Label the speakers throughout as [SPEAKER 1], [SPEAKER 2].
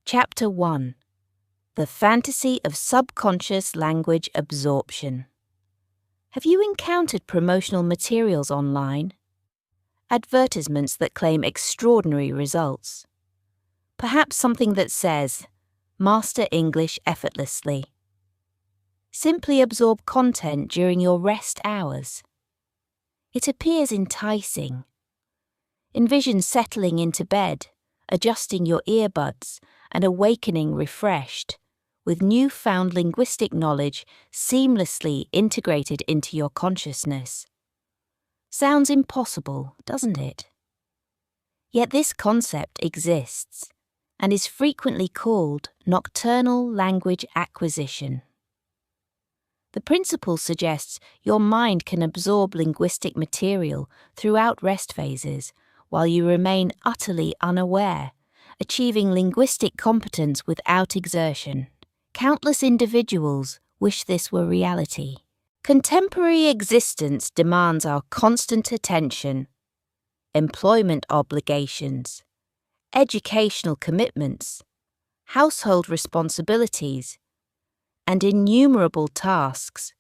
[SPEAKER 1] Chapter 1. The Fantasy of Subconscious Language Absorption. Have you encountered promotional materials online? Advertisements that claim extraordinary results. Perhaps something that says, "Master English effortlessly." Simply absorb content during your rest hours. It appears enticing. Envision settling into bed, adjusting your earbuds, and awakening refreshed, with newfound linguistic knowledge seamlessly integrated into your consciousness. Sounds impossible, doesn't it? Yet this concept exists, and is frequently called nocturnal language acquisition. The principle suggests your mind can absorb linguistic material throughout rest phases while you remain utterly unaware, achieving linguistic competence without exertion. Countless individuals wish this were reality. Contemporary existence demands our constant attention. Employment obligations, educational commitments, household responsibilities, and innumerable tasks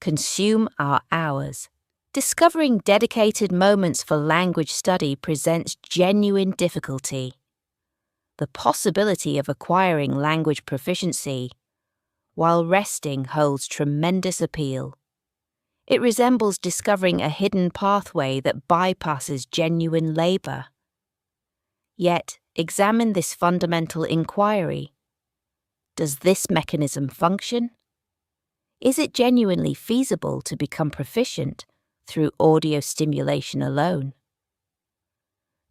[SPEAKER 1] consume our hours. Discovering dedicated moments for language study presents genuine difficulty. The possibility of acquiring language proficiency while resting holds tremendous appeal. It resembles discovering a hidden pathway that bypasses genuine labor. Yet, examine this fundamental inquiry. Does this mechanism function? Is it genuinely feasible to become proficient through audio stimulation alone?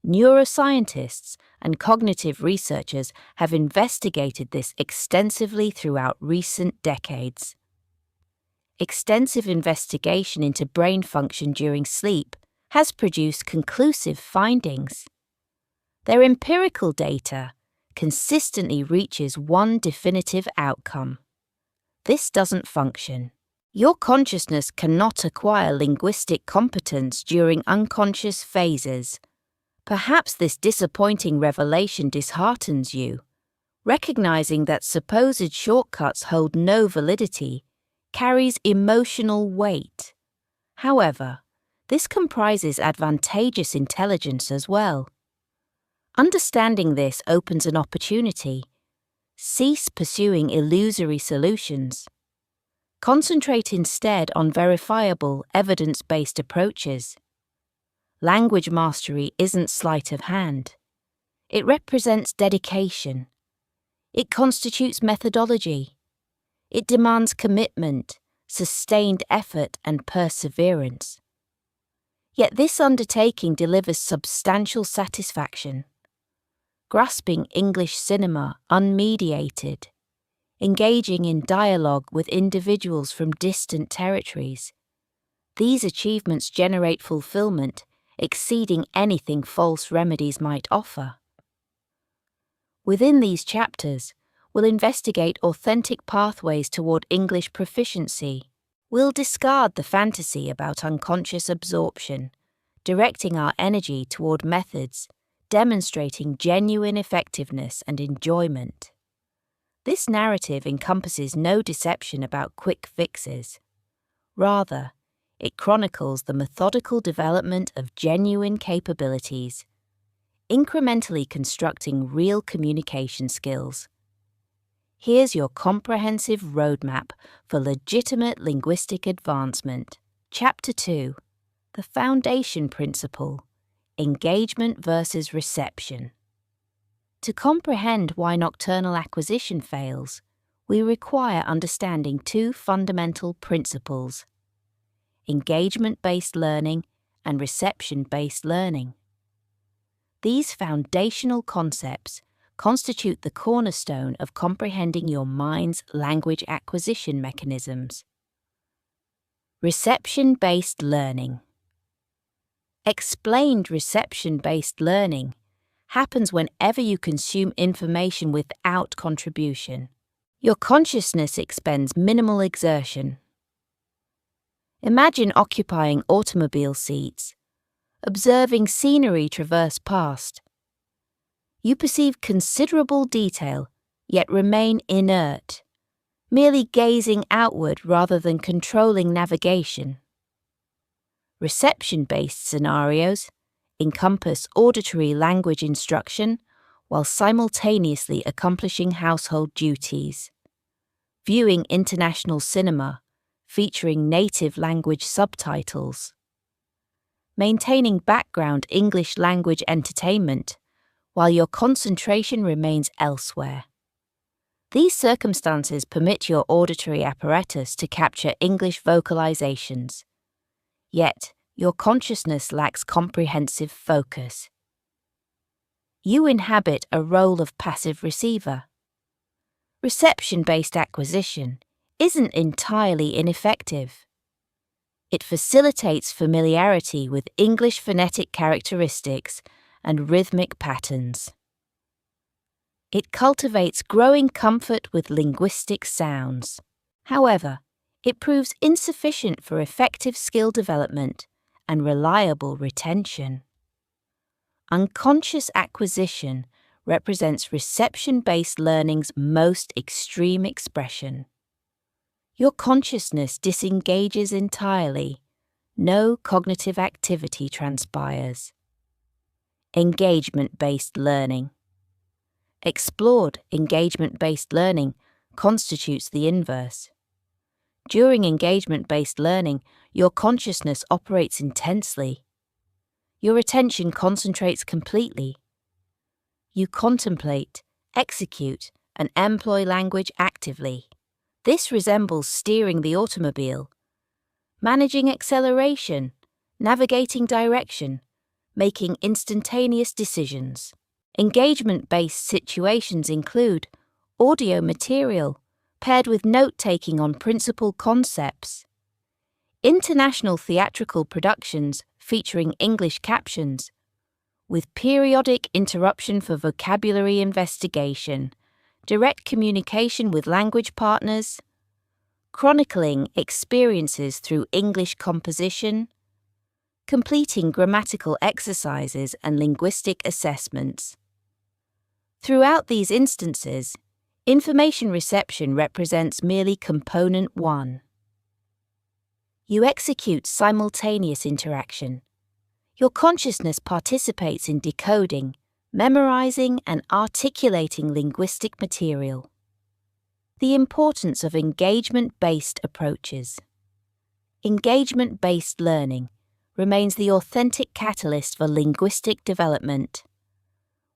[SPEAKER 1] Neuroscientists and cognitive researchers have investigated this extensively throughout recent decades. Extensive investigation into brain function during sleep has produced conclusive findings. Their empirical data consistently reaches one definitive outcome. This doesn't function. Your consciousness cannot acquire linguistic competence during unconscious phases. Perhaps this disappointing revelation disheartens you. Recognizing that supposed shortcuts hold no validity carries emotional weight. However, this comprises advantageous intelligence as well. Understanding this opens an opportunity. Cease pursuing illusory solutions. Concentrate instead on verifiable, evidence-based approaches. Language mastery isn't sleight of hand. It represents dedication. It constitutes methodology. It demands commitment, sustained effort, and perseverance. Yet this undertaking delivers substantial satisfaction. Grasping English cinema unmediated, engaging in dialogue with individuals from distant territories. These achievements generate fulfillment exceeding anything false remedies might offer. Within these chapters, we'll investigate authentic pathways toward English proficiency. We'll discard the fantasy about unconscious absorption, directing our energy toward methods demonstrating genuine effectiveness and enjoyment. This narrative encompasses no deception about quick fixes. Rather, it chronicles the methodical development of genuine capabilities, incrementally constructing real communication skills. Here's your comprehensive roadmap for legitimate linguistic advancement. Chapter 2. The Foundation Principle: Engagement versus Reception. To comprehend why nocturnal acquisition fails, we require understanding two fundamental principles: engagement-based learning and reception-based learning. These foundational concepts constitute the cornerstone of comprehending your mind's language acquisition mechanisms. Reception-based learning. Explained reception-based learning happens whenever you consume information without contribution. Your consciousness expends minimal exertion. Imagine occupying automobile seats, observing scenery traverse past. You perceive considerable detail, yet remain inert, merely gazing outward rather than controlling navigation. Reception-based scenarios encompass auditory language instruction while simultaneously accomplishing household duties. Viewing international cinema featuring native language subtitles. Maintaining background English language entertainment while your concentration remains elsewhere. These circumstances permit your auditory apparatus to capture English vocalizations, yet your consciousness lacks comprehensive focus. You inhabit a role of passive receiver. Reception-based acquisition isn't entirely ineffective. It facilitates familiarity with English phonetic characteristics and rhythmic patterns. It cultivates growing comfort with linguistic sounds. However, it proves insufficient for effective skill development and reliable retention. Unconscious acquisition represents reception-based learning's most extreme expression. Your consciousness disengages entirely. No cognitive activity transpires. Engagement-based learning. Explored engagement-based learning constitutes the inverse. During engagement-based learning, your consciousness operates intensely. Your attention concentrates completely. You contemplate, execute, and employ language actively. This resembles steering the automobile, managing acceleration, navigating direction, making instantaneous decisions. Engagement-based situations include audio material paired with note-taking on principal concepts, international theatrical productions featuring English captions, with periodic interruption for vocabulary investigation, direct communication with language partners, chronicling experiences through English composition, completing grammatical exercises and linguistic assessments. Throughout these instances, information reception represents merely component one. You execute simultaneous interaction. Your consciousness participates in decoding, memorizing, and articulating linguistic material. The importance of engagement-based approaches. Engagement-based learning remains the authentic catalyst for linguistic development.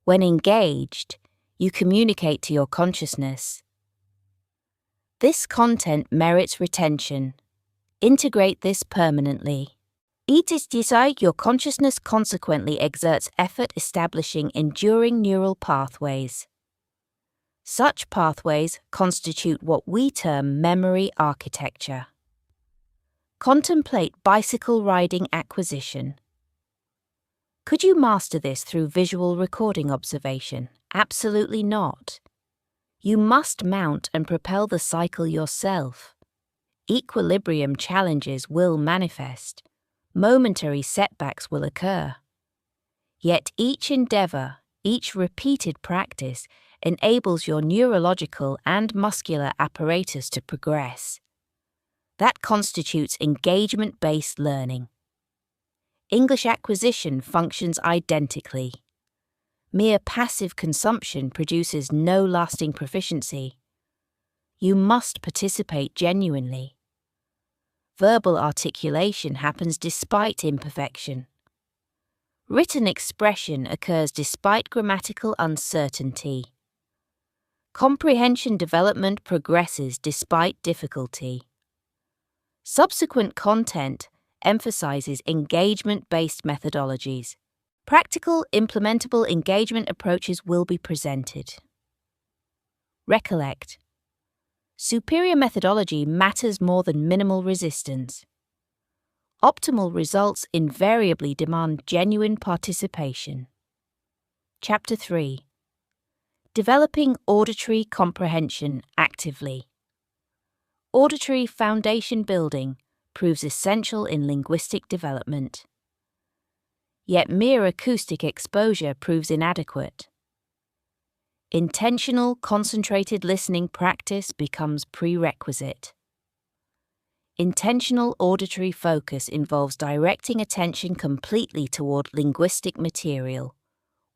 [SPEAKER 1] When engaged, you communicate to your consciousness. This content merits retention. Integrate this permanently. Your consciousness consequently exerts effort establishing enduring neural pathways. Such pathways constitute what we term memory architecture. Contemplate bicycle riding acquisition. Could you master this through visual recording observation? Absolutely not. You must mount and propel the cycle yourself. Equilibrium challenges will manifest. Momentary setbacks will occur. Yet each endeavor, each repeated practice enables your neurological and muscular apparatus to progress. That constitutes engagement-based learning. English acquisition functions identically. Mere passive consumption produces no lasting proficiency. You must participate genuinely. Verbal articulation happens despite imperfection. Written expression occurs despite grammatical uncertainty. Comprehension development progresses despite difficulty. Subsequent content emphasizes engagement-based methodologies. Practical, implementable engagement approaches will be presented. Recollect. Superior methodology matters more than minimal resistance. Optimal results invariably demand genuine participation. Chapter 3. Developing auditory comprehension actively. Auditory foundation building proves essential in linguistic development. Yet mere acoustic exposure proves inadequate. Intentional, concentrated listening practice becomes prerequisite. Intentional auditory focus involves directing attention completely toward linguistic material,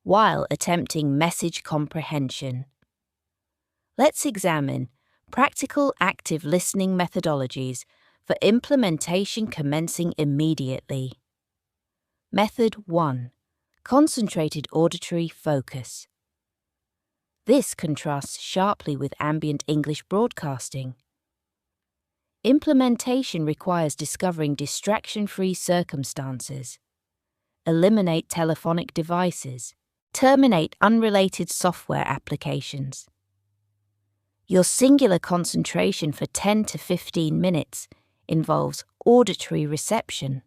[SPEAKER 1] while attempting message comprehension. Let's examine practical active listening methodologies for implementation commencing immediately. Method 1. Concentrated auditory focus. This contrasts sharply with ambient English broadcasting. Implementation requires discovering distraction-free circumstances. Eliminate telephonic devices. Terminate unrelated software applications. Your singular concentration for 10 to 15 minutes involves auditory reception.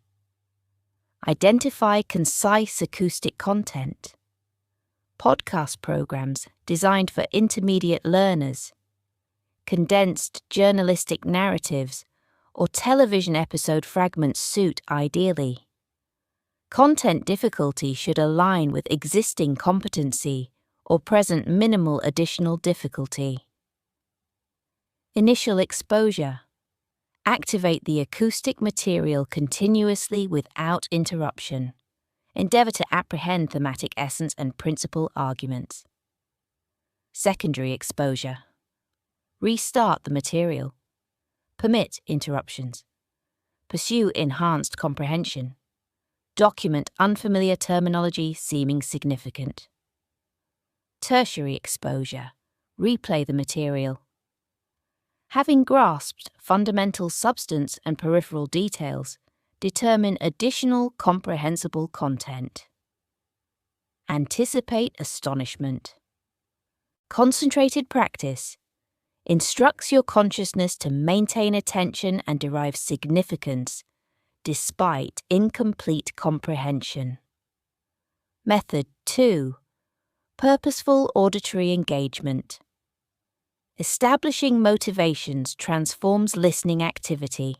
[SPEAKER 1] Identify concise acoustic content. Podcast programs designed for intermediate learners, condensed journalistic narratives, or television episode fragments suit ideally. Content difficulty should align with existing competency or present minimal additional difficulty. Initial exposure. Activate the acoustic material continuously without interruption. Endeavor to apprehend thematic essence and principal arguments. Secondary exposure. Restart the material. Permit interruptions. Pursue enhanced comprehension. Document unfamiliar terminology seeming significant. Tertiary exposure. Replay the material. Having grasped fundamental substance and peripheral details, determine additional comprehensible content. Anticipate astonishment. Concentrated practice instructs your consciousness to maintain attention and derive significance despite incomplete comprehension. Method 2. Purposeful auditory engagement. Establishing motivations transforms listening activity.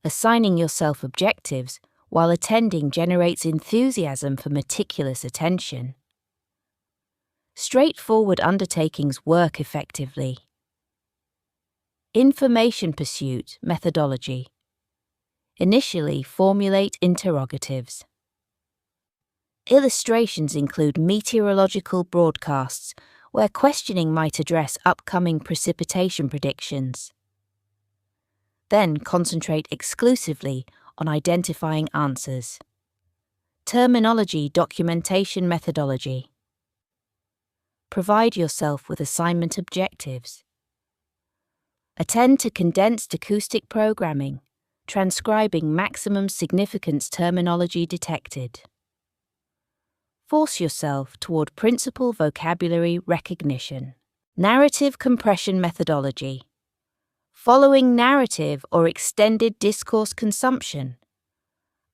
[SPEAKER 1] Assigning yourself objectives while attending generates enthusiasm for meticulous attention. Straightforward undertakings work effectively. Information pursuit methodology. Initially, formulate interrogatives. Illustrations include meteorological broadcasts where questioning might address upcoming precipitation predictions. Then concentrate exclusively on identifying answers. Terminology documentation methodology. Provide yourself with assignment objectives. Attend to condensed acoustic programming, transcribing maximum significance terminology detected. Force yourself toward principal vocabulary recognition. Narrative compression methodology. Following narrative or extended discourse consumption.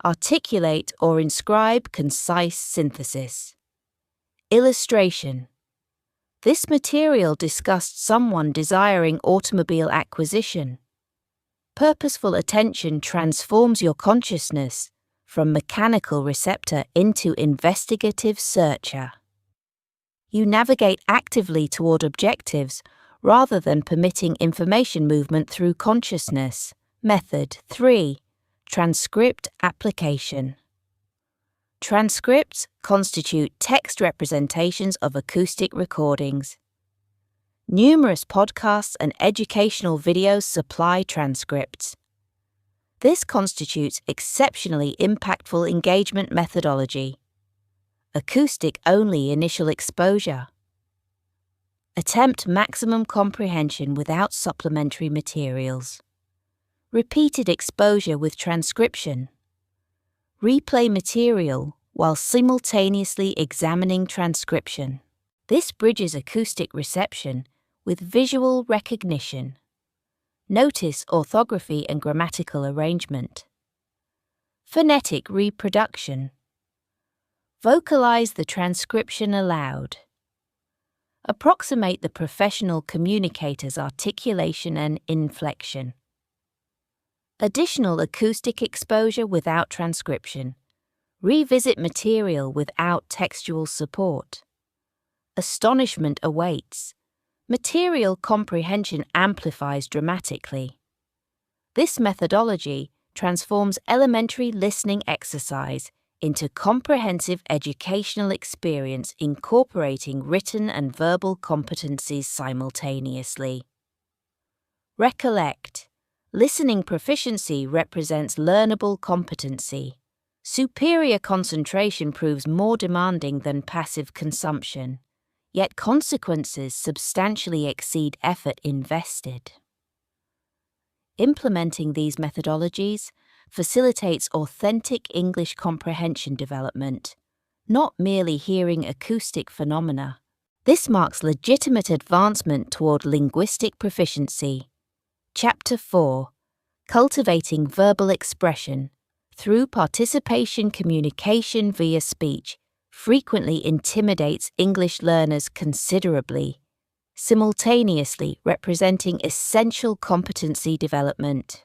[SPEAKER 1] Articulate or inscribe concise synthesis. Illustration. This material discussed someone desiring automobile acquisition. Purposeful attention transforms your consciousness from mechanical receptor into investigative searcher. You navigate actively toward objectives rather than permitting information movement through consciousness. Method 3. Transcript application. Transcripts constitute text representations of acoustic recordings. Numerous podcasts and educational videos supply transcripts. This constitutes exceptionally impactful engagement methodology. Acoustic-only initial exposure. Attempt maximum comprehension without supplementary materials. Repeated exposure with transcription. Replay material while simultaneously examining transcription. This bridges acoustic reception with visual recognition. Notice orthography and grammatical arrangement. Phonetic reproduction. Vocalize the transcription aloud. Approximate the professional communicator's articulation and inflection. Additional acoustic exposure without transcription. Revisit material without textual support. astonishment awaits. Material comprehension amplifies dramatically. This methodology transforms elementary listening exercise into comprehensive educational experience incorporating written and verbal competencies simultaneously. Recollect. Listening proficiency represents learnable competency. Superior concentration proves more demanding than passive consumption, yet consequences substantially exceed effort invested. Implementing these methodologies facilitates authentic English comprehension development, not merely hearing acoustic phenomena. This marks legitimate advancement toward linguistic proficiency. Chapter 4: Cultivating Verbal Expression through participation communication via speech frequently intimidates English learners considerably, simultaneously representing essential competency development.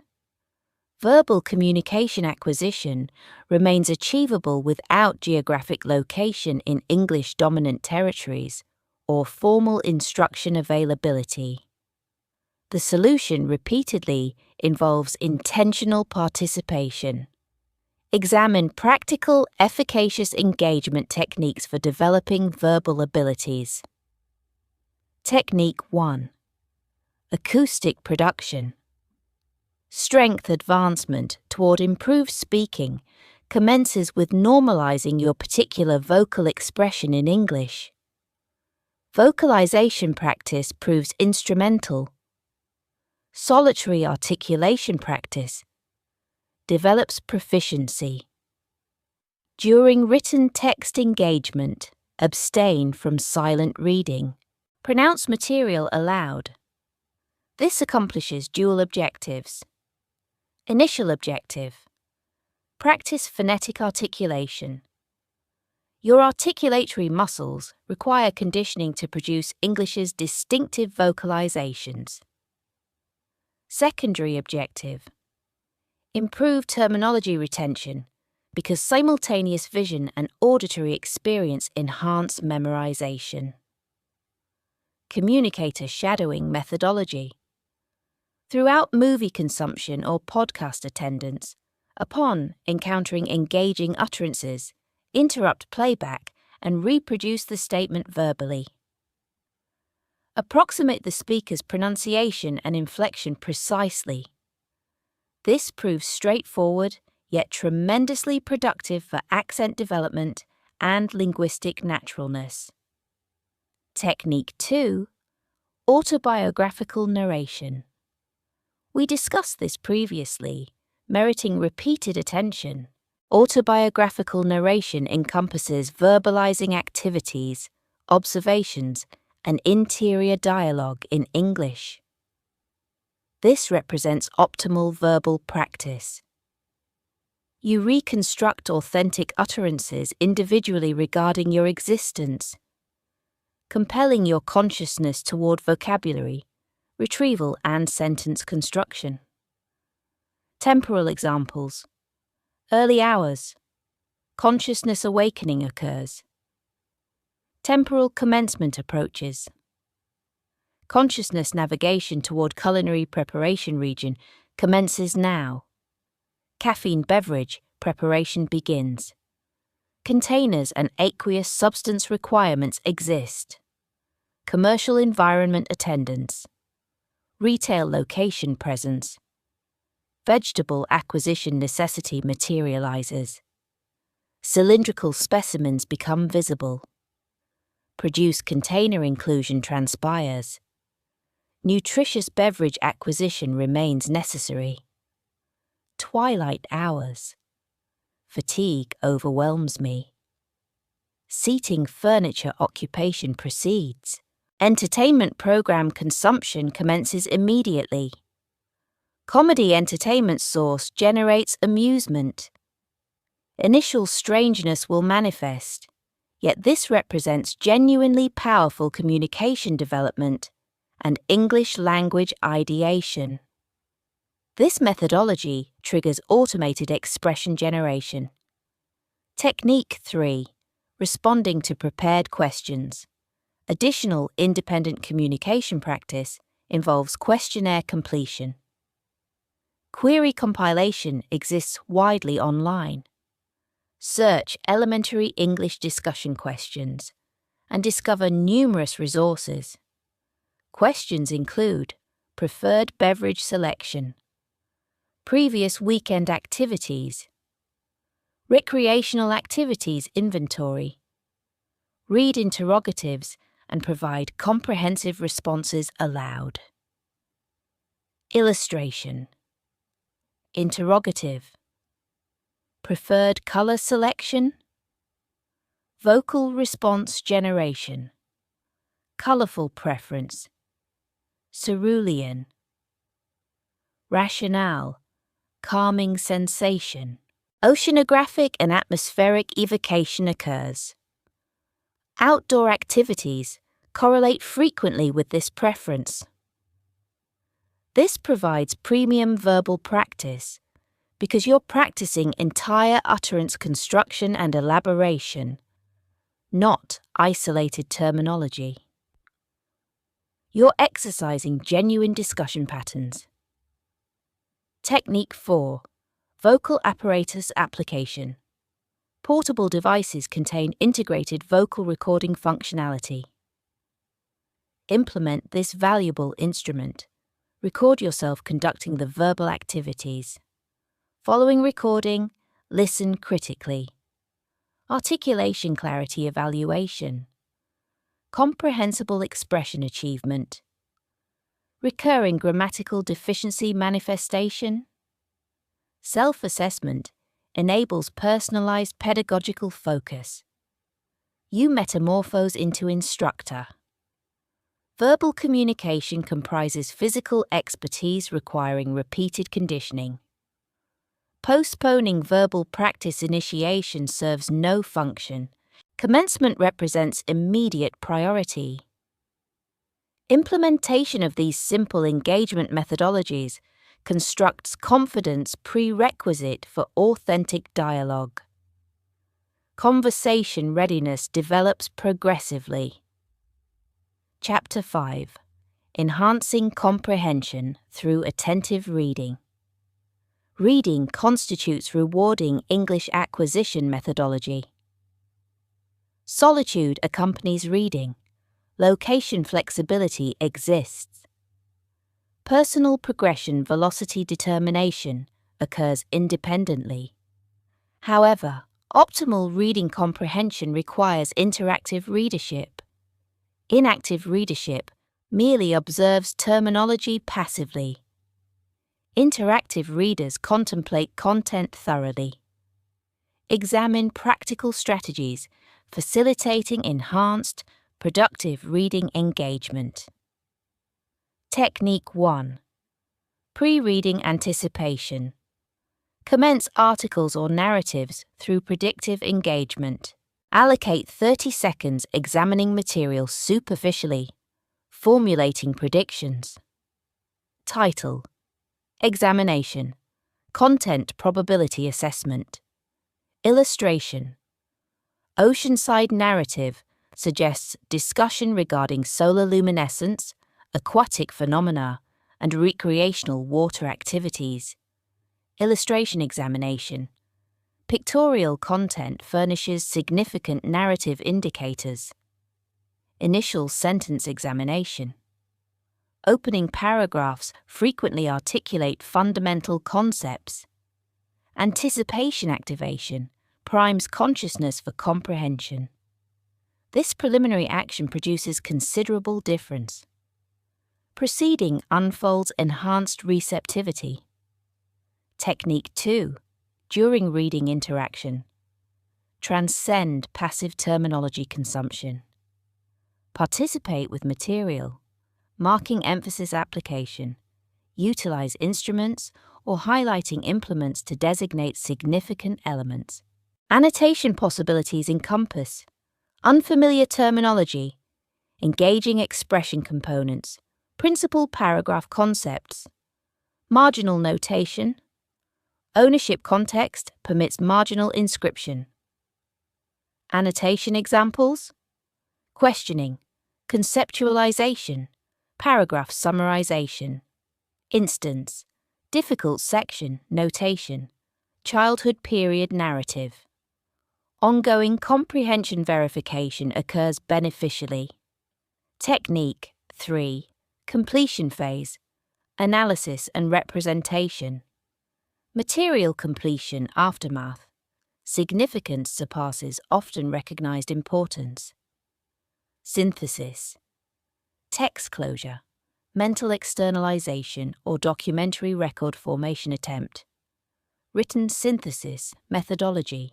[SPEAKER 1] Verbal communication acquisition remains achievable without geographic location in English-dominant territories or formal instruction availability. The solution repeatedly involves intentional participation. Examine practical, efficacious engagement techniques for developing verbal abilities. Technique 1: Acoustic production. Strength advancement toward improved speaking commences with normalizing your particular vocal expression in English. Vocalization practice proves instrumental. Solitary articulation practice develops proficiency. During written text engagement, abstain from silent reading. Pronounce material aloud. This accomplishes dual objectives. Initial objective: practice phonetic articulation. Your articulatory muscles require conditioning to produce English's distinctive vocalizations. Secondary objective: improve terminology retention because simultaneous vision and auditory experience enhance memorization. Communicator shadowing methodology. Throughout movie consumption or podcast attendance, upon encountering engaging utterances, interrupt playback and reproduce the statement verbally. Approximate the speaker's pronunciation and inflection precisely. This proves straightforward, yet tremendously productive for accent development and linguistic naturalness. Technique 2: Autobiographical narration. We discussed this previously, meriting repeated attention. Autobiographical narration encompasses verbalizing activities, observations, and interior dialogue in English. This represents optimal verbal practice. You reconstruct authentic utterances individually regarding your existence, compelling your consciousness toward vocabulary, retrieval, and sentence construction. Temporal examples: early hours, consciousness awakening occurs. Temporal commencement approaches. Consciousness navigation toward culinary preparation region commences now. Caffeine beverage preparation begins. Containers and aqueous substance requirements exist. Commercial environment attendance. Retail location presence. Vegetable acquisition necessity materializes. Cylindrical specimens become visible. Produce container inclusion transpires. Nutritious beverage acquisition remains necessary. Twilight hours. Fatigue overwhelms me. Seating furniture occupation proceeds. Entertainment program consumption commences immediately. Comedy entertainment source generates amusement. Initial strangeness will manifest, yet this represents genuinely powerful communication development and English language ideation. This methodology triggers automated expression generation. Technique 3: Responding to prepared questions. Additional independent communication practice involves questionnaire completion. Query compilation exists widely online. Search elementary English discussion questions and discover numerous resources. Questions include preferred beverage selection, previous weekend activities, recreational activities inventory. Read interrogatives and provide comprehensive responses aloud. Illustration. Interrogative. Preferred color selection. Vocal response generation. Colorful preference. Cerulean. Rationale. Calming sensation. Oceanographic and atmospheric evocation occurs. Outdoor activities correlate frequently with this preference. This provides premium verbal practice because you're practicing entire utterance construction and elaboration, not isolated terminology. You're exercising genuine discussion patterns. Technique 4. Vocal apparatus application. Portable devices contain integrated vocal recording functionality. Implement this valuable instrument. Record yourself conducting the verbal activities. Following recording, listen critically. Articulation clarity evaluation. Comprehensible expression achievement. Recurring grammatical deficiency manifestation. Self-assessment enables personalized pedagogical focus. You metamorphose into instructor. Verbal communication comprises physical expertise requiring repeated conditioning. Postponing verbal practice initiation serves no function. Commencement represents immediate priority. Implementation of these simple engagement methodologies constructs confidence prerequisite for authentic dialogue. Conversation readiness develops progressively. Chapter 5. Enhancing comprehension through attentive reading. Reading constitutes rewarding English acquisition methodology. Solitude accompanies reading. Location flexibility exists. Personal progression velocity determination occurs independently. However, optimal reading comprehension requires interactive readership. Inactive readership merely observes terminology passively. Interactive readers contemplate content thoroughly. Examine practical strategies facilitating enhanced, productive reading engagement. Technique 1. Pre-reading anticipation. Commence articles or narratives through predictive engagement. Allocate 30 seconds examining material superficially, formulating predictions. Title: Examination. Content probability assessment. Illustration. Oceanside narrative suggests discussion regarding solar luminescence, aquatic phenomena, and recreational water activities. Illustration examination. Pictorial content furnishes significant narrative indicators. Initial sentence examination. Opening paragraphs frequently articulate fundamental concepts. Anticipation activation primes consciousness for comprehension. This preliminary action produces considerable difference. Proceeding unfolds enhanced receptivity. Technique 2. During reading interaction. Transcend passive terminology consumption. Participate with material, marking emphasis application, utilize instruments or highlighting implements to designate significant elements. Annotation possibilities encompass unfamiliar terminology, engaging expression components, principal paragraph concepts, marginal notation. Ownership context permits marginal inscription. Annotation examples: questioning, conceptualization, paragraph summarization. Instance, difficult section, notation, childhood period narrative. Ongoing comprehension verification occurs beneficially. Technique 3. Completion phase, analysis and representation. Material completion aftermath. Significance surpasses often recognized importance. Synthesis. Text closure, mental externalization or documentary record formation attempt. Written synthesis methodology.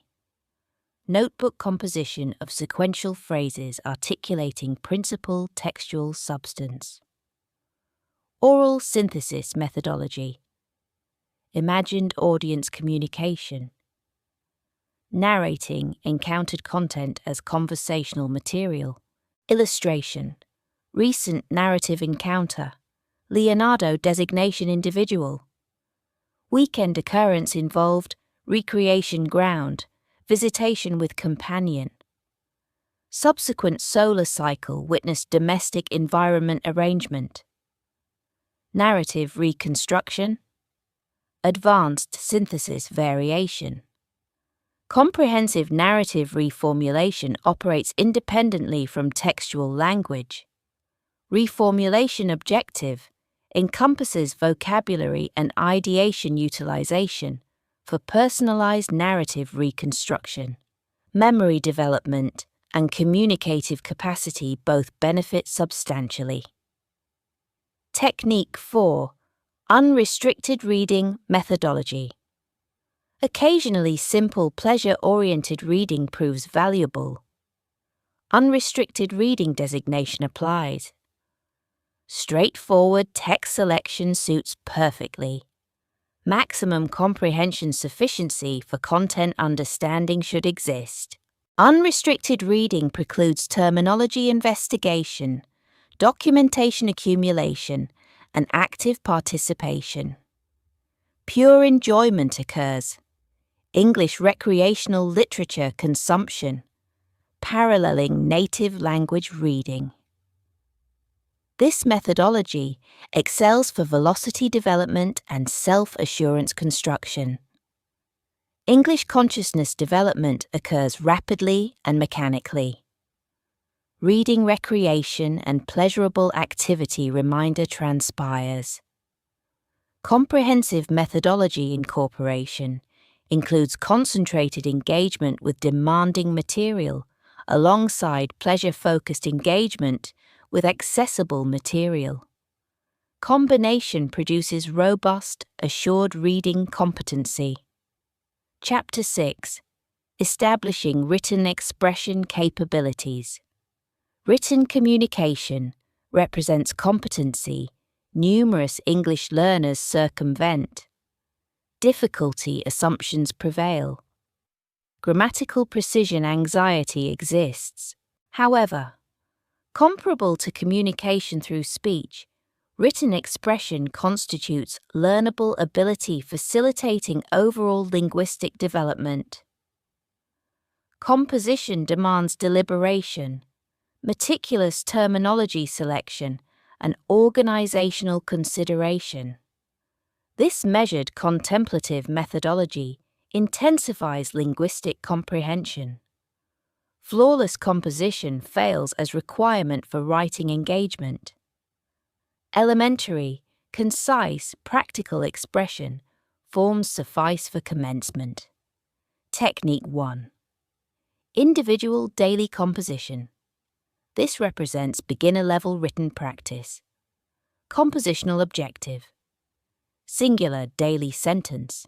[SPEAKER 1] Notebook composition of sequential phrases articulating principal textual substance. Oral synthesis methodology. Imagined audience communication. Narrating encountered content as conversational material. Illustration. Recent narrative encounter. Leonardo designation individual. Weekend occurrence involved recreation ground, visitation with companion. Subsequent solar cycle witnessed domestic environment arrangement. Narrative reconstruction. Advanced synthesis variation. Comprehensive narrative reformulation operates independently from textual language. Reformulation objective encompasses vocabulary and ideation utilization for personalized narrative reconstruction. Memory development and communicative capacity both benefit substantially. Technique 4. Unrestricted reading methodology. Occasionally simple pleasure-oriented reading proves valuable. Unrestricted reading designation applied. Straightforward text selection suits perfectly. Maximum comprehension sufficiency for content understanding should exist. Unrestricted reading precludes terminology investigation, documentation accumulation, and active participation. Pure enjoyment occurs. English recreational literature consumption, paralleling native language reading. This methodology excels for velocity development and self-assurance construction. English consciousness development occurs rapidly and mechanically. Reading recreation and pleasurable activity reminder transpires. Comprehensive methodology incorporation includes concentrated engagement with demanding material alongside pleasure-focused engagement with accessible material. Combination produces robust, assured reading competency. Chapter 6. Establishing written expression capabilities. Written communication represents competency numerous English learners circumvent. Difficulty assumptions prevail. Grammatical precision anxiety exists. However, comparable to communication through speech, written expression constitutes learnable ability facilitating overall linguistic development. Composition demands deliberation, meticulous terminology selection, and organizational consideration. This measured contemplative methodology intensifies linguistic comprehension. Flawless composition fails as requirement for writing engagement. Elementary, concise, practical expression forms suffice for commencement. Technique 1. Individual daily composition. This represents beginner-level written practice. Compositional objective. Singular daily sentence.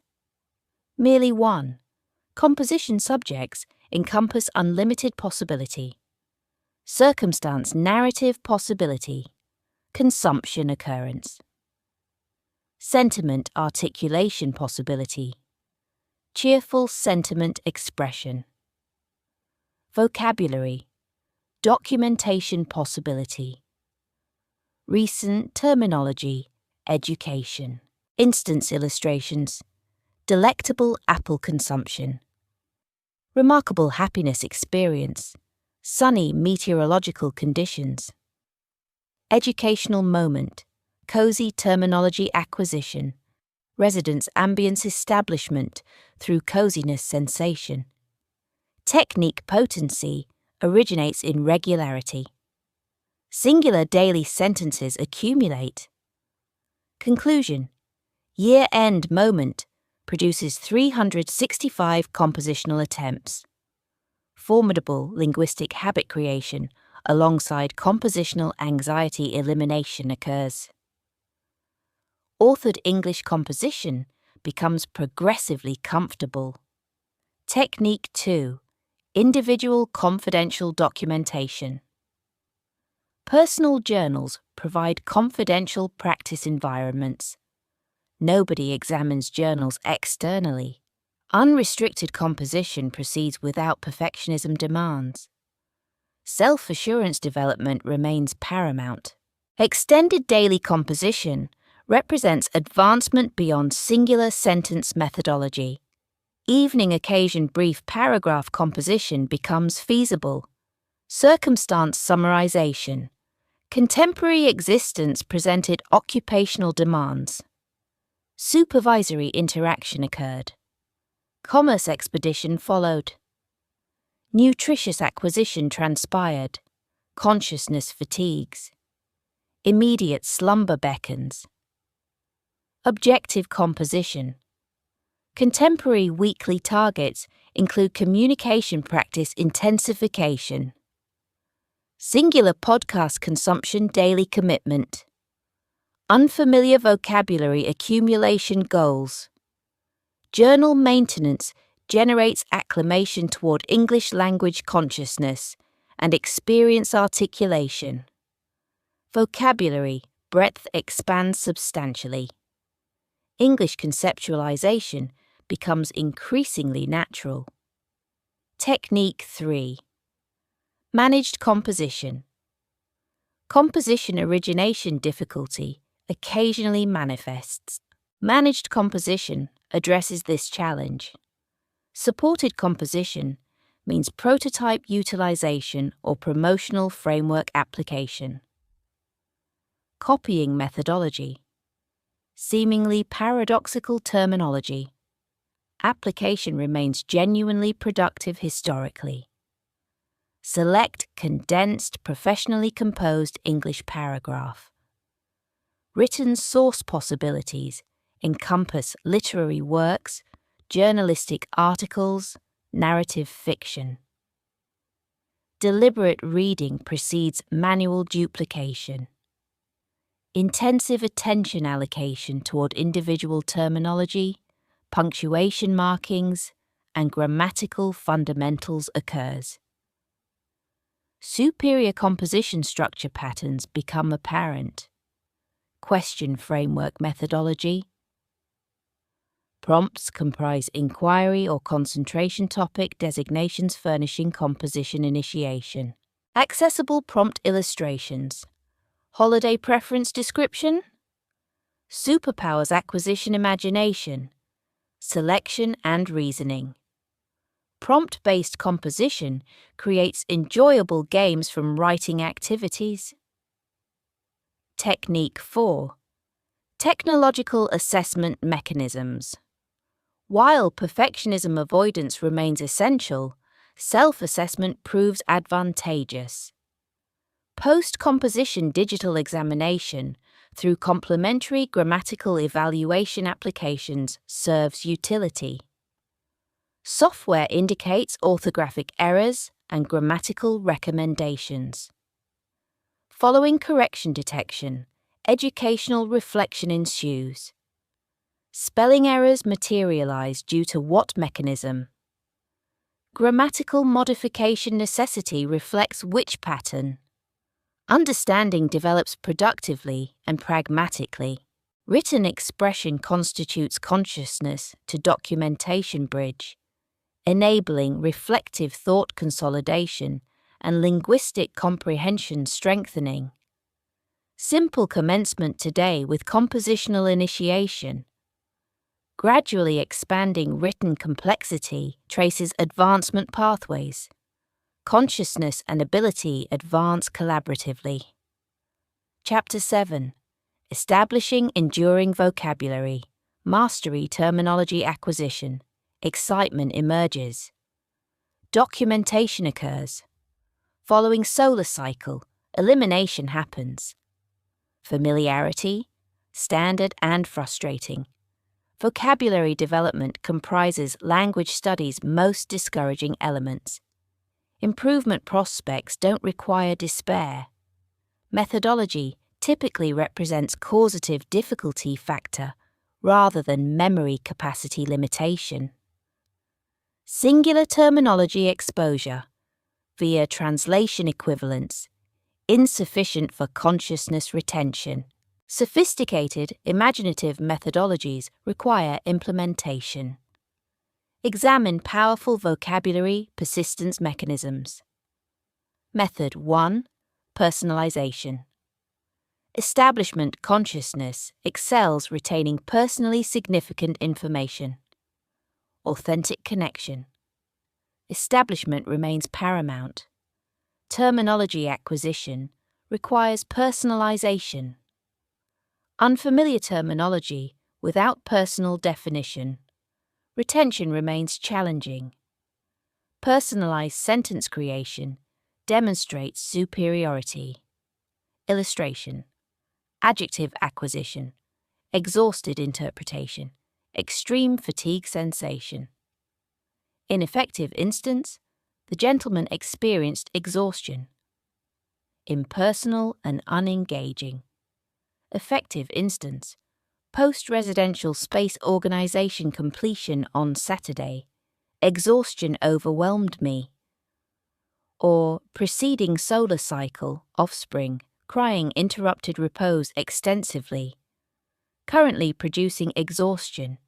[SPEAKER 1] Merely one. Composition subjects encompass unlimited possibility. Circumstance narrative possibility. Consumption occurrence. Sentiment articulation possibility. Cheerful sentiment expression. Vocabulary. Documentation possibility. Recent terminology. Education. Instance illustrations. Delectable apple consumption. Remarkable happiness experience. Sunny meteorological conditions. educational moment, cozy terminology acquisition, residence ambience establishment through coziness sensation. Technique potency originates in regularity. Singular daily sentences accumulate. Conclusion: year-end moment produces 365 compositional attempts. Formidable linguistic habit creation alongside compositional anxiety elimination occurs. Authored English composition becomes progressively comfortable. Technique 2. Individual confidential documentation. Personal journals provide confidential practice environments. Nobody examines journals externally. Unrestricted composition proceeds without perfectionism demands. Self-assurance development remains paramount. Extended daily composition represents advancement beyond singular sentence methodology. Evening occasion brief paragraph composition becomes feasible. Circumstance summarization. Contemporary existence presented occupational demands. Supervisory interaction occurred. Commerce expedition followed. Nutritious acquisition transpired. Consciousness fatigues. Immediate slumber beckons. Objective composition. Contemporary weekly targets include communication practice intensification. Singular podcast consumption daily commitment. Unfamiliar vocabulary accumulation goals. Journal maintenance generates acclimation toward English language consciousness and experience articulation. Vocabulary breadth expands substantially. English conceptualization becomes increasingly natural. Technique 3. Managed composition. Composition origination difficulty occasionally manifests. Managed composition addresses this challenge. Supported composition means prototype utilization or promotional framework application. Copying methodology. Seemingly paradoxical terminology. Application remains genuinely productive historically. Select condensed, professionally composed English paragraph. Written source possibilities encompass literary works, journalistic articles, narrative fiction. Deliberate reading precedes manual duplication. Intensive attention allocation toward individual terminology, punctuation markings, and grammatical fundamentals occurs. Superior composition structure patterns become apparent. Question framework methodology. Prompts comprise inquiry or concentration topic designations furnishing composition initiation. Accessible prompt illustrations. Holiday preference description. Superpowers acquisition imagination. Selection and reasoning. Prompt-based composition creates enjoyable games from writing activities. Technique 4. Technological assessment mechanisms. While perfectionism avoidance remains essential, self-assessment proves advantageous. Post-composition digital examination through complementary grammatical evaluation applications serves utility. Software indicates orthographic errors and grammatical recommendations. Following correction detection, educational reflection ensues. Spelling errors materialize due to what mechanism? Grammatical modification necessity reflects which pattern? Understanding develops productively and pragmatically. Written expression constitutes consciousness to documentation bridge, enabling reflective thought consolidation and linguistic comprehension strengthening. Simple commencement today with compositional initiation. Gradually expanding written complexity traces advancement pathways. Consciousness and ability advance collaboratively. Chapter 7. Establishing enduring vocabulary. Mastery terminology acquisition. Excitement emerges. Documentation occurs. Following solar cycle, elimination happens. Familiarity, standard and frustrating. Vocabulary development comprises language study's most discouraging elements. Improvement prospects don't require despair. Methodology typically represents causative difficulty factor rather than memory capacity limitation. Singular terminology exposure via translation equivalence, insufficient for consciousness retention. Sophisticated, imaginative methodologies require implementation. Examine powerful vocabulary persistence mechanisms. Method 1. Personalization. Establishment consciousness excels retaining personally significant information. Authentic connection. Establishment remains paramount. Terminology acquisition requires personalization. Unfamiliar terminology without personal definition. Retention remains challenging. Personalized sentence creation demonstrates superiority. Illustration. Adjective acquisition. Exhausted interpretation. Extreme fatigue sensation. Ineffective instance. The gentleman experienced exhaustion. Impersonal and unengaging. Effective instance. Post-residential space organization completion on Saturday. Exhaustion overwhelmed me. Or preceding solar cycle, offspring, crying interrupted repose extensively. Currently producing exhaustion.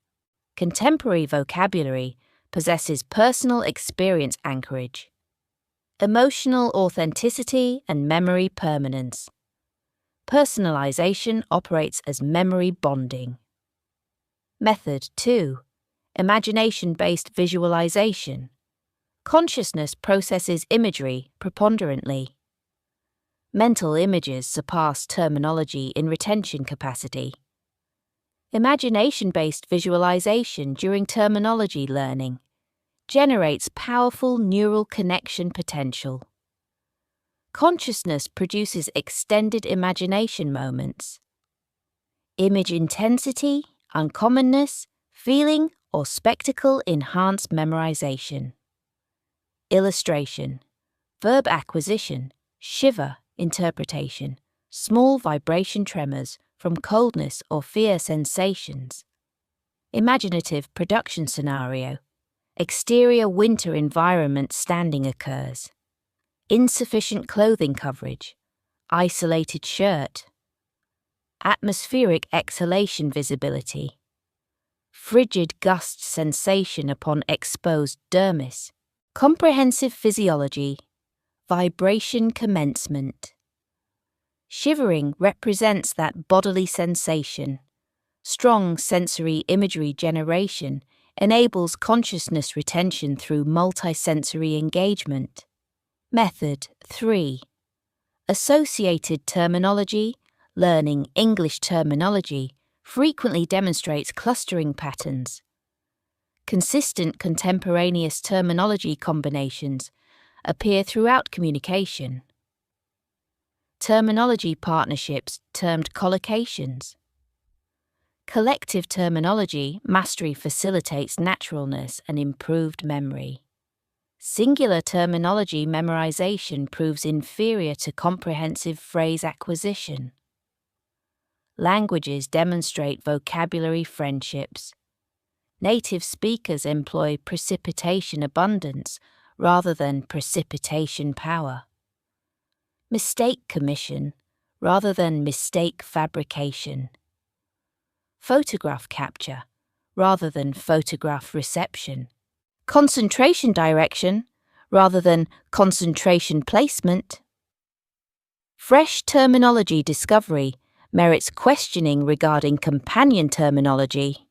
[SPEAKER 1] Contemporary vocabulary possesses personal experience anchorage. Emotional authenticity and memory permanence. Personalization operates as memory bonding. Method 2. Imagination-based visualization. Consciousness processes imagery preponderantly. Mental images surpass terminology in retention capacity. Imagination-based visualization during terminology learning generates powerful neural connection potential. Consciousness produces extended imagination moments. Image intensity, uncommonness, feeling, or spectacle enhance memorization. Illustration. Verb acquisition, shiver, interpretation, small vibration tremors from coldness or fear sensations. Imaginative production scenario. Exterior winter environment standing occurs. Insufficient clothing coverage. Isolated shirt. Atmospheric exhalation visibility. Frigid gust sensation upon exposed dermis. Comprehensive physiology. Vibration commencement. Shivering represents that bodily sensation. Strong sensory imagery generation enables consciousness retention through multisensory engagement. Method 3. Associated terminology, learning English terminology, frequently demonstrates clustering patterns. Consistent contemporaneous terminology combinations appear throughout communication. Terminology partnerships termed collocations. Collective terminology mastery facilitates naturalness and improved memory. Singular terminology memorization proves inferior to comprehensive phrase acquisition. Languages demonstrate vocabulary friendships. Native speakers employ precipitation abundance rather than precipitation power. Mistake commission rather than mistake fabrication. Photograph capture rather than photograph reception. Concentration direction rather than concentration placement. Fresh terminology discovery merits questioning regarding companion terminology.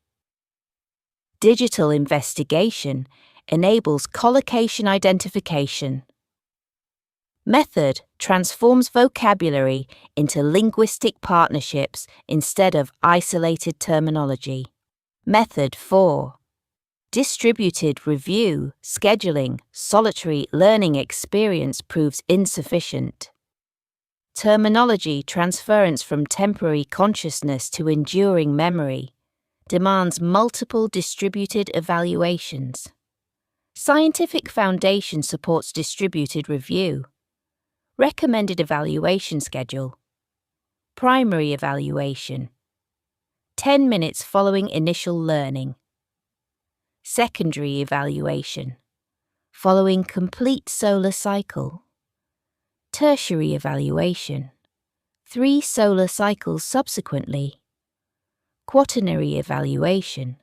[SPEAKER 1] Digital investigation enables collocation identification. Method transforms vocabulary into linguistic partnerships instead of isolated terminology. Method 4. Distributed review, scheduling, solitary learning experience proves insufficient. Terminology transference from temporary consciousness to enduring memory demands multiple distributed evaluations. Scientific foundation supports distributed review. Recommended evaluation schedule. Primary evaluation. 10 minutes following initial learning. Secondary evaluation. Following complete solar cycle. Tertiary evaluation. 3 solar cycles subsequently. Quaternary evaluation.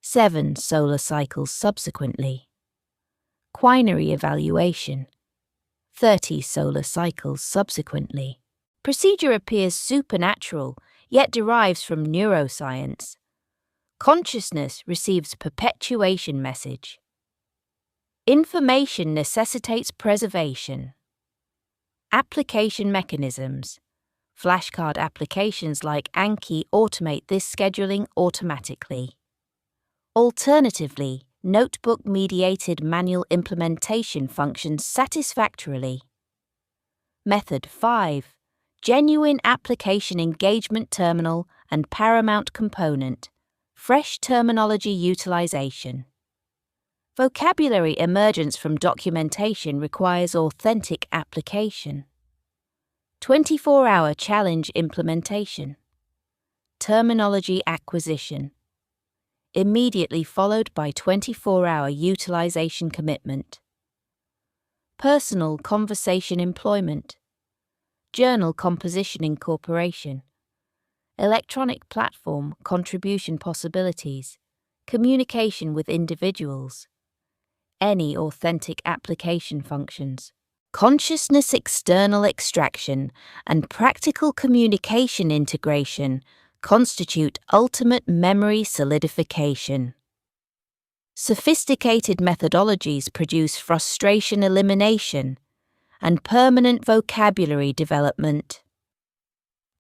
[SPEAKER 1] 7 solar cycles subsequently. Quinary evaluation. 30 solar cycles subsequently. Procedure appears supernatural, yet derives from neuroscience. Consciousness receives perpetuation message. Information necessitates preservation. Application mechanisms. Flashcard applications like Anki automate this scheduling automatically. Alternatively, notebook-mediated manual implementation functions satisfactorily. Method 5. Genuine application engagement terminal and paramount component. Fresh terminology utilization. Vocabulary emergence from documentation requires authentic application. 24-hour challenge implementation. Terminology acquisition. Immediately followed by 24-hour utilization commitment. Personal conversation employment. Journal composition incorporation. Electronic platform contribution possibilities. Communication with individuals. Any authentic application functions. Consciousness external extraction and practical communication integration constitute ultimate memory solidification. Sophisticated methodologies produce frustration elimination and permanent vocabulary development.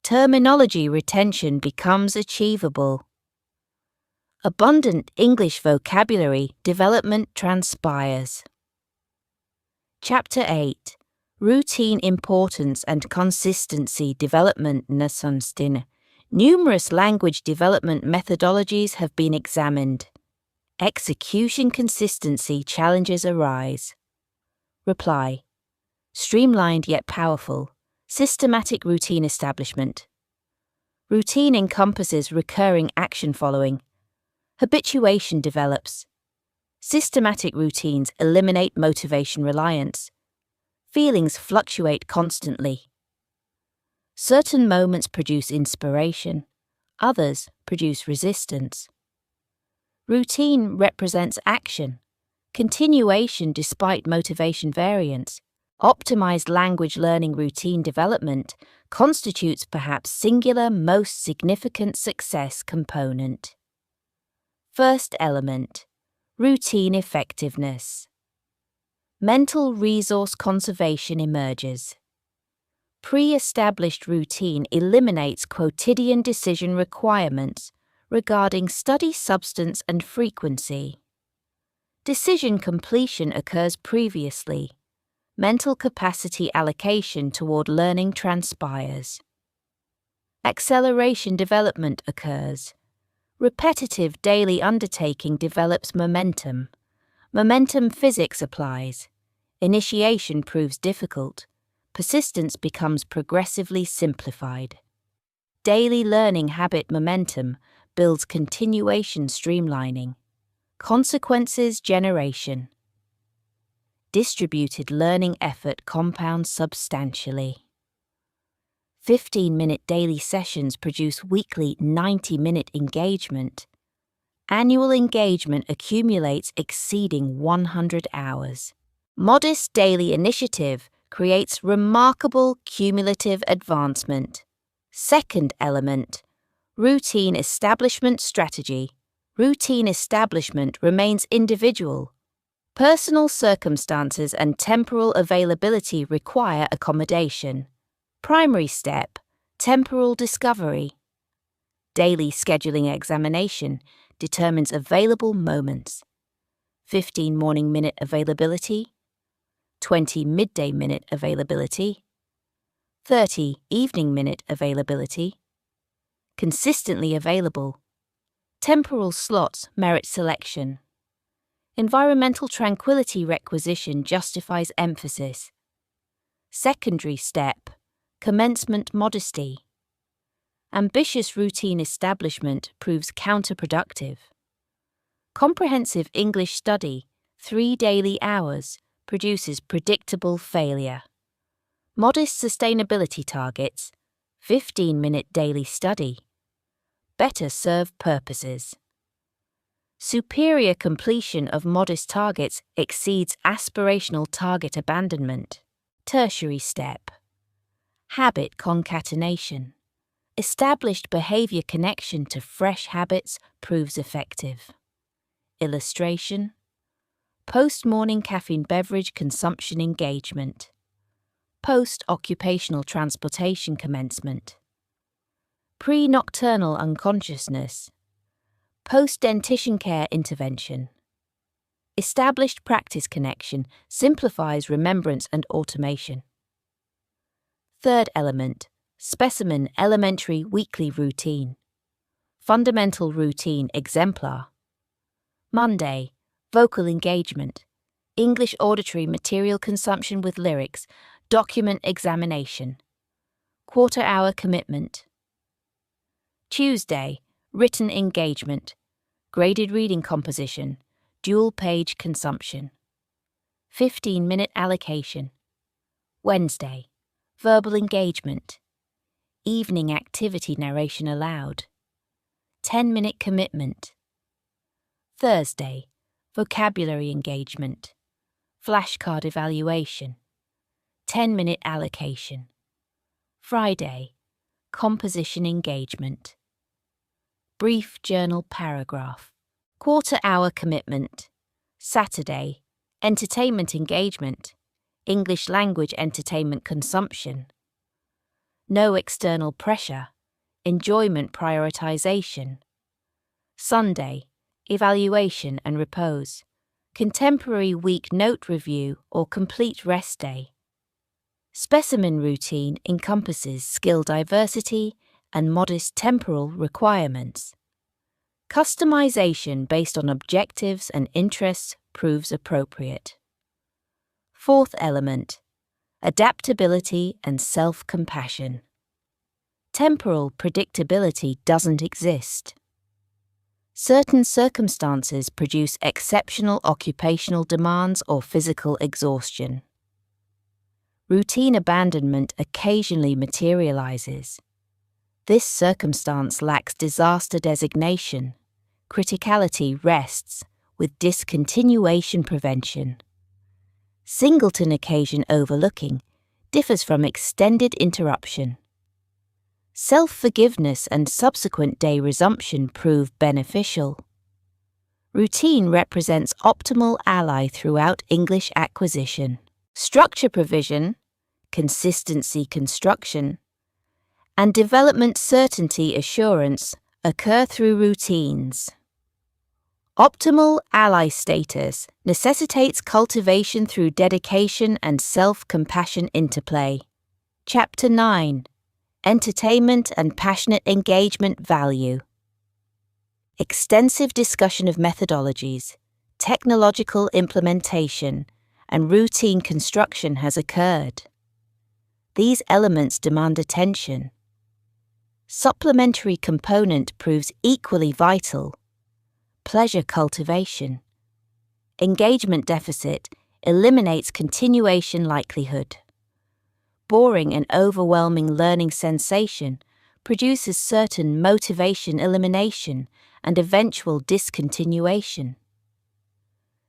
[SPEAKER 1] Terminology retention becomes achievable. Abundant English vocabulary development transpires. Chapter 8. Routine Importance and Consistency Development Nasunstine. Numerous language development methodologies have been examined. Execution consistency challenges arise. Reply. Streamlined yet powerful. Systematic routine establishment. Routine encompasses recurring action following. Habituation develops. Systematic routines eliminate motivation reliance. Feelings fluctuate constantly. Certain moments produce inspiration, others produce resistance. Routine represents action, continuation despite motivation variance. Optimized language learning routine development constitutes perhaps singular most significant success component. First element. Routine effectiveness. Mental resource conservation emerges. Pre-established routine eliminates quotidian decision requirements regarding study substance and frequency. Decision completion occurs previously. Mental capacity allocation toward learning transpires. Acceleration development occurs. Repetitive daily undertaking develops momentum. Momentum physics applies. Initiation proves difficult. Persistence becomes progressively simplified. Daily learning habit momentum builds continuation streamlining. Consequences generation. Distributed learning effort compounds substantially. 15-minute daily sessions produce weekly 90-minute engagement. Annual engagement accumulates exceeding 100 hours. Modest daily initiative creates remarkable cumulative advancement. Second element. Routine establishment strategy. Routine establishment remains individual. Personal circumstances and temporal availability require accommodation. Primary step, temporal discovery. Daily scheduling examination determines available moments. 15 morning minute availability, 20 midday minute availability, 30 evening minute availability. Consistently available. Temporal slots merit selection. Environmental tranquility requisition justifies emphasis. Secondary step, commencement modesty. Ambitious routine establishment proves counterproductive. Comprehensive English study, 3 daily hours, produces predictable failure. Modest sustainability targets, 15-minute daily study, better serve purposes. Superior completion of modest targets exceeds aspirational target abandonment. Tertiary step. Habit concatenation. Established behavior connection to fresh habits proves effective. Illustration. Post-morning caffeine beverage consumption engagement. Post-occupational transportation commencement. Pre-nocturnal unconsciousness. Post-dentition care intervention. Established practice connection simplifies remembrance and automation. Third element, specimen elementary weekly routine. Fundamental routine exemplar. Monday, vocal engagement. English auditory material consumption with lyrics, document examination. Quarter-hour commitment. Tuesday, written engagement, graded reading composition, dual-page consumption. 15-minute allocation. Wednesday, verbal engagement, evening activity narration allowed. 10-minute commitment. Thursday, vocabulary engagement, flashcard evaluation, 10-minute allocation. Friday, composition engagement. Brief journal paragraph. Quarter-hour commitment. Saturday, entertainment engagement. English language entertainment consumption. No external pressure. Enjoyment prioritization. Sunday, evaluation and repose. Contemporary week note review or complete rest day. Specimen routine encompasses skill diversity and modest temporal requirements. Customization based on objectives and interests proves appropriate. Fourth element, adaptability and self-compassion. Temporal predictability doesn't exist. Certain circumstances produce exceptional occupational demands or physical exhaustion. Routine abandonment occasionally materializes. This circumstance lacks disaster designation. Criticality rests with discontinuation prevention. Singleton occasion overlooking differs from extended interruption. Self-forgiveness and subsequent day resumption prove beneficial. Routine represents optimal ally throughout English acquisition. Structure provision, consistency construction, and development certainty assurance occur through routines. Optimal ally status necessitates cultivation through dedication and self-compassion interplay. Chapter 9. Entertainment and passionate engagement value. Extensive discussion of methodologies, technological implementation, and routine construction has occurred. These elements demand attention. Supplementary component proves equally vital. Pleasure cultivation. Engagement deficit eliminates continuation likelihood. Boring and overwhelming learning sensation produces certain motivation elimination and eventual discontinuation.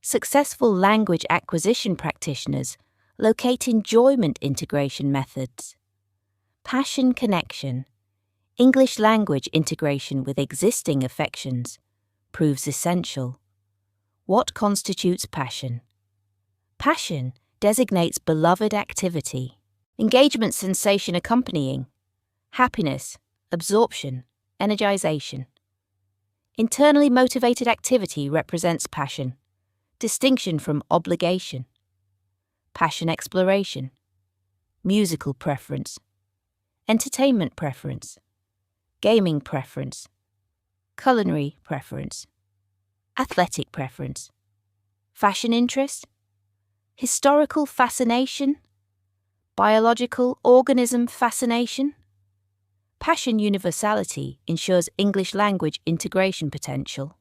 [SPEAKER 1] Successful language acquisition practitioners locate enjoyment integration methods. Passion connection, English language integration with existing affections, proves essential. What constitutes passion? Passion designates beloved activity. Engagement sensation accompanying. Happiness, absorption, energization. Internally motivated activity represents passion. Distinction from obligation. Passion exploration. Musical preference. Entertainment preference. Gaming preference. Culinary preference. Athletic preference. Fashion interest. Historical fascination. Biological organism fascination. Passion universality ensures English language integration potential.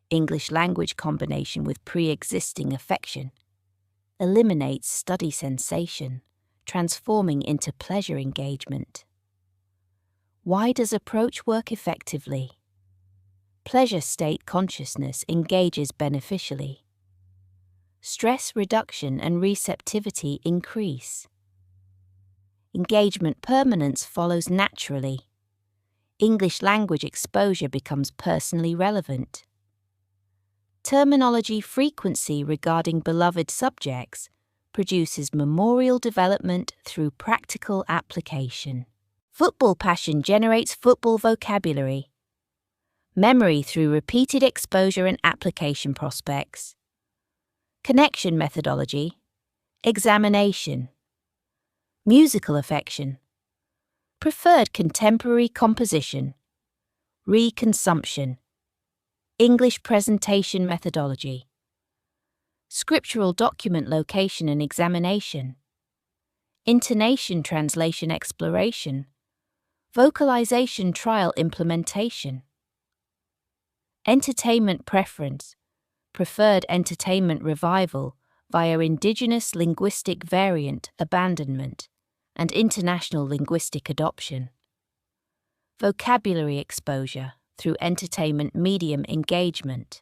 [SPEAKER 1] English language combination with pre-existing affection. Eliminates study sensation, transforming into pleasure engagement. Why does approach work effectively? Pleasure state consciousness engages beneficially. Stress reduction and receptivity increase. Engagement permanence follows naturally. English language exposure becomes personally relevant. Terminology frequency regarding beloved subjects produces memorial development through practical application. Football passion generates football vocabulary. Memory through repeated exposure and application prospects. Connection methodology. Examination. Musical affection. Preferred contemporary composition. Reconsumption. English presentation methodology. Scriptural document location and examination. Intonation translation exploration. Vocalization trial implementation. Entertainment preference. Preferred entertainment revival via indigenous linguistic variant abandonment and international linguistic adoption. Vocabulary exposure through entertainment medium engagement.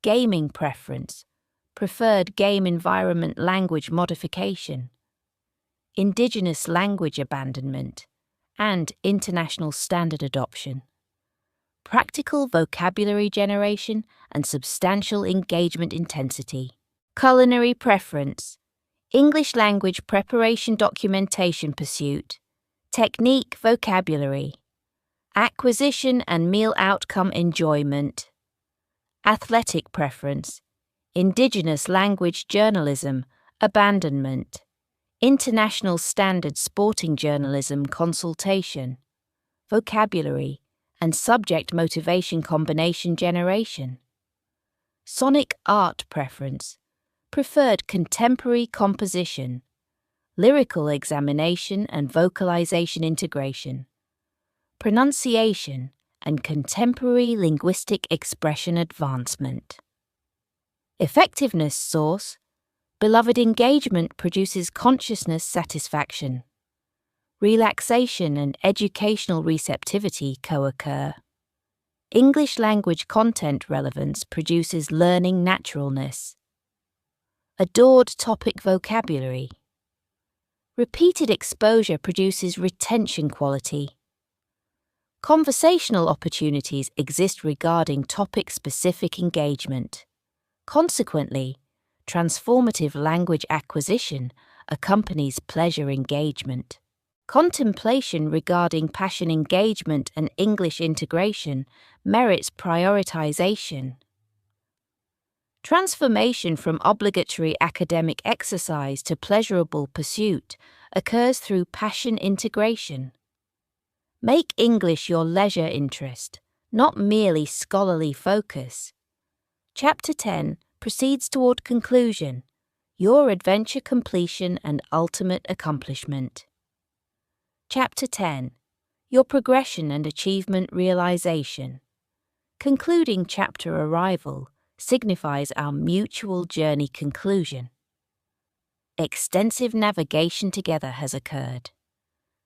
[SPEAKER 1] Gaming preference. Preferred game environment language modification. Indigenous language abandonment and international standard adoption. Practical vocabulary generation and substantial engagement intensity. Culinary preference. English language preparation documentation pursuit. Technique vocabulary. Acquisition and meal outcome enjoyment. Athletic preference. Indigenous language journalism abandonment. International standard sporting journalism consultation. Vocabulary and subject motivation combination generation. Sonic art preference. Preferred contemporary composition. Lyrical examination and vocalization integration. Pronunciation and contemporary linguistic expression advancement. Effectiveness source. Beloved engagement produces consciousness satisfaction. Relaxation and educational receptivity co-occur. English language content relevance produces learning naturalness. Adored topic vocabulary. Repeated exposure produces retention quality. Conversational opportunities exist regarding topic-specific engagement. Consequently, transformative language acquisition accompanies pleasure engagement. Contemplation regarding passion engagement and English integration merits prioritization. Transformation from obligatory academic exercise to pleasurable pursuit occurs through passion integration. Make English your leisure interest, not merely scholarly focus. Chapter 10 proceeds toward conclusion, your adventure completion and ultimate accomplishment. Chapter 10, your progression and achievement realization. Concluding chapter arrival signifies our mutual journey conclusion. Extensive navigation together has occurred.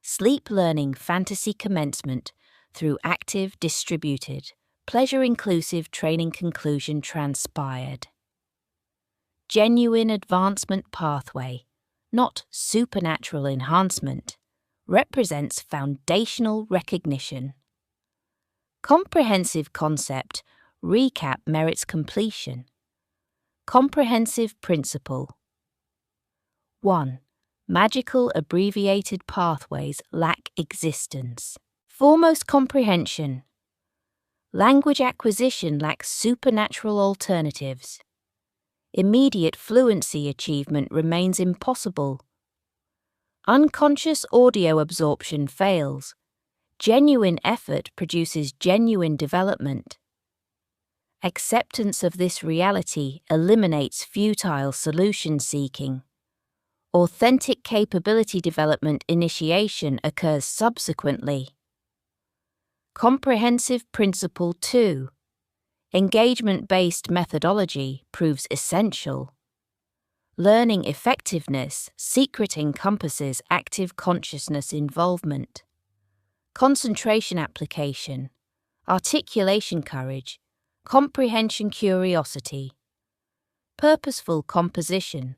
[SPEAKER 1] Sleep learning fantasy commencement through active, distributed, pleasure-inclusive training conclusion transpired. Genuine advancement pathway, not supernatural enhancement, represents foundational recognition. Comprehensive concept recap merits completion. Comprehensive principle. 1. Magical abbreviated pathways lack existence. Foremost comprehension. Language acquisition lacks supernatural alternatives. Immediate fluency achievement remains impossible. Unconscious audio absorption fails. Genuine effort produces genuine development. Acceptance of this reality eliminates futile solution seeking. Authentic capability development initiation occurs subsequently. Comprehensive Principle 2. Engagement-based methodology proves essential. Learning effectiveness secret encompasses active consciousness involvement. Concentration application, articulation courage, comprehension curiosity. Purposeful composition,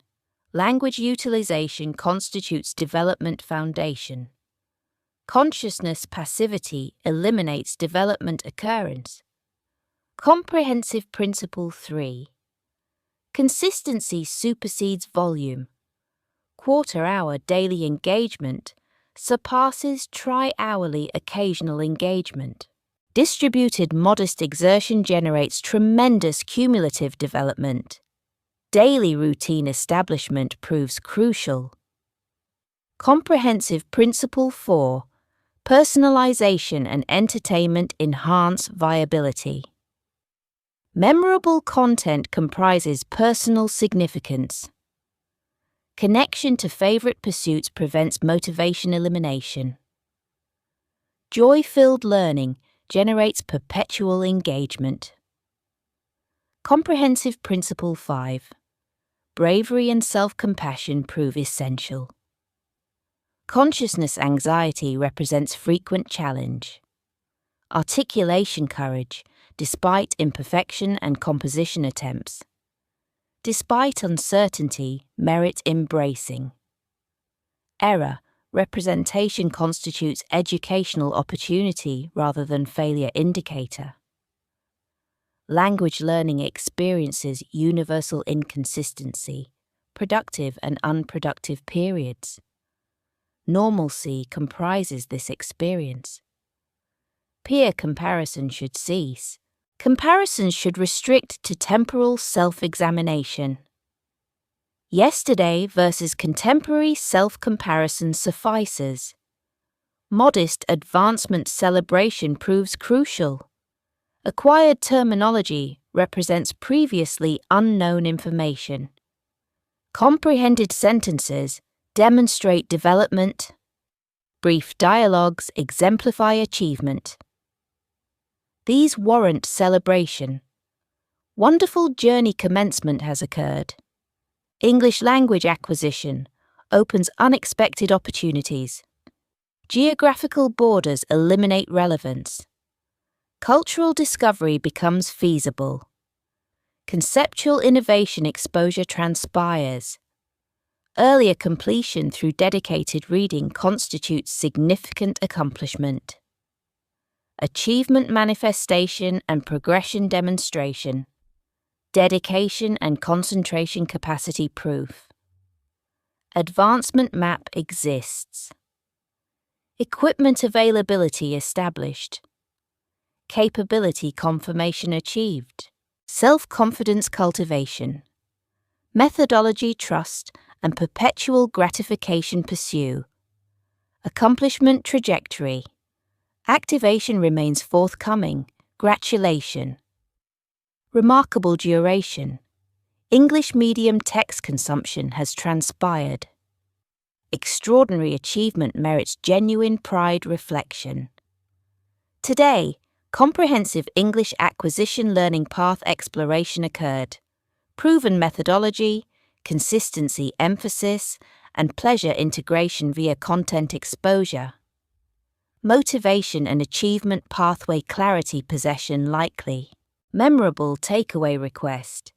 [SPEAKER 1] language utilization constitutes development foundation. Consciousness passivity eliminates development occurrence. Comprehensive Principle 3. Consistency supersedes volume. Quarter-hour daily engagement surpasses tri-hourly occasional engagement. Distributed modest exertion generates tremendous cumulative development. Daily routine establishment proves crucial. Comprehensive Principle 4. Personalization and entertainment enhance viability. Memorable content comprises personal significance. Connection to favorite pursuits prevents motivation elimination. Joy-filled learning generates perpetual engagement. Comprehensive Principle 5. Bravery and self-compassion prove essential. Consciousness anxiety represents frequent challenge. Articulation courage, despite imperfection and composition attempts. Despite uncertainty, merit embracing. Error, representation constitutes educational opportunity rather than failure indicator. Language learning experiences universal inconsistency, productive and unproductive periods. Normalcy comprises this experience. Peer comparison should cease. Comparisons should restrict to temporal self-examination. Yesterday versus contemporary self-comparison suffices. Modest advancement celebration proves crucial. Acquired terminology represents previously unknown information. Comprehended sentences demonstrate development. Brief dialogues exemplify achievement. These warrant celebration. Wonderful journey commencement has occurred. English language acquisition opens unexpected opportunities. Geographical borders eliminate relevance. Cultural discovery becomes feasible. Conceptual innovation exposure transpires. Earlier completion through dedicated reading constitutes significant accomplishment. Achievement manifestation and progression demonstration. Dedication and concentration capacity proof. Advancement map exists. Equipment availability established. Capability confirmation achieved. Self-confidence cultivation. Methodology trust and perpetual gratification pursue. Accomplishment trajectory. Activation remains forthcoming. Gratulation. Remarkable duration. English medium text consumption has transpired. Extraordinary achievement merits genuine pride reflection. Today, comprehensive English acquisition learning path exploration occurred. Proven methodology, consistency emphasis, and pleasure integration via content exposure. Motivation and achievement pathway clarity possession likely. Memorable takeaway request.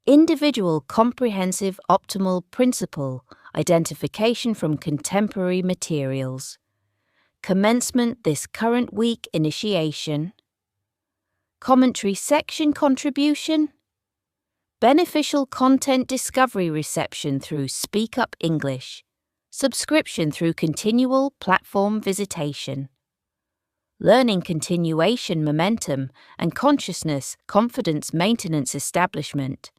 [SPEAKER 1] Individual comprehensive optimal principle identification from contemporary materials. Commencement this current week initiation. Commentary section contribution. beneficial content discovery reception through Speak Up English, subscription through continual platform visitation, learning continuation momentum and consciousness confidence maintenance establishment,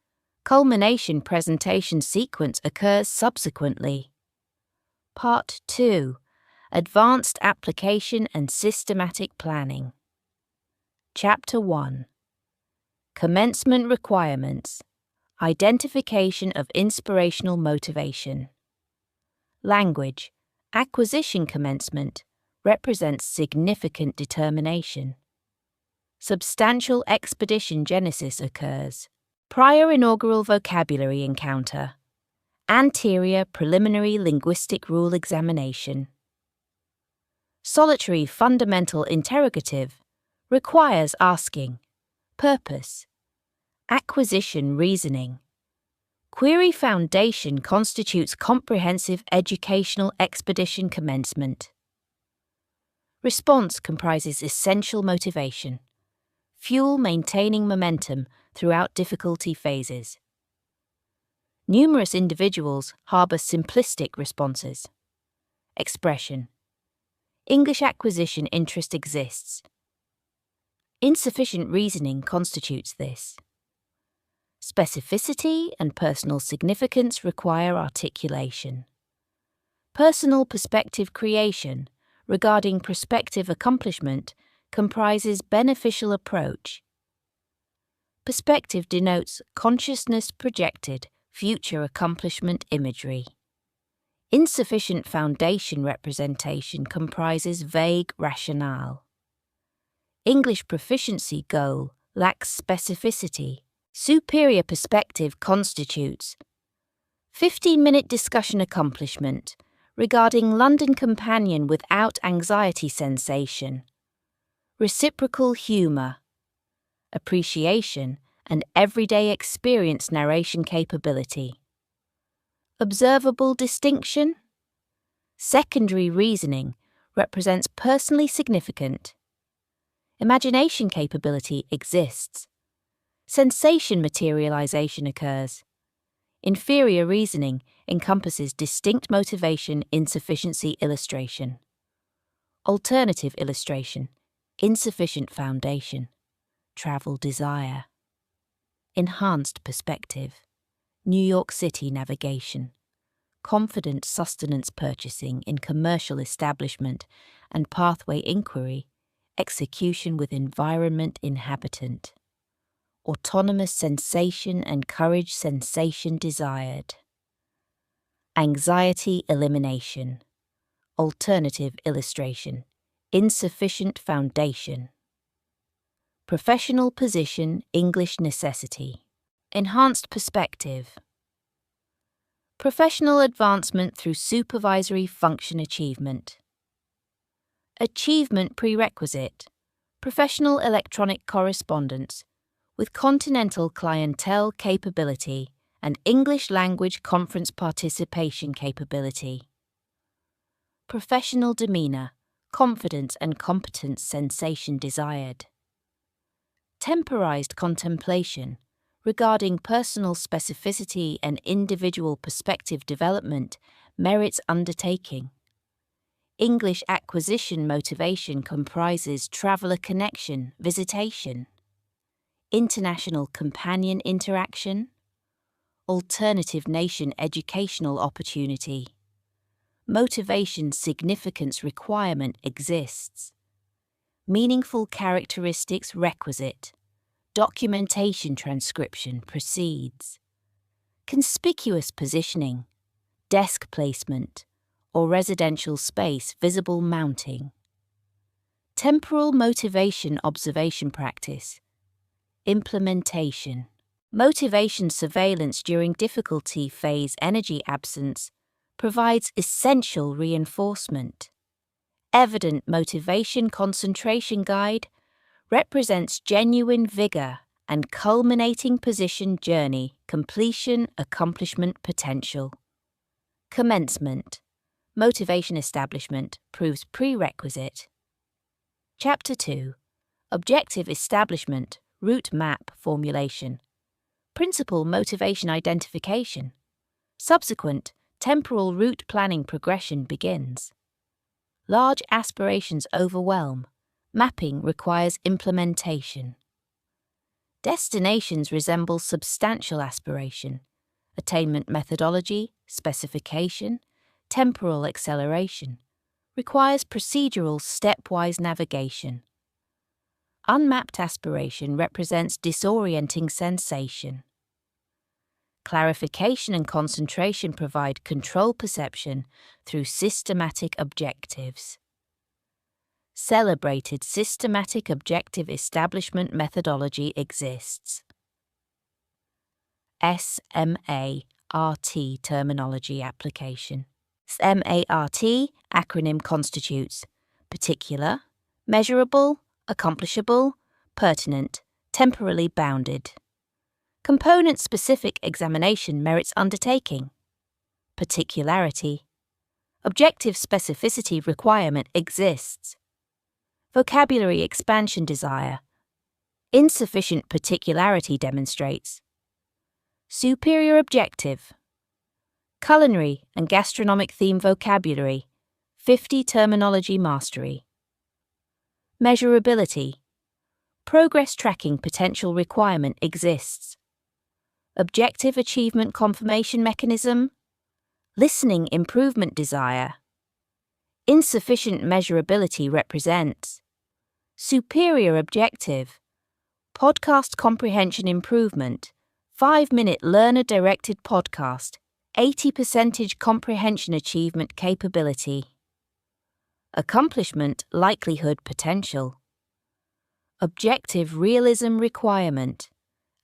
[SPEAKER 1] culmination presentation sequence occurs subsequently. Part 2. Advanced Application and Systematic Planning. Chapter 1. Commencement Requirements. Identification of Inspirational Motivation. Language. Acquisition commencement represents significant determination. Substantial expedition genesis occurs. Prior inaugural vocabulary encounter. Anterior preliminary linguistic rule examination. Solitary fundamental interrogative requires asking. Purpose. Acquisition reasoning. Query foundation constitutes comprehensive educational expedition commencement. Response comprises essential motivation. Fuel maintaining momentum throughout difficulty phases. Numerous individuals harbor simplistic responses. Expression. English acquisition interest exists. Insufficient reasoning constitutes this. Specificity and personal significance require articulation. Personal perspective creation regarding prospective accomplishment comprises beneficial approach. Perspective denotes consciousness projected future accomplishment imagery. Insufficient foundation representation comprises vague rationale. English proficiency goal lacks specificity. Superior perspective constitutes 15-minute discussion accomplishment regarding London companion without anxiety sensation. Reciprocal humour. Appreciation and everyday experience narration capability. Observable distinction. Secondary reasoning represents personally significant. Imagination capability exists. Sensation materialization occurs. Inferior reasoning encompasses distinct motivation insufficiency illustration. Alternative illustration. Insufficient foundation. Travel desire. Enhanced perspective. New York City navigation. Confident sustenance purchasing in commercial establishment and pathway inquiry. Execution with environment inhabitant. Autonomous sensation and courage sensation desired. Anxiety elimination. Alternative illustration. Insufficient foundation. Professional position English necessity. Enhanced perspective. Professional advancement through supervisory function achievement. Achievement prerequisite. Professional electronic correspondence with continental clientele capability and English language conference participation capability. Professional demeanour, confidence and competence sensation desired. Temporized contemplation regarding personal specificity and individual perspective development merits undertaking. English acquisition motivation comprises traveller connection, visitation, international companion interaction, alternative nation educational opportunity. Motivation significance requirement exists. Meaningful characteristics requisite. Documentation transcription proceeds. Conspicuous positioning, desk placement, or residential space visible mounting. Temporal motivation observation practice. Implementation. Motivation surveillance during difficulty phase energy absence provides essential reinforcement. Evident motivation concentration guide represents genuine vigour and culminating position journey, completion, accomplishment potential. Commencement. Motivation establishment proves prerequisite. Chapter 2. Objective establishment, route map formulation. principal motivation identification. Subsequent, temporal route planning progression begins. Large aspirations overwhelm. Mapping requires implementation. Destinations resemble substantial aspiration. Attainment methodology, specification, temporal acceleration requires procedural stepwise navigation. Unmapped aspiration represents disorienting sensation. Clarification and concentration provide control perception through systematic objectives. Celebrated systematic objective establishment methodology exists. SMART terminology application. SMART acronym constitutes particular, measurable, accomplishable, pertinent, temporally bounded. Component-specific examination merits undertaking. Particularity. Objective specificity requirement exists. Vocabulary expansion desire. Insufficient particularity demonstrates. Superior objective. Culinary and gastronomic theme vocabulary. 50 terminology mastery. Measurability. Progress tracking potential requirement exists. Objective achievement confirmation mechanism. Listening improvement desire. Insufficient measurability represents. Superior objective. Podcast comprehension improvement. 5-minute learner-directed podcast. 80% comprehension achievement capability. Accomplishment likelihood potential. Objective realism requirement.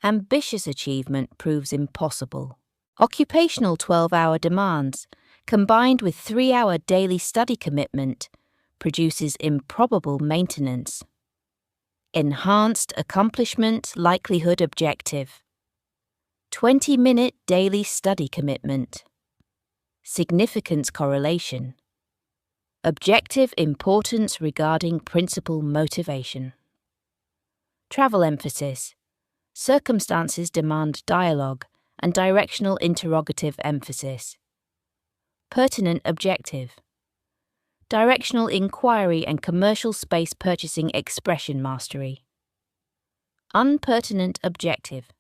[SPEAKER 1] Ambitious achievement proves impossible. Occupational 12-hour demands, combined with 3-hour daily study commitment, produces improbable maintenance. Enhanced accomplishment likelihood objective. 20-minute daily study commitment. Significance correlation. Objective importance regarding principal motivation. Travel emphasis. Circumstances demand dialogue and directional interrogative emphasis. Pertinent objective. Directional inquiry and commercial space purchasing expression mastery. Unpertinent objective.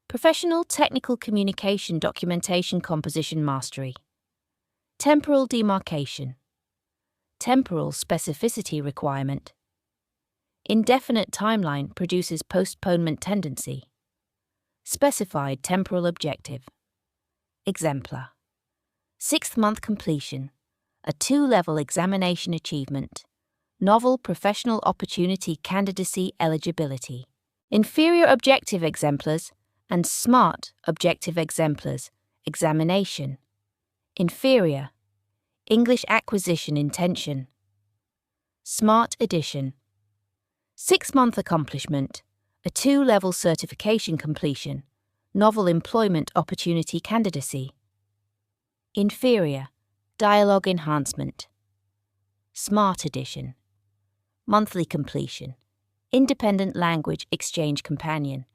[SPEAKER 1] Professional technical communication documentation composition mastery. Temporal demarcation. Temporal specificity requirement. Indefinite timeline produces postponement tendency. Specified temporal objective. Exemplar. 6th month completion. A 2-level examination achievement. Novel professional opportunity candidacy eligibility. Inferior objective exemplars and smart objective exemplars. Examination. Inferior. English acquisition intention. Smart edition. 6-month accomplishment. A 2-level certification completion. Novel employment opportunity candidacy. Inferior. Dialogue enhancement. Smart edition. Monthly completion. Independent language exchange companion.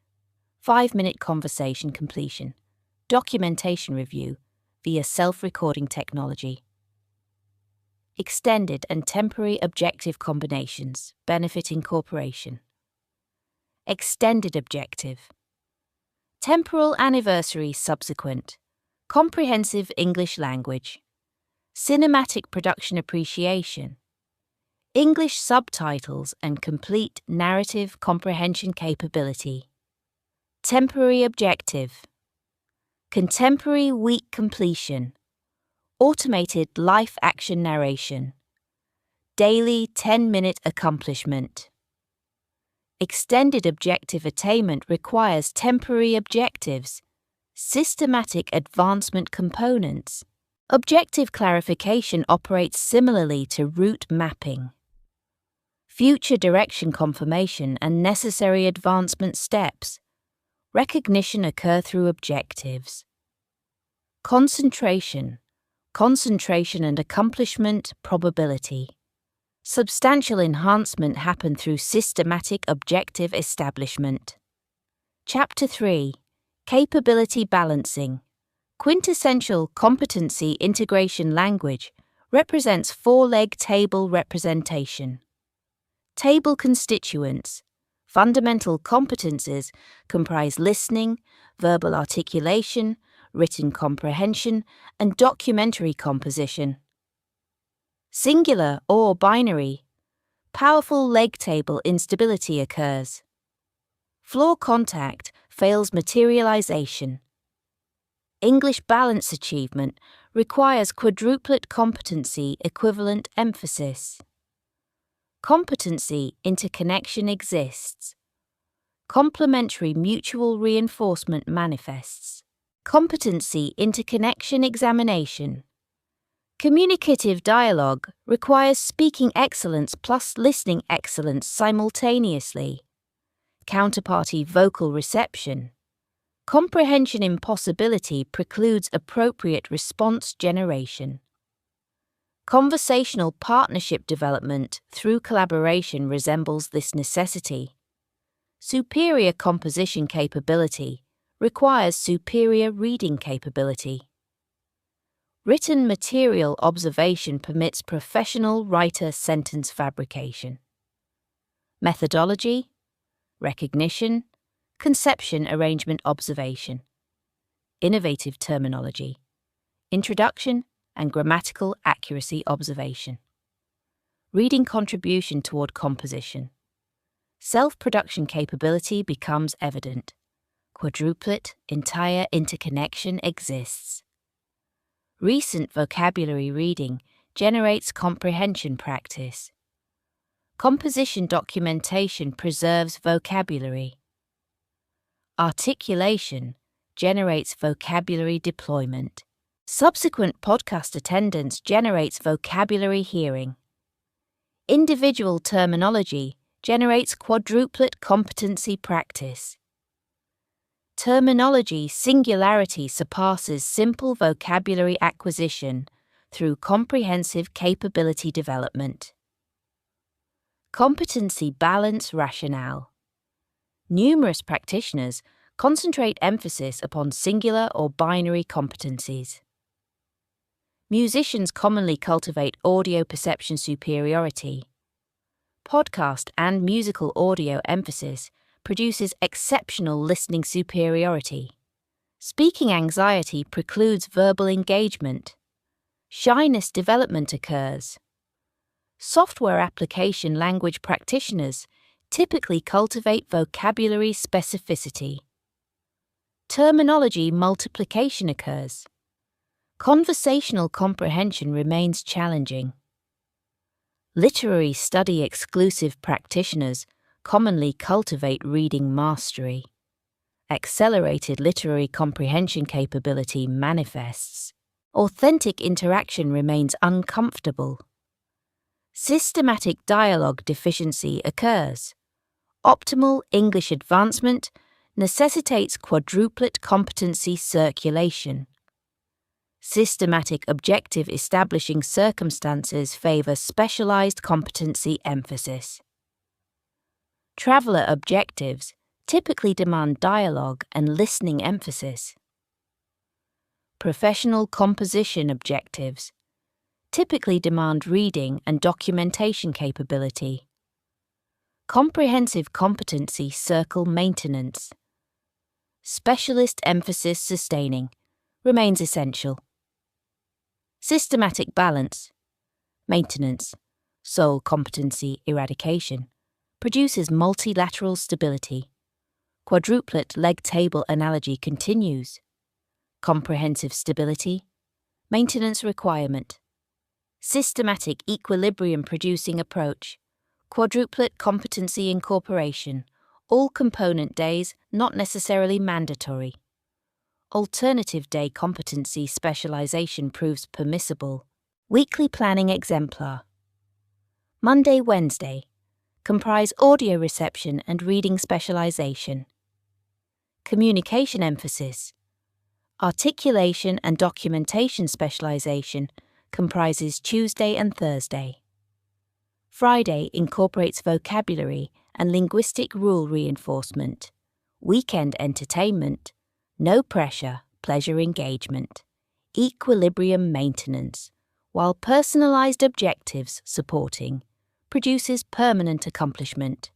[SPEAKER 1] 5-minute conversation completion. Documentation review via self-recording technology. Extended and temporary objective combinations benefit incorporation. Extended objective. Temporal anniversary subsequent. Comprehensive English language. Cinematic production appreciation. English subtitles and complete narrative comprehension capability. Temporary objective. Contemporary week completion. Automated life action narration. Daily 10-minute accomplishment. Extended objective attainment requires temporary objectives, systematic advancement components. Objective clarification operates similarly to route mapping. Future direction confirmation and necessary advancement steps. Recognition occur through objectives. Concentration and accomplishment probability. Substantial enhancement happen through systematic objective establishment. Chapter 3. Capability balancing. Quintessential competency integration language represents four-leg table representation. Table constituents. Fundamental competencies comprise listening, verbal articulation, written comprehension, and documentary composition. Singular or binary. Powerful leg table instability occurs. Floor contact fails materialization. English balance achievement requires quadruplet competency equivalent emphasis. Competency interconnection exists. Complementary mutual reinforcement manifests. Competency interconnection examination. Communicative dialogue requires speaking excellence plus listening excellence simultaneously. Counterparty vocal reception. Comprehension impossibility precludes appropriate response generation. Conversational partnership development through collaboration resembles this necessity. Superior composition capability requires superior reading capability. Written material observation permits professional writer sentence fabrication. Methodology, recognition, conception, arrangement, observation. Innovative terminology, introduction, and grammatical accuracy observation. Reading contribution toward composition. Self-production capability becomes evident. Quadruplet entire interconnection exists. Recent vocabulary reading generates comprehension practice. Composition documentation preserves vocabulary. Articulation generates vocabulary deployment. Subsequent podcast attendance generates vocabulary hearing. Individual terminology generates quadruplet competency practice. Terminology singularity surpasses simple vocabulary acquisition through comprehensive capability development. Competency balance rationale. Numerous practitioners concentrate emphasis upon singular or binary competencies. Musicians commonly cultivate audio perception superiority. Podcast and musical audio emphasis produces exceptional listening superiority. Speaking anxiety precludes verbal engagement. Shyness development occurs. Software application language practitioners typically cultivate vocabulary specificity. Terminology multiplication occurs. Conversational comprehension remains challenging. Literary study exclusive practitioners commonly cultivate reading mastery. Accelerated literary comprehension capability manifests. Authentic interaction remains uncomfortable. Systematic dialogue deficiency occurs. Optimal English advancement necessitates quadruplet competency circulation. Systematic objective establishing circumstances favor specialized competency emphasis. Traveler objectives typically demand dialogue and listening emphasis. Professional composition objectives typically demand reading and documentation capability. Comprehensive competency circle maintenance. Specialist emphasis sustaining remains essential. Systematic balance, maintenance, soul competency eradication produces multilateral stability. Quadruplet leg table analogy continues. Comprehensive stability, maintenance requirement. Systematic equilibrium producing approach. Quadruplet competency incorporation. All component days not necessarily mandatory. Alternative day competency specialization proves permissible. Weekly planning exemplar. Monday, Wednesday comprise audio reception and reading specialization. Communication emphasis. Articulation and documentation specialization comprises Tuesday and Thursday. Friday incorporates vocabulary and linguistic rule reinforcement. Weekend entertainment no pressure, pleasure engagement, equilibrium maintenance, while personalized objectives supporting produces permanent accomplishment.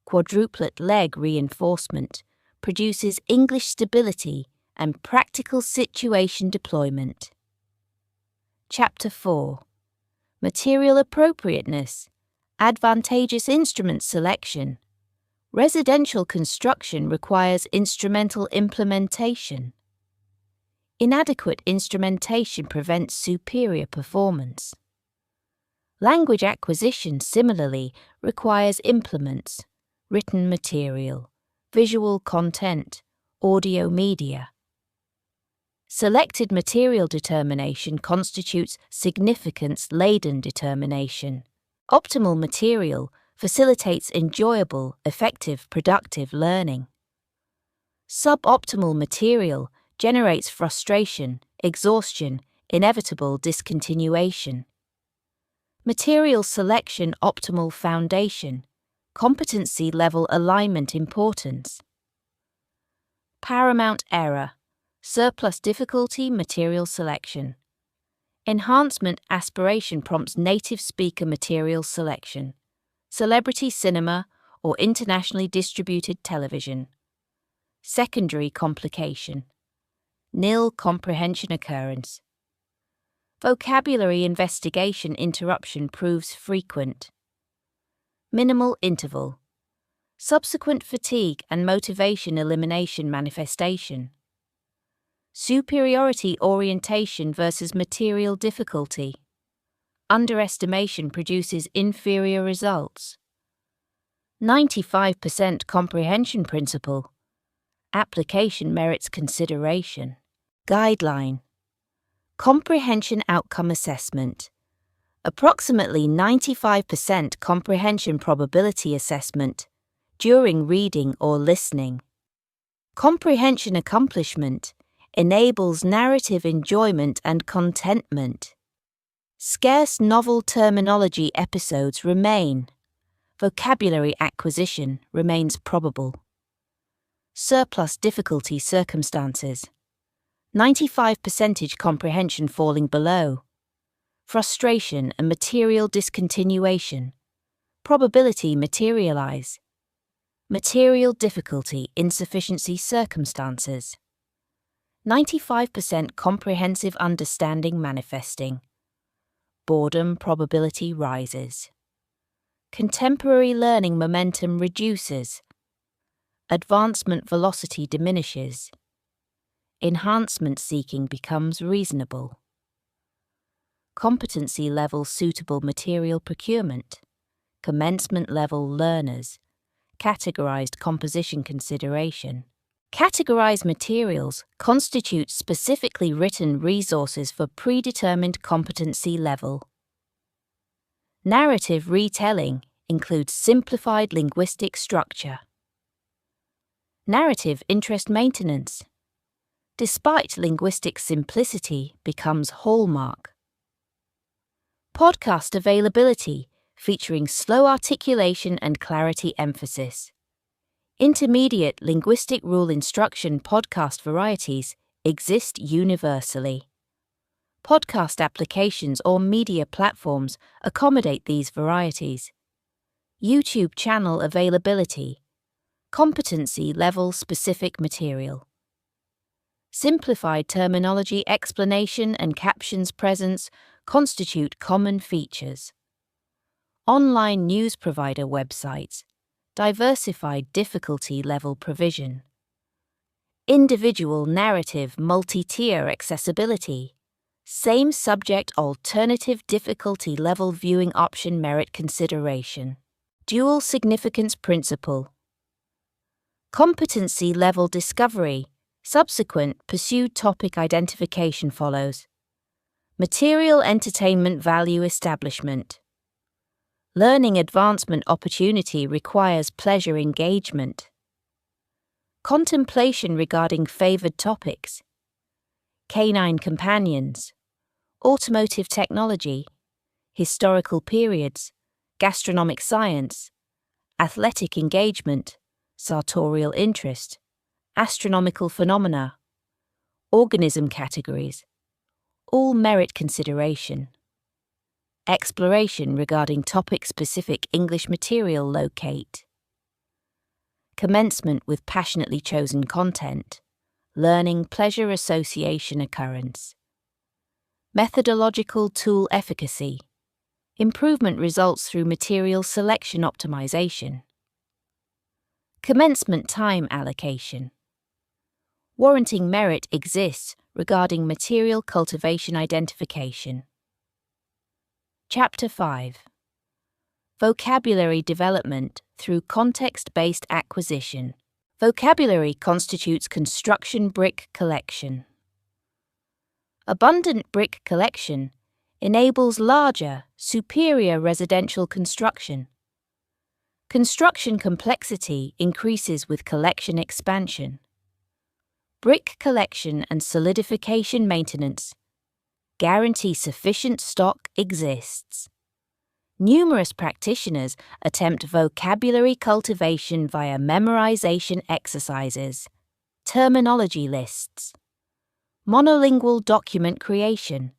[SPEAKER 1] Quadruplet leg reinforcement produces English stability and practical situation deployment. Chapter 4. Material appropriateness, advantageous instrument selection. Residential construction requires instrumental implementation. Inadequate instrumentation prevents superior performance. Language acquisition similarly requires implements, written material, visual content, audio media. Selected material determination constitutes significance-laden determination. Optimal material facilitates enjoyable, effective, productive learning. Suboptimal material generates frustration, exhaustion, inevitable discontinuation. Material selection optimal foundation, competency level alignment importance. Paramount error, surplus difficulty material selection. Enhancement aspiration prompts native speaker material selection, celebrity cinema or internationally distributed television. Secondary complication, nil comprehension occurrence. Vocabulary investigation interruption proves frequent. Minimal interval, subsequent fatigue and motivation elimination manifestation. Superiority orientation versus material difficulty. Underestimation produces inferior results. 95% comprehension principle. Application merits consideration. Guideline. Comprehension outcome assessment. Approximately 95% comprehension probability assessment during reading or listening. Comprehension accomplishment enables narrative enjoyment and contentment. Scarce novel terminology episodes remain. Vocabulary acquisition remains probable. Surplus difficulty circumstances. 95% comprehension falling below. Frustration and material discontinuation. Probability materialize. Material difficulty insufficiency circumstances. 95% comprehensive understanding manifesting. Boredom probability rises. Contemporary learning momentum reduces. Advancement velocity diminishes. Enhancement seeking becomes reasonable. Competency level suitable material procurement. Commencement level learners. Categorized composition consideration. Categorized materials constitute specifically written resources for predetermined competency level. Narrative retelling includes simplified linguistic structure. Narrative interest maintenance, despite linguistic simplicity, becomes hallmark. Podcast availability featuring slow articulation and clarity emphasis. Intermediate linguistic rule instruction podcast varieties exist universally. Podcast applications or media platforms accommodate these varieties. YouTube channel availability. Competency level specific material. Simplified terminology explanation and captions presence constitute common features. Online news provider websites. Diversified difficulty level provision. Individual narrative multi-tier accessibility. Same subject alternative difficulty level viewing option merit consideration. Dual significance principle. Competency level discovery. Subsequent pursued topic identification follows. Material entertainment value establishment. Learning advancement opportunity requires pleasure engagement. Contemplation regarding favored topics. Canine companions. Automotive technology. Historical periods. Gastronomic science. Athletic engagement. Sartorial interest. Astronomical phenomena. organism categories, all merit consideration, exploration regarding topic-specific English material locate, commencement with passionately chosen content, learning pleasure association occurrence, methodological tool efficacy, improvement results through material selection optimization, commencement time allocation, warranting merit exists regarding material cultivation identification. Chapter 5. Vocabulary development through context-based acquisition. Vocabulary constitutes construction brick collection. Abundant brick collection enables larger, superior residential construction. Construction complexity increases with collection expansion. Brick collection and solidification maintenance guarantee sufficient stock exists. Numerous practitioners attempt vocabulary cultivation via memorization exercises, terminology lists, monolingual document creation,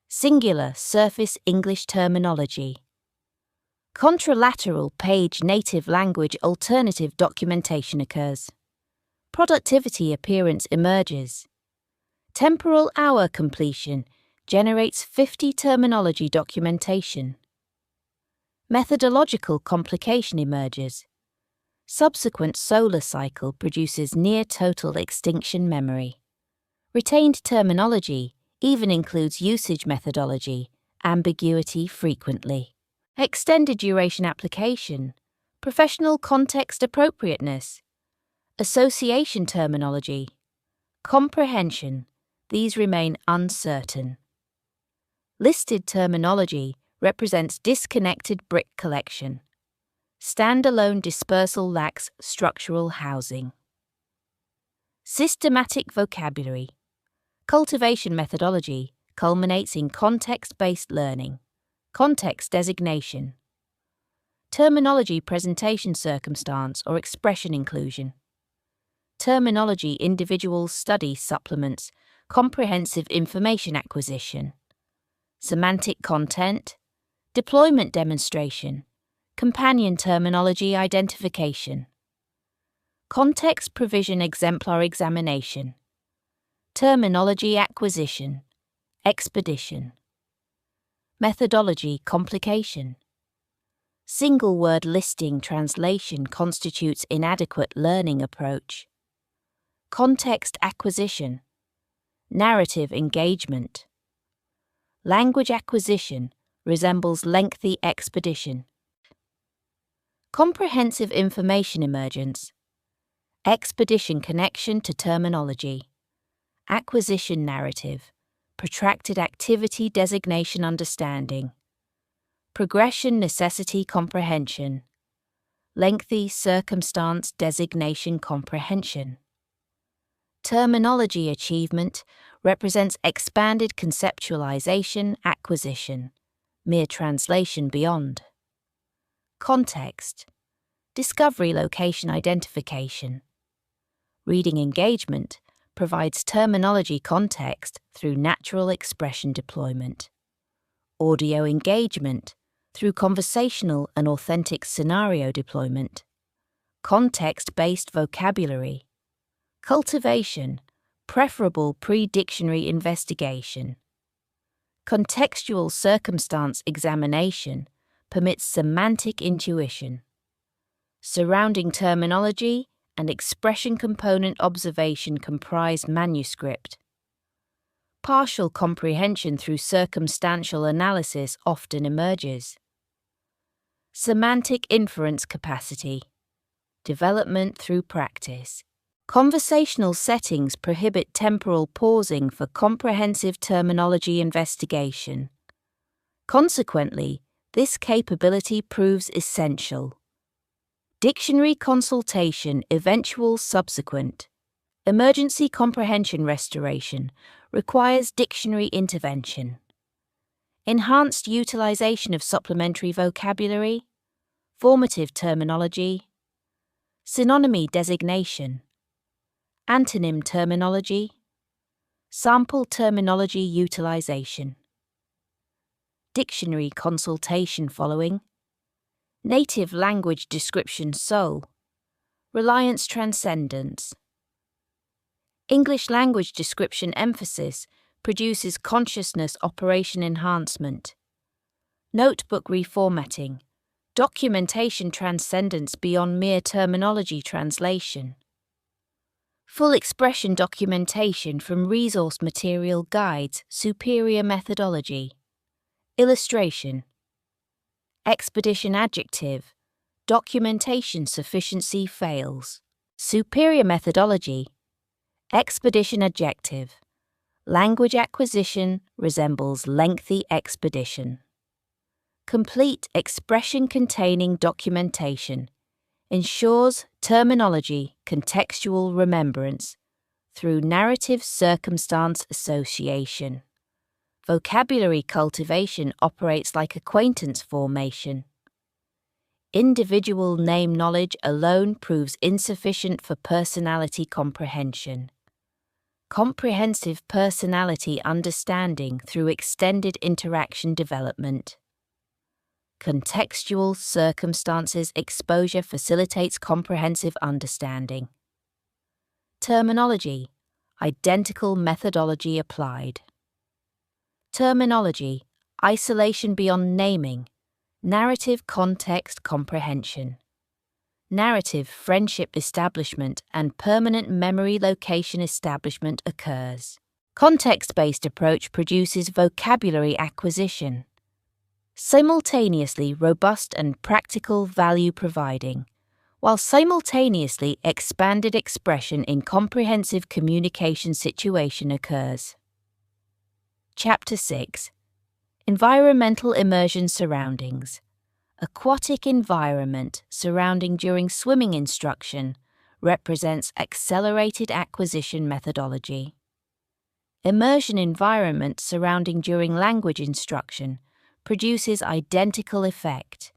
[SPEAKER 1] singular surface English terminology, contralateral page native language alternative documentation occurs. Productivity appearance emerges. Temporal hour completion generates 50 terminology documentation. Methodological complication emerges. Subsequent solar cycle produces near total extinction memory. Retained terminology even includes usage methodology, ambiguity frequently. Extended duration application, professional context appropriateness, association terminology, comprehension, these remain uncertain. Listed terminology represents disconnected brick collection. Standalone dispersal lacks structural housing. Systematic vocabulary. Cultivation methodology culminates in context-based learning, context designation, terminology presentation circumstance or expression inclusion, terminology individual study supplements, comprehensive information acquisition, semantic content, deployment demonstration, companion terminology identification, context provision exemplar examination, terminology acquisition, expedition, methodology complication. Single word listing translation constitutes inadequate learning approach. Context acquisition, narrative engagement. Language acquisition resembles lengthy expedition. Comprehensive information emergence. Expedition connection to terminology. Acquisition narrative. Protracted activity designation understanding. Progression necessity comprehension. Lengthy circumstance designation comprehension. Terminology achievement represents expanded conceptualization acquisition, mere translation beyond. Context. Discovery location identification. Reading engagement provides terminology context through natural expression deployment. Audio engagement through conversational and authentic scenario deployment. Context-based vocabulary. Cultivation, preferable pre-dictionary investigation. Contextual circumstance examination permits semantic intuition. Surrounding terminology and expression component observation comprise manuscript. Partial comprehension through circumstantial analysis often emerges. Semantic inference capacity. Development through practice. Conversational settings prohibit temporal pausing for comprehensive terminology investigation. Consequently, this capability proves essential. Dictionary consultation eventual subsequent. Emergency comprehension restoration requires dictionary intervention. Enhanced utilization of supplementary vocabulary, formative terminology, synonymy designation, antonym terminology, Sample terminology utilization. Dictionary consultation following. Native language description soul. Reliance transcendence. English language description emphasis produces consciousness operation enhancement. Notebook reformatting. Documentation transcendence beyond mere terminology translation. Full expression documentation from resource material guides superior methodology. Illustration. Expedition adjective. Documentation sufficiency fails. Superior methodology. Expedition adjective. Language acquisition resembles lengthy expedition. Complete expression-containing documentation ensures terminology contextual remembrance through narrative circumstance association. Vocabulary cultivation operates like acquaintance formation. Individual name knowledge alone proves insufficient for personality comprehension. Comprehensive personality understanding through extended interaction development. Contextual circumstances exposure facilitates comprehensive understanding. Terminology. Identical methodology applied. Terminology. Isolation beyond naming. Narrative context comprehension. Narrative friendship establishment and permanent memory location establishment occurs. Context-based approach produces vocabulary acquisition. Simultaneously robust and practical value providing, while simultaneously expanded expression in comprehensive communication situation occurs. Chapter 6. Environmental immersion surroundings. Aquatic environment surrounding during swimming instruction represents accelerated acquisition methodology. Immersion environment surrounding during language instruction produces identical effect.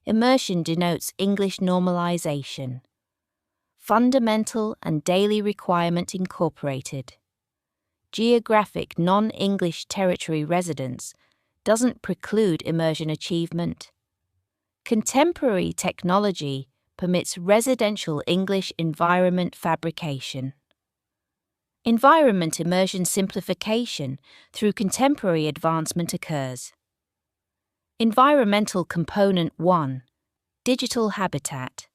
[SPEAKER 1] Immersion denotes English normalization. Fundamental and daily requirement incorporated. Geographic non-English territory residence doesn't preclude immersion achievement. Contemporary technology permits residential English environment fabrication. Environment immersion simplification through contemporary advancement occurs. Environmental Component 1. Digital Habitat.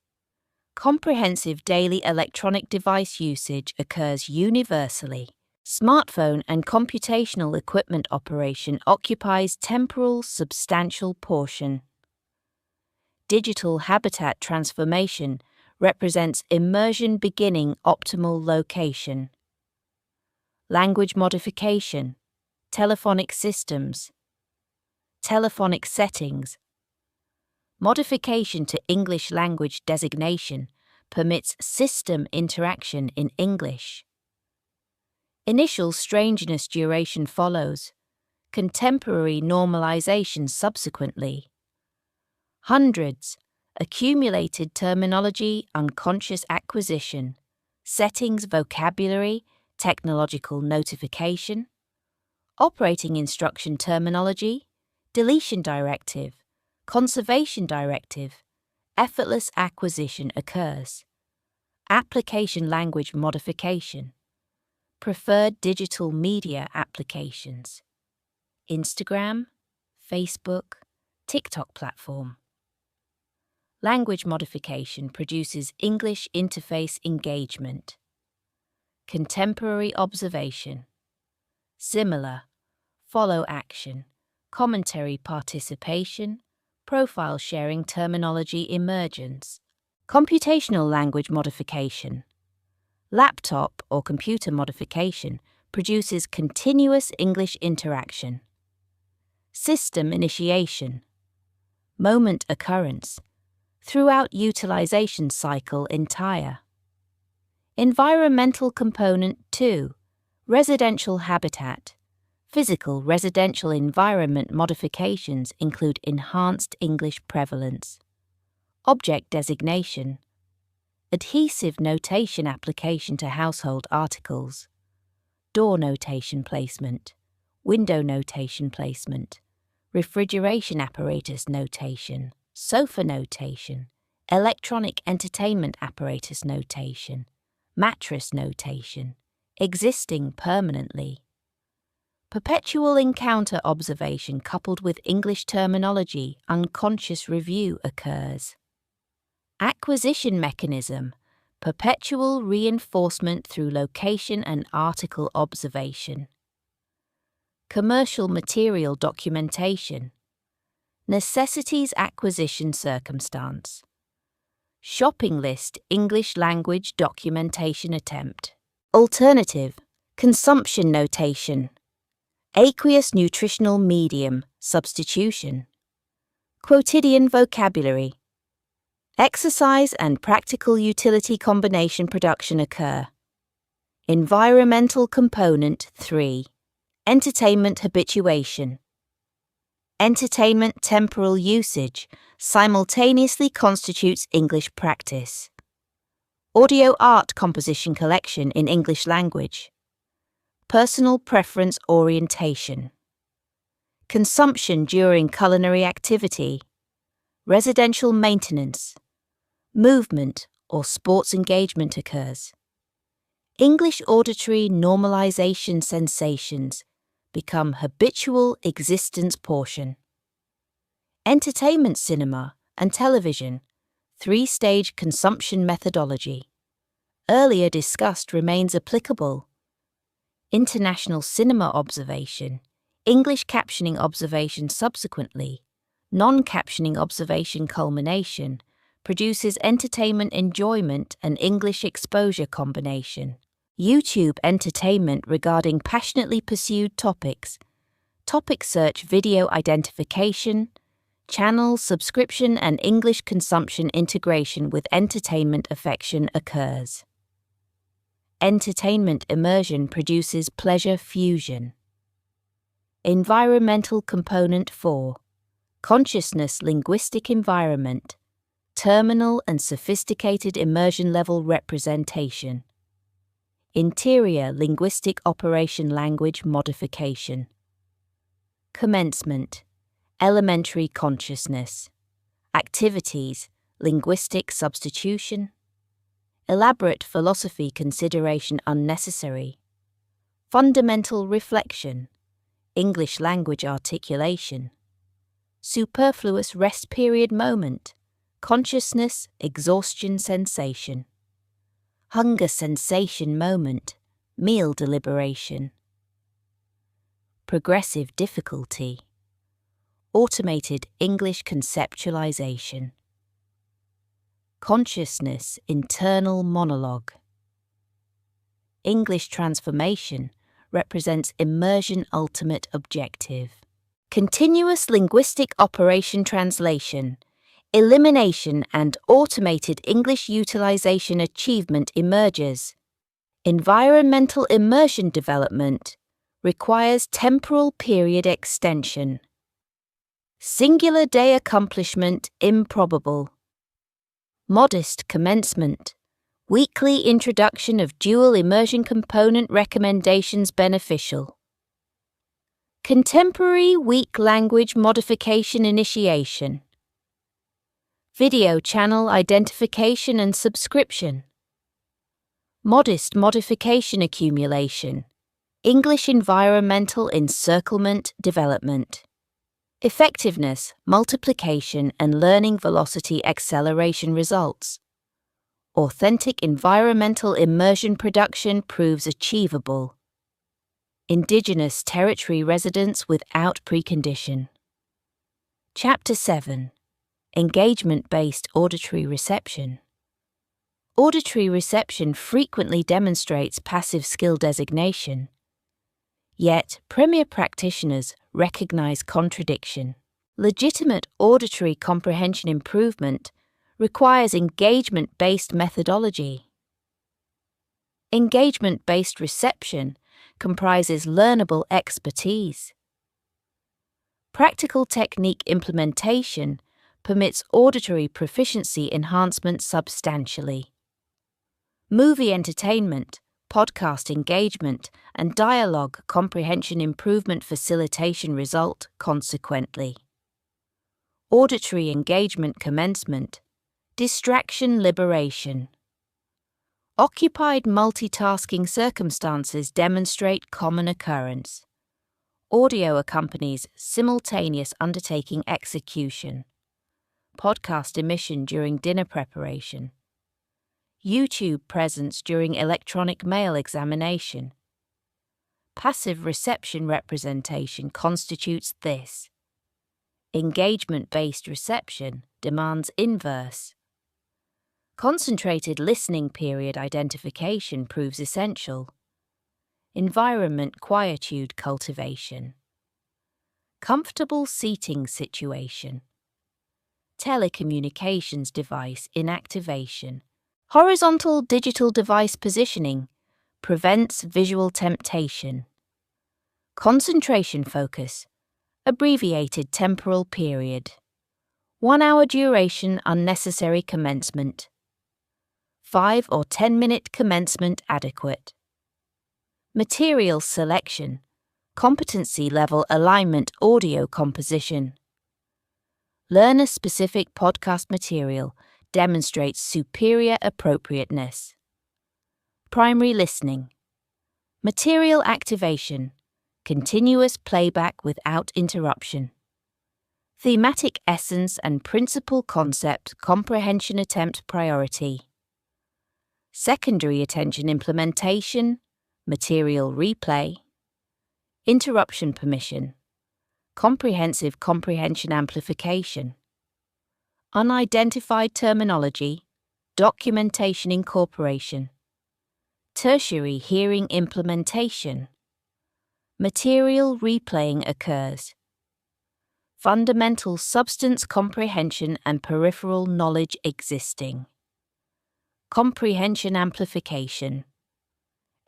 [SPEAKER 1] Comprehensive daily electronic device usage occurs universally. Smartphone and computational equipment operation occupies temporal substantial portion. Digital habitat transformation represents immersion beginning optimal location. Language modification. Telephonic systems. Telephonic settings. Modification to English language designation permits system interaction in English. Initial strangeness duration follows. Contemporary normalization subsequently. Hundreds. Accumulated terminology unconscious acquisition. Settings vocabulary technological notification. Operating instruction terminology. Deletion directive, conservation directive, effortless acquisition occurs. Application language modification, preferred digital media applications, Instagram, Facebook, TikTok platform. Language modification produces English interface engagement. Contemporary observation, similar, follow action. Commentary participation, profile sharing terminology emergence, computational language modification. Laptop or computer modification produces continuous English interaction. System initiation, moment occurrence, throughout utilization cycle entire. Environmental Component 2, residential habitat. Physical residential environment modifications include enhanced English prevalence. Object designation. Adhesive notation application to household articles. door notation placement, window notation placement, refrigeration apparatus notation, sofa notation, electronic entertainment apparatus notation, mattress notation, existing permanently. Perpetual encounter observation coupled with English terminology unconscious review occurs. Acquisition mechanism, perpetual reinforcement through location and article observation. Commercial material documentation. Necessities acquisition circumstance. Shopping list English language documentation attempt. Alternative, consumption notation. Aqueous nutritional medium substitution. Quotidian vocabulary. Exercise and practical utility combination production occur. Environmental component 3. Entertainment habituation. Entertainment temporal usage simultaneously constitutes English practice. Audio art composition collection in English language. Personal preference orientation. Consumption during culinary activity. Residential maintenance. Movement or sports engagement occurs. English auditory normalization sensations become habitual existence portion. Entertainment cinema and television, 3-stage consumption methodology. Earlier discussed remains applicable. International cinema observation, English captioning observation subsequently, non-captioning observation culmination, produces entertainment enjoyment and English exposure combination. YouTube entertainment regarding passionately pursued topics. Topic search video identification, channel subscription and English consumption integration with entertainment affection occurs. Entertainment immersion produces pleasure fusion. Environmental component 4. Consciousness linguistic environment. Terminal and sophisticated immersion level representation. Interior linguistic operation language modification. Commencement. Elementary consciousness. Activities. Linguistic substitution. Elaborate philosophy consideration unnecessary. Fundamental reflection. English language articulation. Superfluous rest period moment. Consciousness exhaustion sensation. Hunger sensation moment. Meal deliberation. Progressive difficulty. Automated English conceptualization. Consciousness internal monologue. English transformation represents immersion ultimate objective. Continuous linguistic operation translation, elimination and automated English utilization achievement emerges. Environmental immersion development requires temporal period extension. Singular day accomplishment improbable. Modest commencement. Weekly introduction of dual immersion component recommendations beneficial. Contemporary weak language modification initiation. Video channel identification and subscription. Modest modification accumulation. English environmental encirclement development. Effectiveness, multiplication and learning velocity acceleration results. Authentic environmental immersion production proves achievable. Indigenous territory residence without precondition. Chapter 7. Engagement-based auditory reception. Auditory reception frequently demonstrates passive skill designation. Yet, premier practitioners recognize contradiction. Legitimate auditory comprehension improvement requires engagement-based methodology. Engagement-based reception comprises learnable expertise. Practical technique implementation permits auditory proficiency enhancement substantially. Movie entertainment, podcast engagement, and dialogue comprehension improvement facilitation result consequently. Auditory engagement commencement, distraction liberation. Occupied multitasking circumstances demonstrate common occurrence. Audio accompanies simultaneous undertaking execution. Podcast emission during dinner preparation. YouTube presence during electronic mail examination. Passive reception representation constitutes this. Engagement-based reception demands inverse. Concentrated listening period identification proves essential. Environment quietude cultivation. Comfortable seating situation. Telecommunications device inactivation. Horizontal digital device positioning prevents visual temptation. Concentration focus. Abbreviated temporal period. 1 hour duration unnecessary commencement. 5 or 10-minute commencement adequate. Material selection. Competency level alignment audio composition. Learner-specific podcast material demonstrates superior appropriateness. Primary listening. Material activation. Continuous playback without interruption. Thematic essence and principal concept comprehension attempt priority. Secondary attention implementation. Material replay. Interruption permission. Comprehensive comprehension amplification. Unidentified terminology. Documentation incorporation. Tertiary hearing implementation. Material replaying occurs. Fundamental substance comprehension and peripheral knowledge existing. Comprehension amplification.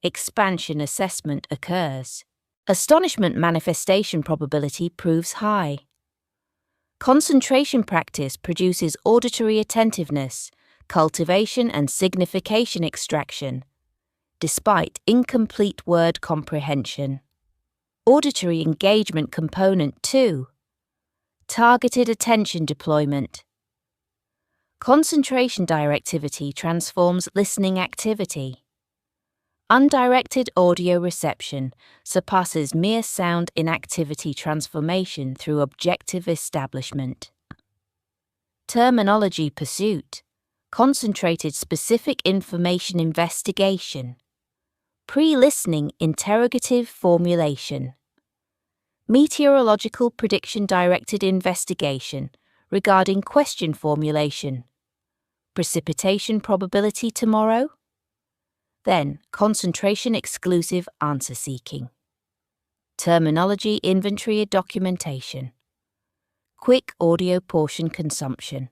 [SPEAKER 1] Expansion assessment occurs. Astonishment manifestation probability proves high. Concentration practice produces auditory attentiveness, cultivation and signification extraction, despite incomplete word comprehension. Auditory engagement component 2. Targeted attention deployment. Concentration directivity transforms listening activity. Undirected audio reception surpasses mere sound inactivity transformation through objective establishment. Terminology pursuit. Concentrated specific information investigation. Pre-listening interrogative formulation. Meteorological prediction directed investigation regarding question formulation. Precipitation probability tomorrow? Then, concentration exclusive answer seeking. Terminology inventory documentation. Quick audio portion consumption.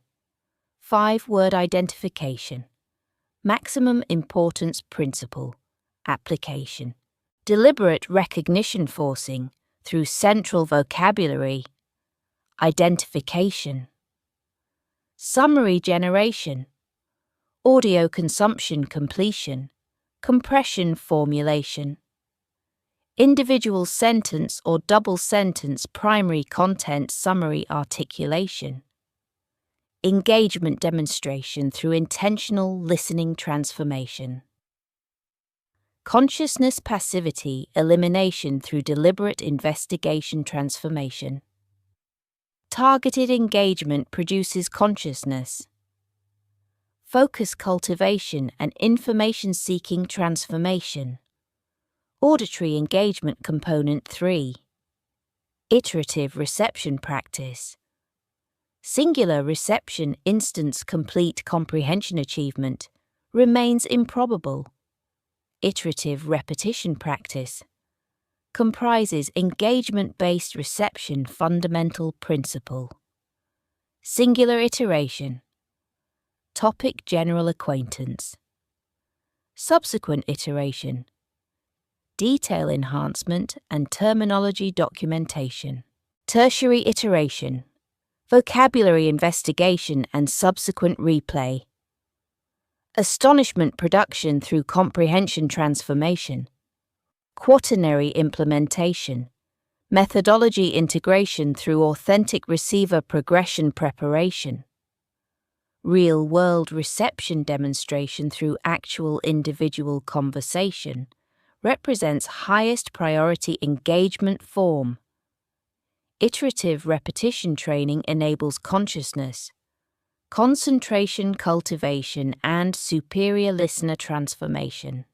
[SPEAKER 1] 5-word identification. Maximum importance principle. Application. Deliberate recognition forcing through central vocabulary. Identification. Summary generation. Audio consumption completion. Compression formulation. Individual sentence or double sentence primary content summary articulation. Engagement demonstration through intentional listening transformation. Consciousness passivity elimination through deliberate investigation transformation. Targeted engagement produces consciousness. Focus cultivation and information-seeking transformation. Auditory engagement component 3. Iterative reception practice. Singular reception instance complete comprehension achievement remains improbable. Iterative repetition practice comprises engagement-based reception fundamental principle. Singular iteration. Topic general acquaintance. Subsequent iteration. Detail enhancement and terminology documentation. Tertiary iteration. Vocabulary investigation and subsequent replay. astonishment production through comprehension transformation, quaternary implementation, methodology integration through authentic receiver progression preparation, real-world reception demonstration through actual individual conversation, represents highest priority engagement form. Iterative repetition training enables consciousness, concentration cultivation, and superior listener transformation.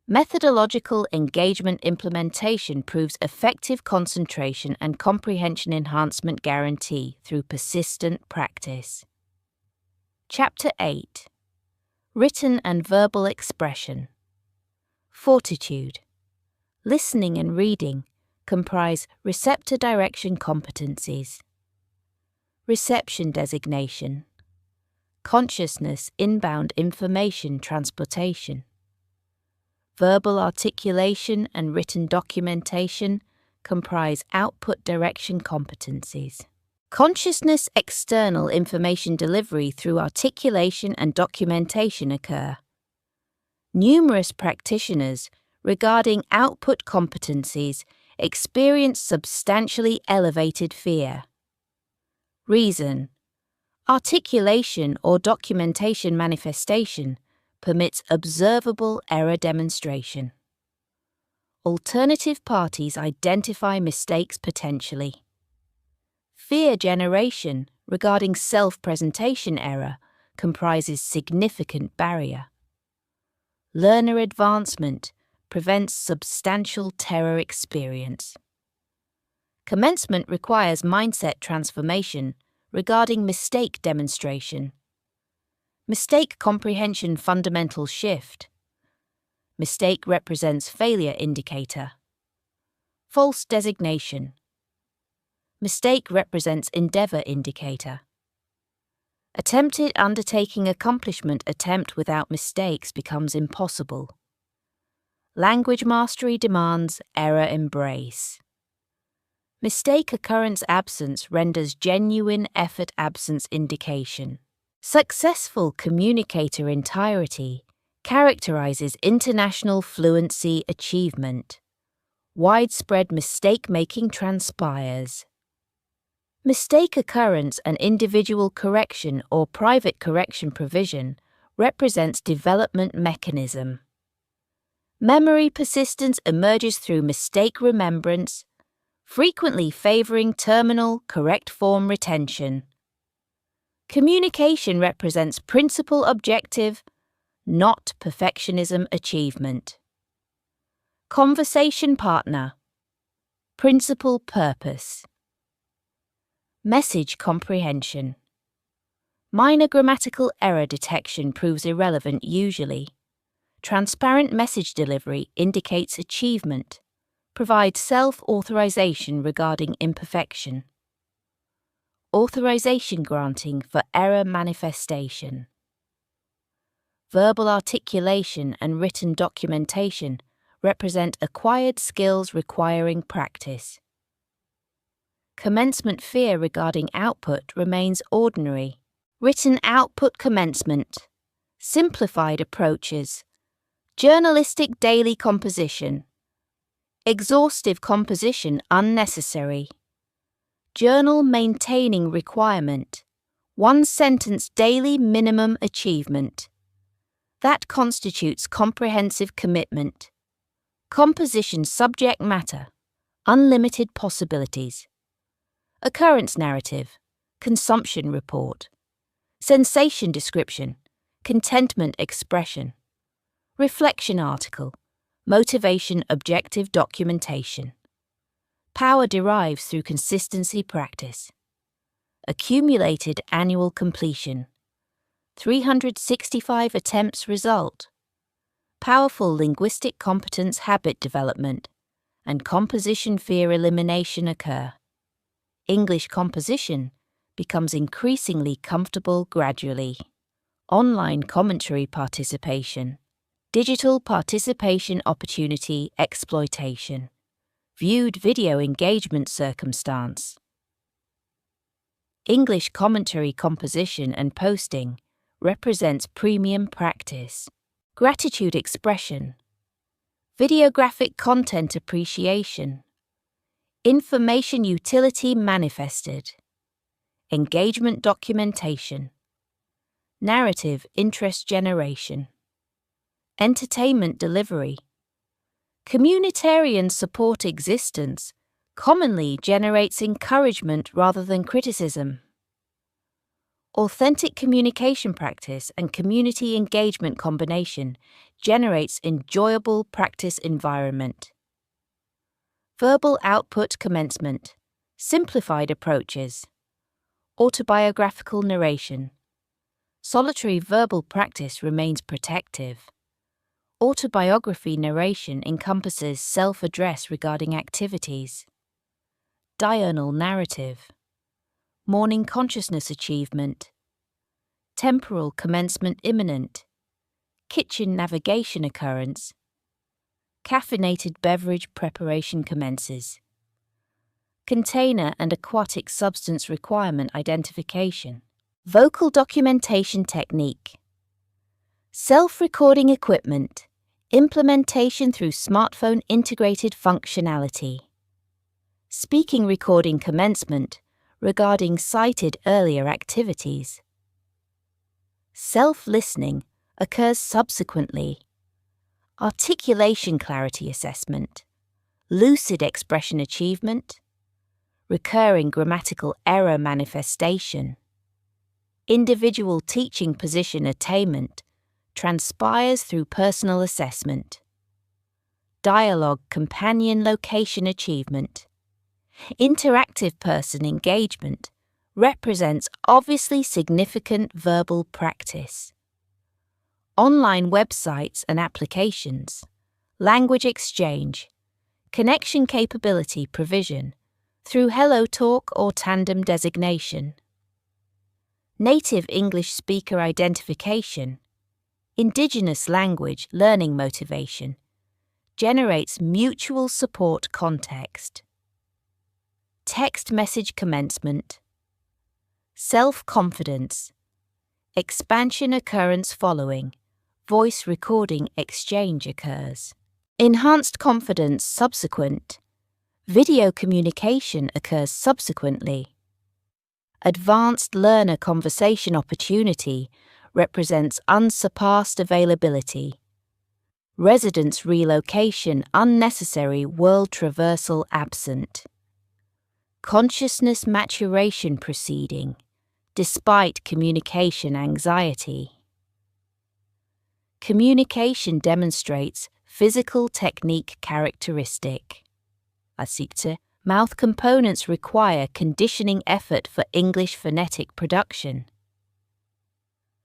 [SPEAKER 1] Methodological engagement implementation proves effective concentration and comprehension enhancement guarantee through persistent practice. Chapter 8. Written and Verbal Expression. Fortitude. Listening and reading comprise receptor direction competencies. Reception designation. Consciousness inbound information transportation. Verbal articulation and written documentation comprise output direction competencies. Consciousness external information delivery through articulation and documentation occur. Numerous practitioners regarding output competencies experience substantially elevated fear. Reason. Articulation or documentation manifestation permits observable error demonstration. Alternative parties identify mistakes potentially. Fear generation regarding self-presentation error comprises significant barrier. Learner advancement prevents substantial terror experience. Commencement requires mindset transformation regarding mistake demonstration. Mistake comprehension fundamental shift. Mistake represents failure indicator. False designation. Mistake represents endeavor indicator. Attempted undertaking accomplishment attempt without mistakes becomes impossible. Language mastery demands error embrace. Mistake occurrence absence renders genuine effort absence indication. Successful communicator entirety characterizes international fluency achievement. Widespread mistake-making transpires. Mistake occurrence and individual correction or private correction provision represents development mechanism. Memory persistence emerges through mistake remembrance, frequently favoring terminal correct form retention. Communication represents principal objective, not perfectionism achievement. Conversation partner. Principal purpose. Message comprehension. Minor grammatical error detection proves irrelevant usually. Transparent message delivery indicates achievement, provides self-authorization regarding imperfection. Authorization granting for error manifestation. Verbal articulation and written documentation represent acquired skills requiring practice. Commencement fear regarding output remains ordinary. Written output commencement. Simplified approaches. Journalistic daily composition. Exhaustive composition unnecessary. Journal maintaining requirement. 1 sentence daily minimum achievement. That constitutes comprehensive commitment. Composition subject matter. Unlimited possibilities. Occurrence narrative. Consumption report. Sensation description. Contentment expression. Reflection article. Motivation objective documentation. Power derives through consistency practice. Accumulated annual completion. 365 attempts result. Powerful linguistic competence habit development and composition fear elimination occur. English composition becomes increasingly comfortable gradually. Online commentary participation. Digital participation opportunity exploitation. Viewed video engagement circumstance. English commentary composition and posting represents premium practice. Gratitude expression. Videographic content appreciation. Information utility manifested. Engagement documentation. Narrative interest generation. Entertainment delivery. Communitarian support existence commonly generates encouragement rather than criticism. Authentic communication practice and community engagement combination generates enjoyable practice environment. Verbal output commencement, simplified approaches, autobiographical narration. Solitary verbal practice remains protective. Autobiography narration encompasses self-address regarding activities. Diurnal narrative. Morning consciousness achievement. Temporal commencement imminent. Kitchen navigation occurrence. Caffeinated beverage preparation commences. Container and aquatic substance requirement identification. Vocal documentation technique. Self-recording equipment. Implementation through smartphone integrated functionality. Speaking recording commencement regarding cited earlier activities. Self-listening occurs subsequently. Articulation clarity assessment. Lucid expression achievement. Recurring grammatical error manifestation. Individual teaching position attainment transpires through personal assessment. Dialogue companion location achievement. Interactive person engagement represents obviously significant verbal practice. Online websites and applications, language exchange, connection capability provision through HelloTalk or Tandem designation. Native English speaker identification, Indigenous language learning motivation, generates mutual support context. Text message commencement. Self-confidence. Expansion occurrence following. Voice recording exchange occurs. Enhanced confidence subsequent. Video communication occurs subsequently. Advanced learner conversation opportunity represents unsurpassed availability. Residence relocation unnecessary world traversal absent. Consciousness maturation proceeding, despite communication anxiety. Communication demonstrates physical technique characteristic. Mouth components require conditioning effort for English phonetic production.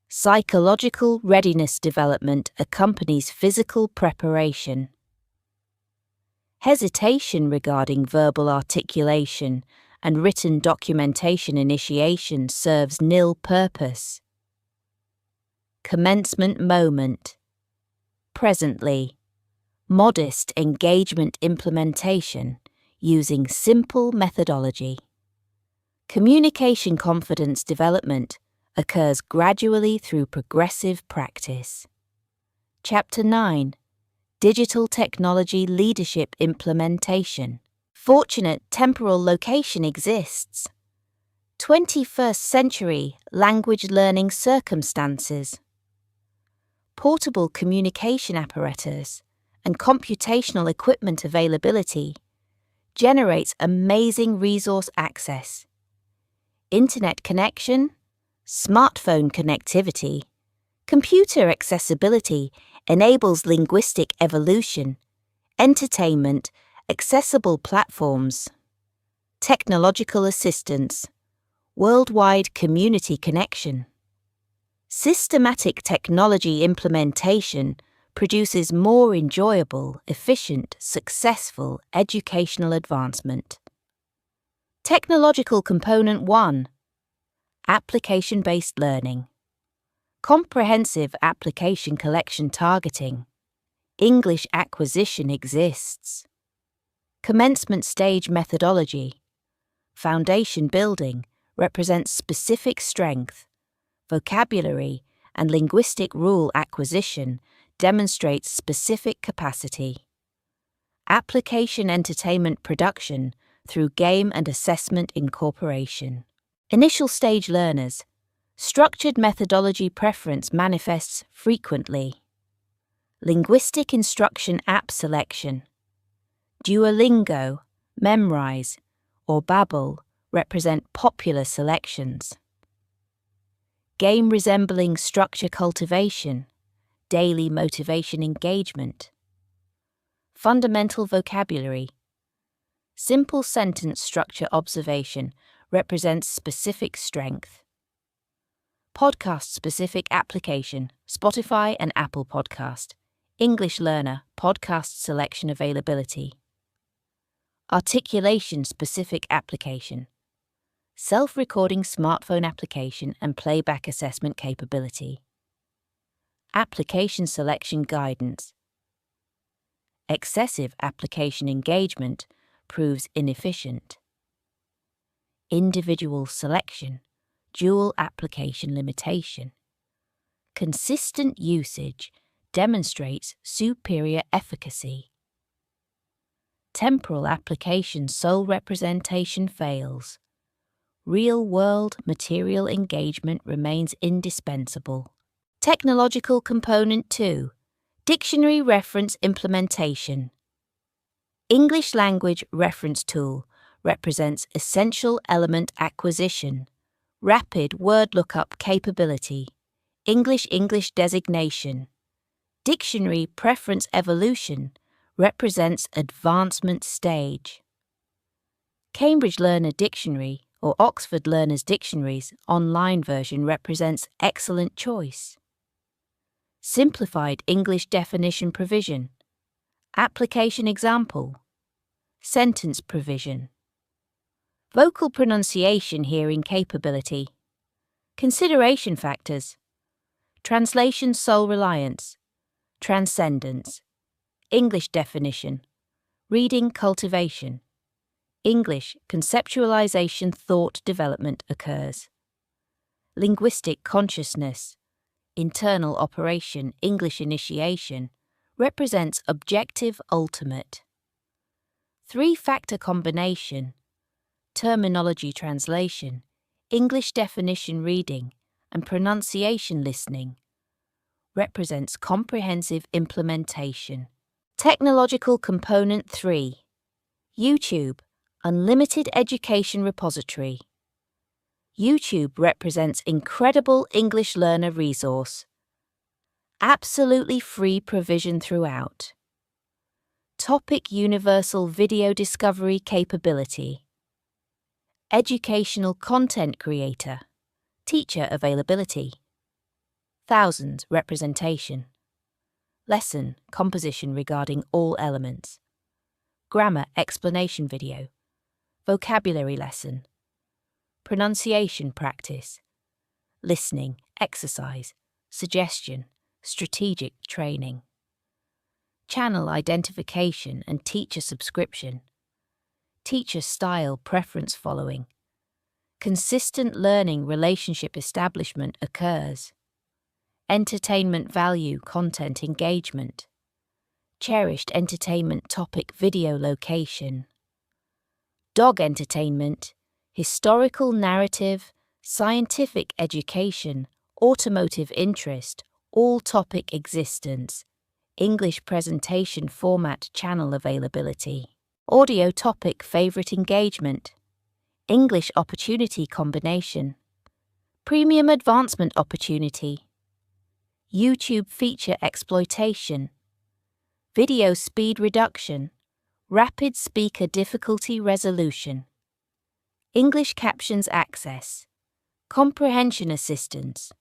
[SPEAKER 1] Psychological readiness development accompanies physical preparation. Hesitation regarding verbal articulation and written documentation initiation serves nil purpose. Commencement moment. Presently. Modest engagement implementation using simple methodology. Communication confidence development occurs gradually through progressive practice. Chapter 9. Digital Technology Leadership Implementation. Fortunate temporal location exists. 21st century language learning circumstances. Portable communication apparatus and computational equipment availability generates amazing resource access. Internet connection, smartphone connectivity, computer accessibility enables linguistic evolution, entertainment, accessible platforms, technological assistance, worldwide community connection. Systematic technology implementation produces more enjoyable, efficient, successful educational advancement. Technological Component 1. Application-based learning. Comprehensive application collection targeting. English acquisition exists. Commencement stage methodology. Foundation building represents specific strength, vocabulary, and linguistic rule acquisition demonstrates specific capacity. Application entertainment production through game and assessment incorporation. Initial stage learners. Structured methodology preference manifests frequently. Linguistic instruction app selection. Duolingo, Memrise, or Babbel represent popular selections. Game resembling structure cultivation, daily motivation engagement. Fundamental vocabulary. Simple sentence structure observation represents specific strength. Podcast-specific application, Spotify and Apple Podcast. English Learner, podcast selection availability. Articulation-specific application. Self-recording smartphone application and playback assessment capability. Application selection guidance. Excessive application engagement proves inefficient. Individual selection, dual application limitation. Consistent usage demonstrates superior efficacy. Temporal application sole representation fails. Real-world material engagement remains indispensable. Technological component 2. Dictionary reference implementation. English language reference tool represents essential element acquisition, rapid word lookup capability, English designation. Dictionary preference evolution represents advancement stage. Cambridge Learner Dictionary or Oxford Learners Dictionary's online version represents excellent choice. Simplified English definition provision. Application example. Sentence provision. Vocal pronunciation hearing capability. Consideration factors. Translation sole reliance. Transcendence. English definition. Reading cultivation. English conceptualization thought development occurs. Linguistic consciousness. Internal operation English initiation represents objective ultimate. Three-factor combination. Terminology translation, English definition reading, and pronunciation listening represents comprehensive implementation. Technological component 3. YouTube, unlimited education repository. YouTube represents incredible English learner resource. Absolutely free provision throughout. Topic universal video discovery capability. Educational content creator. Teacher availability. Thousands representation. Lesson composition regarding all elements. Grammar explanation video. Vocabulary lesson. Pronunciation practice. Listening exercise. Suggestion. Strategic training. Channel identification and teacher subscription. Teacher style preference following. Consistent learning relationship establishment occurs. Entertainment value content engagement. Cherished entertainment topic video location. Dog entertainment, historical narrative, scientific education, automotive interest, all topic existence, English presentation format channel availability. Audio topic favorite engagement. English opportunity combination. Premium advancement opportunity. YouTube feature exploitation. Video speed reduction. Rapid speaker difficulty resolution. English captions access. Comprehension assistance.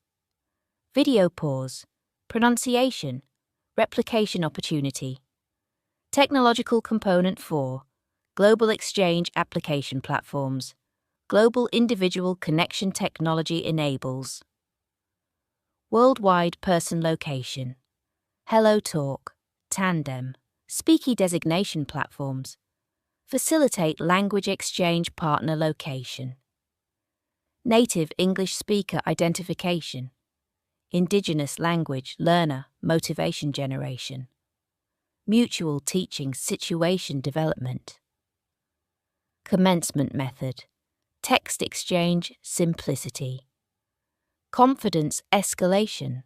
[SPEAKER 1] Video pause. Pronunciation. Replication opportunity. Technological component 4. Global exchange application platforms. Global individual connection technology enables. Worldwide person location. Hello Talk, Tandem, Speaky designation platforms. Facilitate language exchange partner location. Native English speaker identification. indigenous language learner motivation generation, mutual teaching situation development. Commencement method, text exchange simplicity, confidence escalation,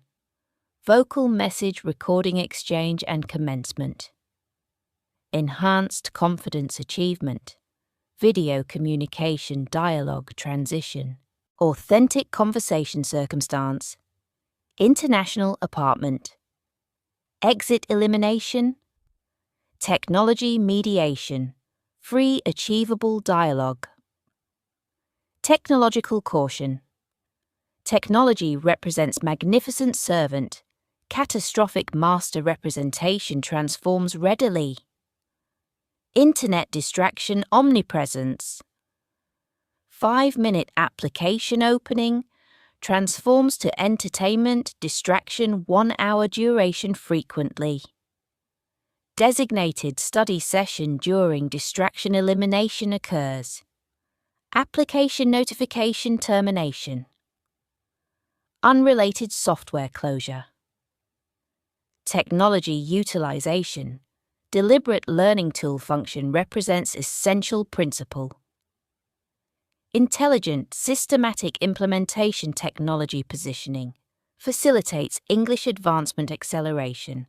[SPEAKER 1] vocal message recording exchange and commencement, enhanced confidence achievement, video communication dialogue transition, authentic conversation circumstance, international apartment, exit elimination, technology mediation, free achievable dialogue. Technological caution. Technology represents magnificent servant, catastrophic master representation transforms readily. Internet distraction omnipresence. 5-minute application opening transforms to entertainment distraction 1 hour duration frequently. Designated study session during distraction elimination occurs. Application notification termination. Unrelated software closure. Technology utilization. Deliberate learning tool function represents essential principle. Intelligent, systematic implementation technology positioning facilitates English advancement acceleration,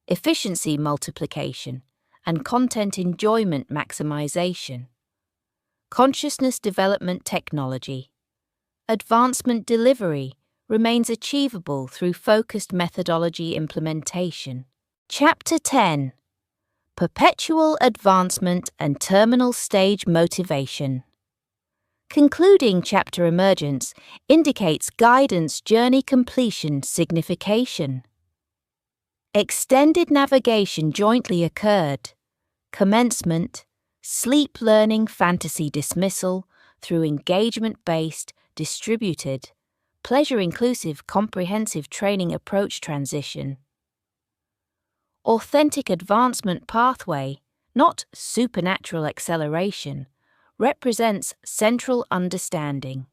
[SPEAKER 1] efficiency multiplication, and content enjoyment maximization. Consciousness development technology. Advancement delivery remains achievable through focused methodology implementation. Chapter 10. Perpetual advancement and terminal stage motivation. Concluding chapter emergence indicates guidance journey completion signification. Extended navigation jointly occurred. Commencement, sleep learning fantasy dismissal through engagement-based, distributed, pleasure-inclusive comprehensive training approach transition. Authentic advancement pathway, not supernatural acceleration, represents central understanding.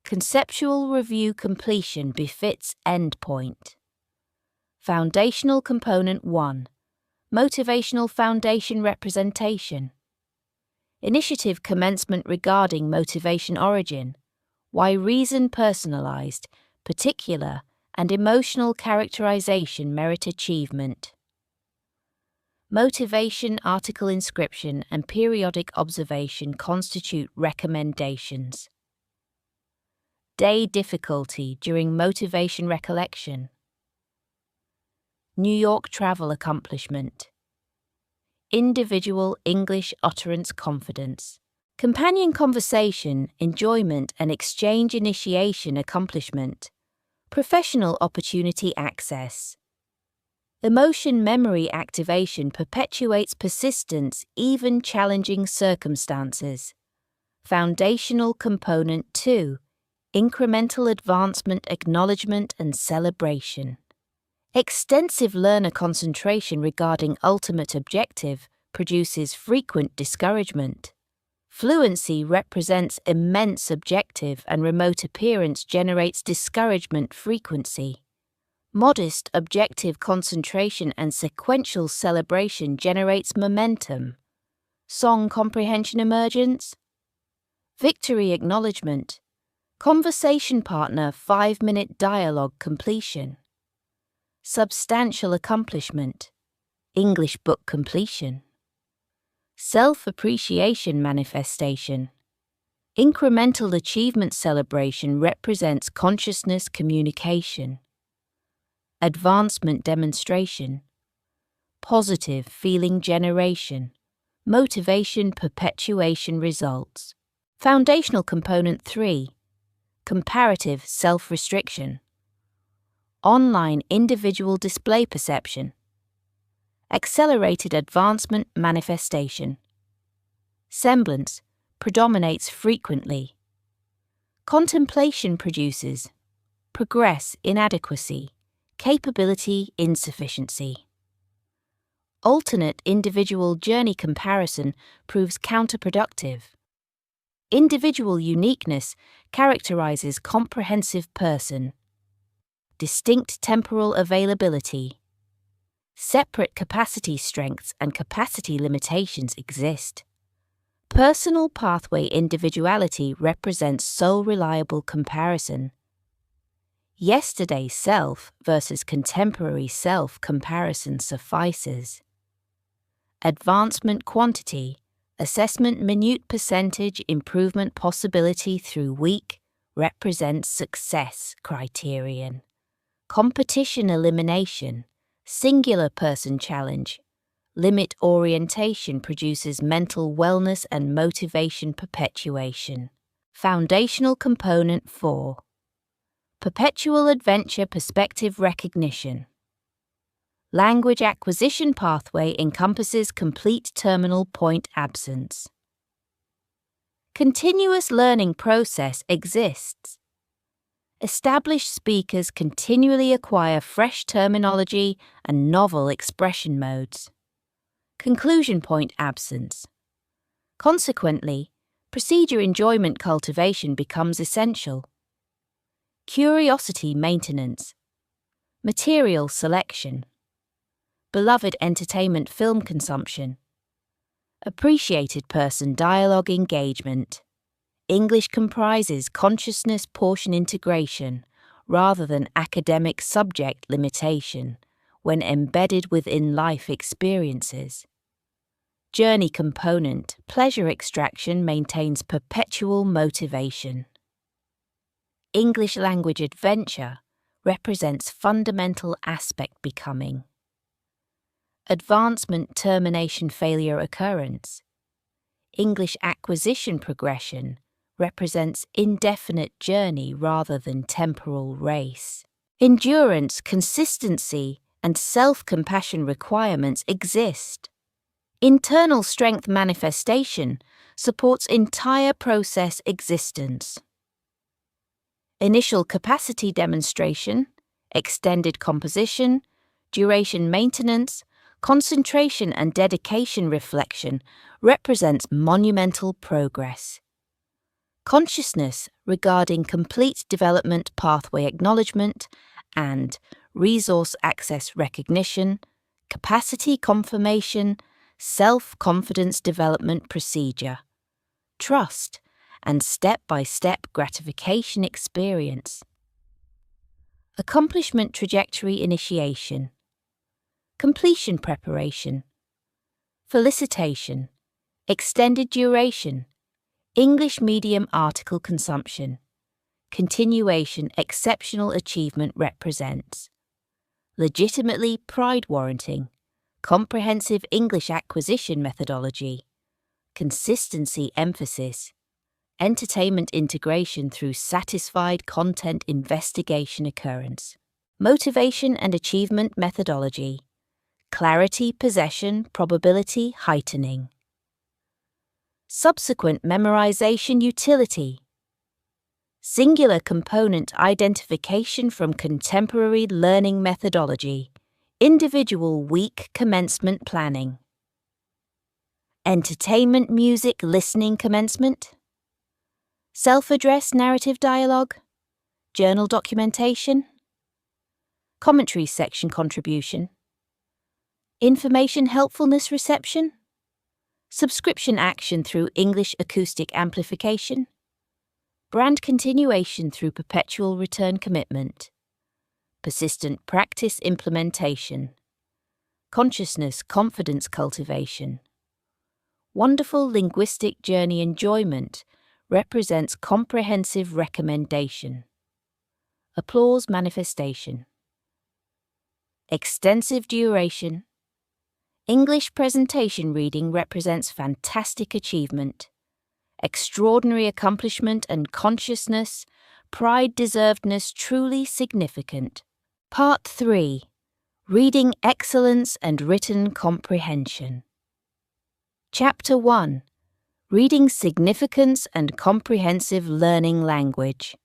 [SPEAKER 1] Conceptual review completion befits endpoint. Foundational component 1. Motivational foundation representation. Initiative commencement regarding motivation origin. Why reason personalized, particular, and emotional characterization merit achievement. Motivation article inscription and periodic observation constitute recommendations. Day difficulty during motivation recollection. New York travel accomplishment. Individual English utterance confidence. Companion conversation, enjoyment and exchange initiation accomplishment. Professional opportunity access. Emotion memory activation perpetuates persistence even challenging circumstances. Foundational component 2. Incremental advancement acknowledgement and celebration. Extensive learner concentration regarding ultimate objective produces frequent discouragement. Fluency represents immense objective and remote appearance generates discouragement frequency. Modest objective concentration and sequential celebration generates momentum. Song comprehension emergence. Victory acknowledgement. Conversation partner 5-minute dialogue completion. Substantial accomplishment. English book completion. Self-appreciation manifestation. Incremental achievement celebration represents consciousness communication. Advancement demonstration. Positive feeling generation. Motivation perpetuation results. Foundational component 3. Comparative self-restriction. Online individual display perception. Accelerated advancement manifestation. Semblance predominates frequently. Contemplation produces. Progress inadequacy. Capability insufficiency. Alternate individual journey comparison proves counterproductive. Individual uniqueness characterizes comprehensive person. distinct temporal availability. Separate capacity strengths and capacity limitations exist. Personal pathway individuality represents sole reliable comparison. Yesterday's self versus contemporary self comparison suffices. Advancement quantity, assessment minute percentage improvement possibility through week represents success criterion. Competition elimination, singular person challenge, limit orientation produces mental wellness and motivation perpetuation. Foundational component 4. Perpetual adventure perspective recognition. Language acquisition pathway encompasses complete terminal point absence. Continuous learning process exists. Established speakers continually acquire fresh terminology and novel expression modes. Conclusion point absence. Consequently, procedure enjoyment cultivation becomes essential. Curiosity maintenance. Material selection. Beloved entertainment film consumption. Appreciated person dialogue engagement. English comprises consciousness portion integration rather than academic subject limitation when embedded within life experiences. Journey component, pleasure extraction maintains perpetual motivation. English language adventure represents fundamental aspect becoming. Advancement termination failure occurrence. English acquisition progression represents indefinite journey rather than temporal race. Endurance, consistency, and self-compassion requirements exist. Internal strength manifestation supports entire process existence. Initial capacity demonstration, extended composition, duration maintenance, concentration and dedication reflection represents monumental progress. Consciousness regarding complete development pathway acknowledgement and resource access recognition, capacity confirmation, self-confidence development procedure, trust, and step-by-step gratification experience. Accomplishment trajectory initiation. Completion preparation. Felicitation. Extended duration. English medium article consumption. Continuation exceptional achievement represents. Legitimately pride warranting. Comprehensive English acquisition methodology. Consistency emphasis. Entertainment integration through satisfied content investigation occurrence. Motivation and achievement methodology. Clarity, possession, probability, heightening. Subsequent memorization utility. Singular component identification from contemporary learning methodology. Individual week commencement planning. Entertainment music listening commencement. Self-addressed narrative dialogue. Journal documentation. Commentary section contribution. Information helpfulness reception. Subscription action through English acoustic amplification. Brand continuation through perpetual return commitment. Persistent practice implementation. Consciousness confidence cultivation. Wonderful linguistic journey enjoyment represents comprehensive recommendation. Applause manifestation. Extensive duration. English presentation reading represents fantastic achievement. Extraordinary accomplishment and consciousness, pride deservedness truly significant. Part 3. Reading excellence and written comprehension. Chapter 1. Reading significance and comprehensive learning language.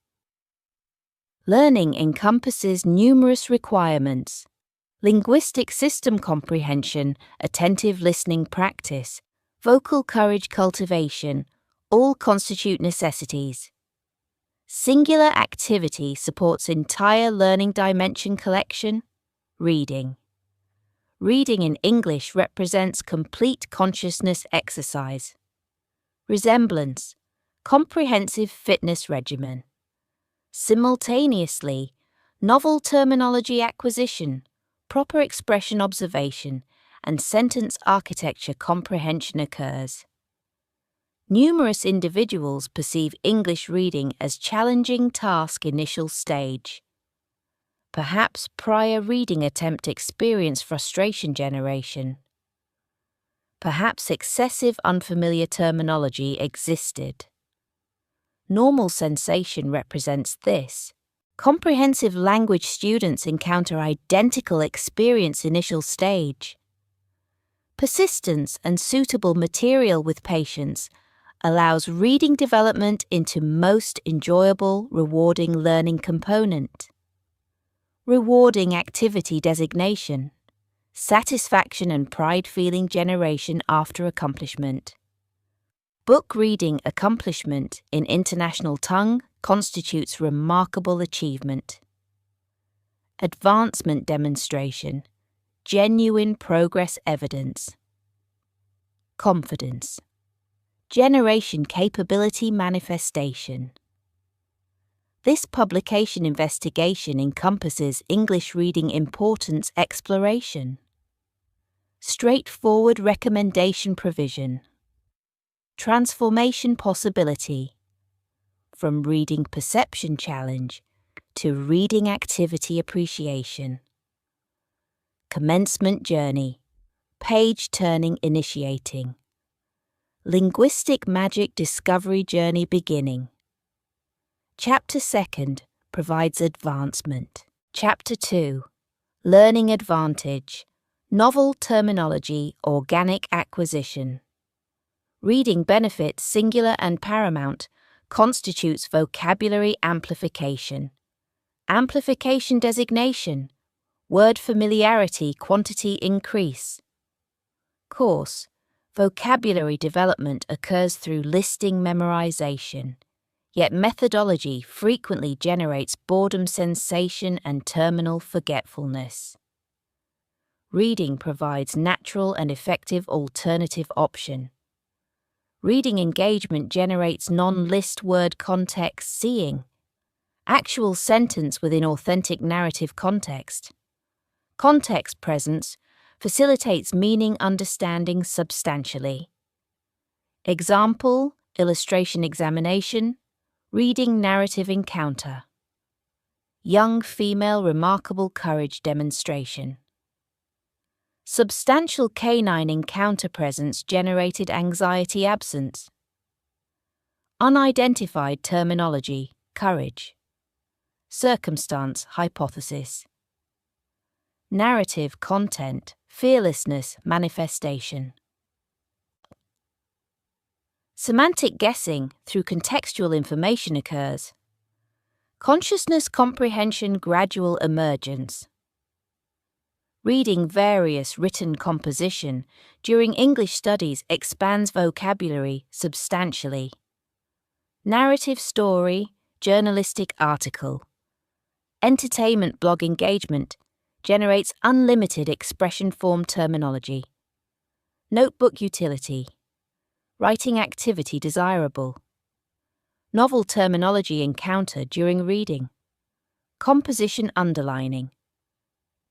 [SPEAKER 1] Learning encompasses numerous requirements. Linguistic system comprehension, attentive listening practice, vocal courage cultivation, all constitute necessities. Singular activity supports entire learning dimension collection. Reading. Reading in English represents complete consciousness exercise. Resemblance. Comprehensive fitness regimen. Simultaneously, novel terminology acquisition, proper expression observation, and sentence architecture comprehension occurs. Numerous individuals perceive English reading as challenging task initial stage. Perhaps prior reading attempt experience frustration generation. Perhaps excessive unfamiliar terminology existed. Normal sensation represents this. Comprehensive language students encounter identical experience initial stage. Persistence and suitable material with patience allows reading development into most enjoyable, rewarding learning component. Rewarding activity designation. Satisfaction and pride feeling generation after accomplishment. Book reading accomplishment in international tongue constitutes remarkable achievement. Advancement demonstration. Genuine progress evidence. Confidence. Generation capability manifestation. This publication investigation encompasses English reading importance exploration. Straightforward recommendation provision. Transformation possibility. From reading perception challenge to reading activity appreciation. Commencement journey. Page turning initiating. Linguistic magic discovery journey beginning. Chapter 2 provides advancement. Chapter 2. Learning advantage. Novel terminology, organic acquisition. Reading benefits singular and paramount constitutes vocabulary amplification. Amplification designation. Word familiarity quantity increase. Course. Vocabulary development occurs through listing memorization, yet methodology frequently generates boredom sensation and terminal forgetfulness. Reading provides natural and effective alternative option. Reading engagement generates non-list word context seeing. Actual sentence within authentic narrative context. Context presence facilitates meaning understanding substantially. Example, illustration examination, reading narrative encounter. Young female remarkable courage demonstration. Substantial canine encounter presence generated anxiety absence. Unidentified terminology, courage. Circumstance, hypothesis. Narrative content, fearlessness, manifestation. Semantic guessing through contextual information occurs. Consciousness comprehension gradual emergence. Reading various written composition during English studies expands vocabulary substantially. Narrative story, journalistic article. Entertainment blog engagement generates unlimited expression form terminology. Notebook utility. Writing activity desirable. Novel terminology encounter during reading. Composition underlining.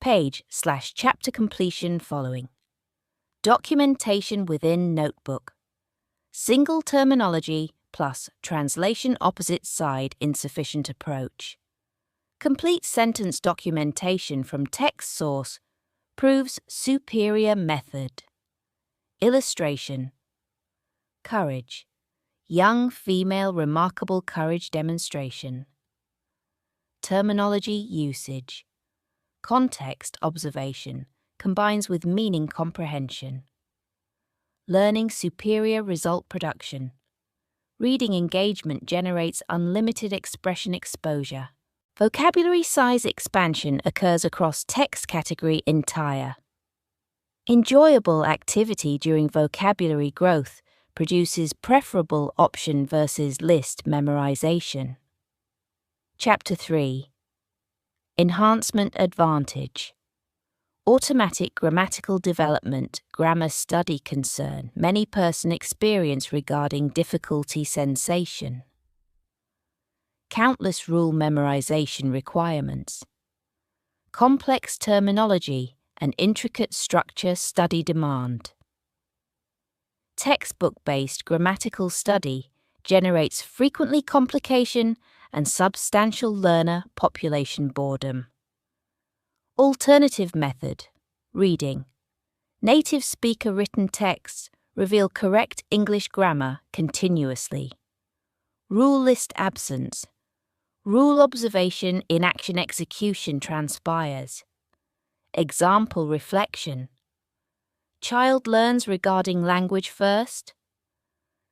[SPEAKER 1] Page/chapter completion following. Documentation within notebook. Single terminology plus translation opposite side insufficient approach. Complete sentence documentation from text source proves superior method. Illustration. Courage. Young female remarkable courage demonstration. Terminology usage. Context observation combines with meaning comprehension. Learning superior result production. Reading engagement generates unlimited expression exposure. Vocabulary size expansion occurs across text category entire. Enjoyable activity during vocabulary growth produces preferable option versus list memorization. Chapter 3. Enhancement Advantage. Automatic grammatical development, grammar study concern, many person experience regarding difficulty sensation. Countless rule memorization requirements. Complex terminology and intricate structure study demand. Textbook-based grammatical study generates frequently complication and substantial learner population boredom. Alternative method, reading. Native speaker written texts reveal correct English grammar continuously. Rule list absence. Rule observation in action execution transpires. Example reflection. Child learns regarding language first.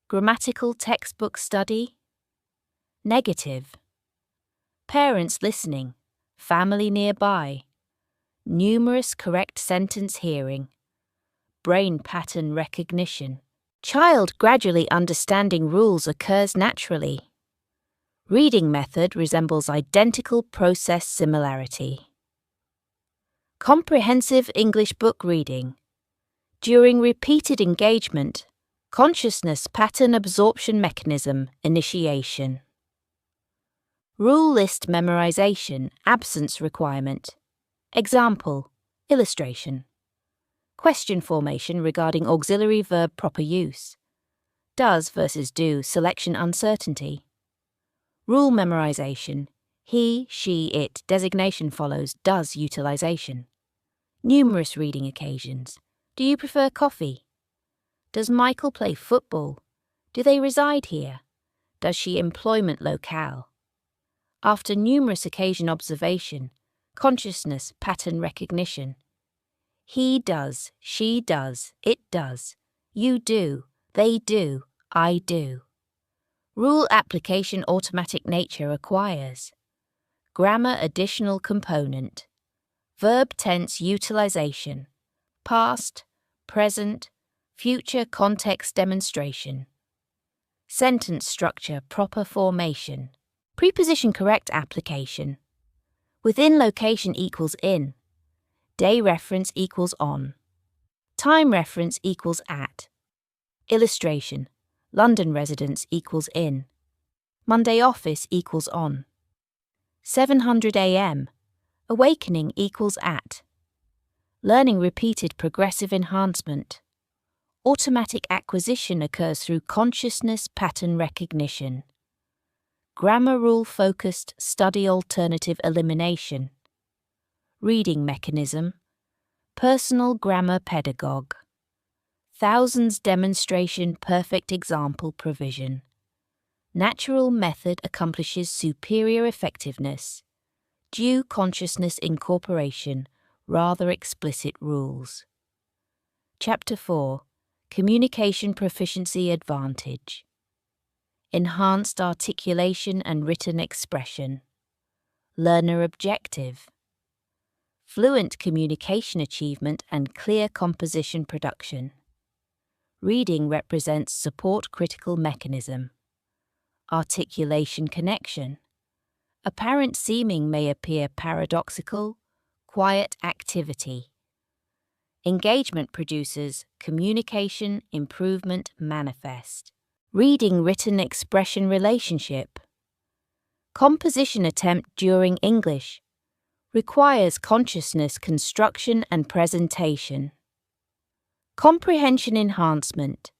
[SPEAKER 1] Grammatical textbook study. Negative. Parents listening. Family nearby. Numerous correct sentence hearing. Brain pattern recognition. Child gradually understanding rules occurs naturally. Reading method resembles identical process similarity. Comprehensive English book reading. During repeated engagement, consciousness pattern absorption mechanism initiation. Rule list memorization absence requirement. Example, illustration. Question formation regarding auxiliary verb proper use. Does versus do selection uncertainty. Rule memorization. He, she, it designation follows does utilization. Numerous reading occasions. Do you prefer coffee? Does Michael play football? Do they reside here? Does she employment locale? After numerous occasion observation, consciousness pattern recognition. He does, she does, it does, you do, they do, I do. Rule application automatic nature acquires. Grammar additional component. Verb tense utilization. Past, present, future context demonstration. Sentence structure proper formation. Preposition correct application. Within location equals in. Day reference equals on. Time reference equals at. Illustration. London residence equals in. Monday office equals on. 700 a.m. Awakening equals at. Learning repeated progressive enhancement. Automatic acquisition occurs through consciousness pattern recognition. Grammar rule focused study alternative elimination. Reading mechanism. Personal grammar pedagogue. Thousands demonstration perfect example provision. Natural method accomplishes superior effectiveness. Due consciousness incorporation, rather explicit rules. Chapter 4. Communication proficiency advantage. Enhanced articulation and written expression. Learner objective. Fluent communication achievement and clear composition production. Reading represents support critical mechanism. Articulation connection. Apparent seeming may appear paradoxical, quiet activity. Engagement produces communication improvement manifest. Reading written expression relationship. Composition attempt during English. Requires consciousness construction and presentation. Comprehension enhancement.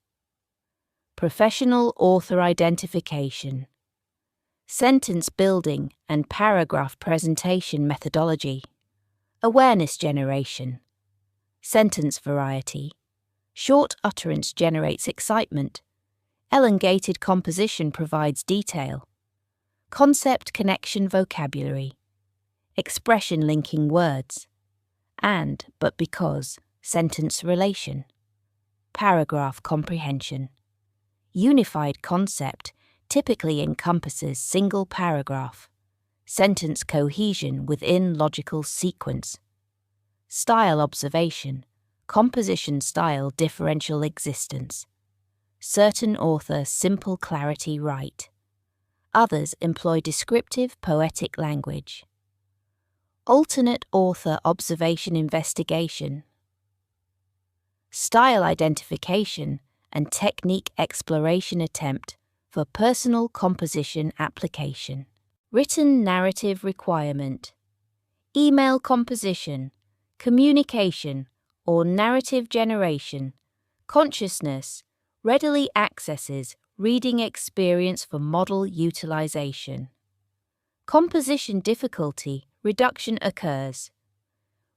[SPEAKER 1] Professional author identification. Sentence building and paragraph presentation methodology. Awareness generation. Sentence variety. Short utterance generates excitement. Elongated composition provides detail. Concept connection vocabulary. Expression linking words. And, but because, sentence relation. Paragraph comprehension. Unified concept typically encompasses single paragraph. Sentence cohesion within logical sequence. Style observation. Composition style differential existence. Certain author simple clarity right. Others employ descriptive, poetic language. Alternate author observation investigation. Style identification and technique exploration attempt for personal composition application. Written narrative requirement. Email composition, communication, or narrative generation. Consciousness readily accesses reading experience for model utilization. Composition difficulty reduction occurs.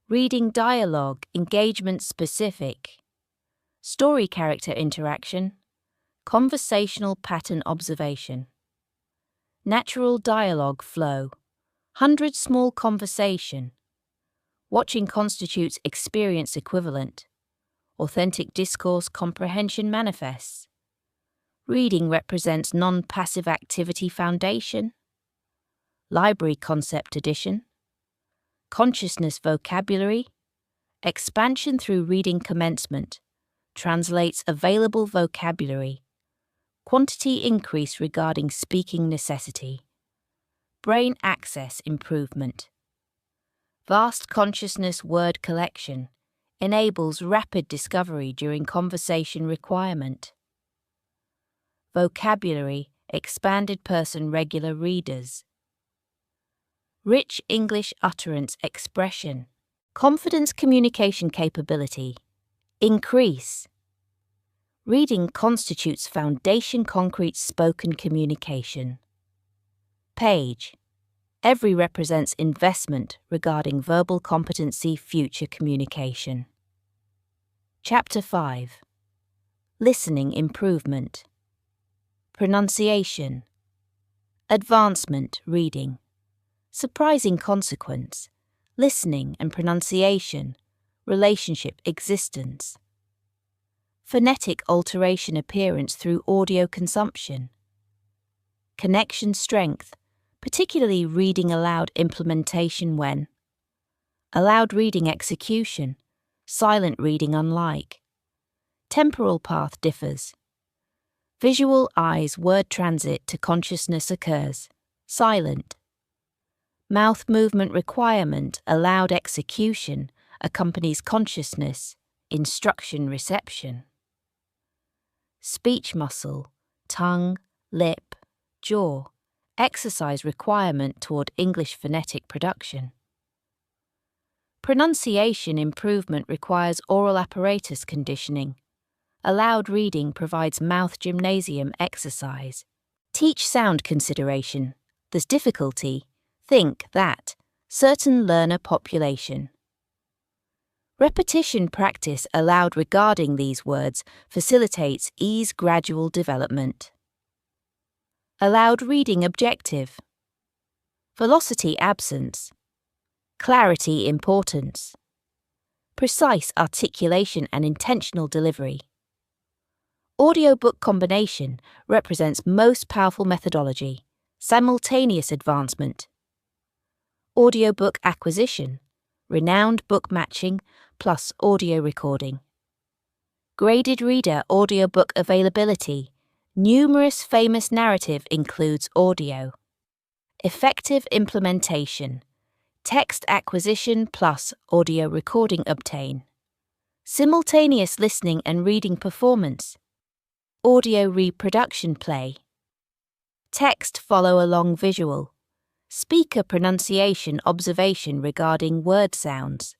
[SPEAKER 1] Reading dialogue engagement specific. Story character interaction. Conversational pattern observation. Natural dialogue flow. 100 small conversation. Watching constitutes experience equivalent. Authentic discourse comprehension manifests. Reading represents non-passive activity foundation. Library concept addition. Consciousness vocabulary. Expansion through reading commencement. Translates available vocabulary. Quantity increase regarding speaking necessity. Brain access improvement. Vast consciousness word collection enables rapid discovery during conversation requirement. Vocabulary expanded person regular readers. Rich English utterance expression. Confidence communication capability. Increase. Reading constitutes foundation concrete spoken communication. Page. Every represents investment regarding verbal competency future communication. Chapter 5. Listening improvement. Pronunciation. Advancement reading. Surprising consequence. Listening and pronunciation. Relationship existence. Phonetic alteration appearance through audio consumption. Connection strength, particularly reading aloud implementation when. Aloud reading execution, silent reading unlike. Temporal path differs. Visual eyes word transit to consciousness occurs, silent. Mouth movement requirement aloud execution accompanies consciousness, instruction reception. Speech muscle, tongue, lip, jaw, exercise requirement toward English phonetic production. Pronunciation improvement requires oral apparatus conditioning. Aloud reading provides mouth gymnasium exercise. Teach sound consideration. There's difficulty. Think that. Certain learner population. Repetition practice aloud regarding these words facilitates ease gradual development. Aloud reading objective. Velocity absence. Clarity importance. Precise articulation and intentional delivery. Audiobook combination represents most powerful methodology, simultaneous advancement. Audiobook acquisition, renowned book matching plus audio recording. Graded reader audiobook availability, numerous famous narrative includes audio. Effective implementation, text acquisition plus audio recording obtain. Simultaneous listening and reading performance. Audio reproduction play. Text follow along visual. Speaker pronunciation observation regarding word sounds.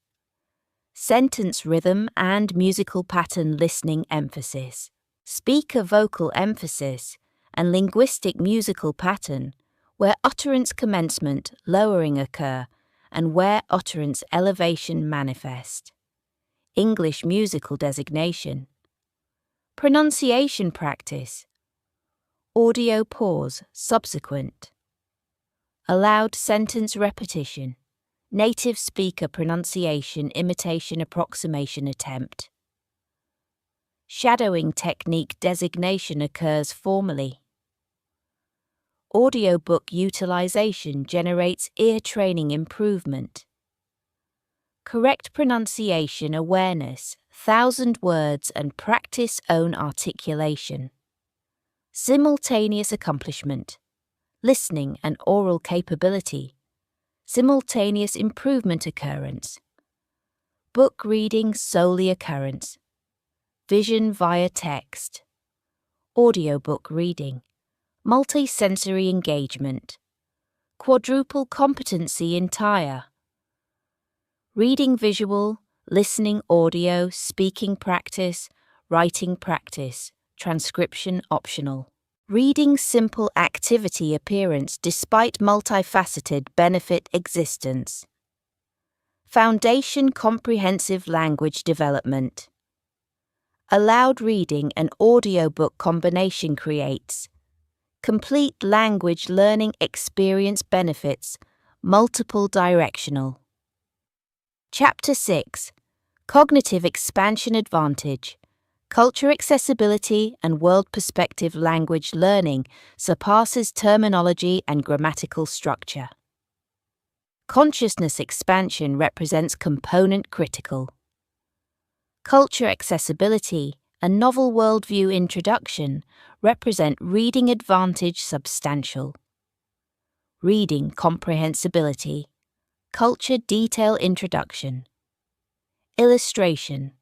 [SPEAKER 1] Sentence rhythm and musical pattern listening emphasis. Speaker vocal emphasis and linguistic musical pattern where utterance commencement lowering occur and where utterance elevation manifest. English musical designation. Pronunciation practice. Audio pause subsequent. Aloud sentence repetition. Native speaker pronunciation imitation approximation attempt. Shadowing technique designation occurs formally. Audiobook utilization generates ear training improvement. Correct pronunciation awareness, 1,000 words and practice own articulation. Simultaneous accomplishment. listening and oral capability, simultaneous improvement occurrence, book reading solely occurrence, vision via text, audiobook reading, multi-sensory engagement, quadruple competency entire, reading visual, listening audio, speaking practice, writing practice, transcription optional. Reading simple activity appearance despite multifaceted benefit existence. Foundation comprehensive language development. Allowed reading and audiobook combination creates. Complete language learning experience benefits, multiple directional. Chapter 6. Cognitive expansion advantage. Culture accessibility and world perspective language learning surpasses terminology and grammatical structure. Consciousness expansion represents component critical. Culture accessibility and novel worldview introduction represent reading advantage substantial. Reading comprehensibility. Culture detail introduction. Illustration.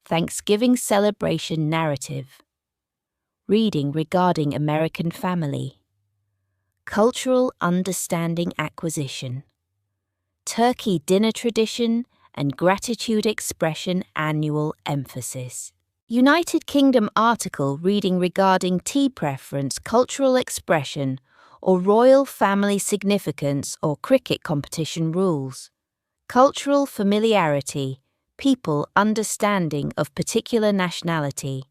[SPEAKER 1] Thanksgiving celebration narrative. Reading regarding American family. Cultural understanding acquisition. Turkey dinner tradition and gratitude expression annual emphasis. United Kingdom article reading regarding tea preference, cultural expression, or royal family significance or cricket competition rules. Cultural familiarity, people understanding of particular nationality.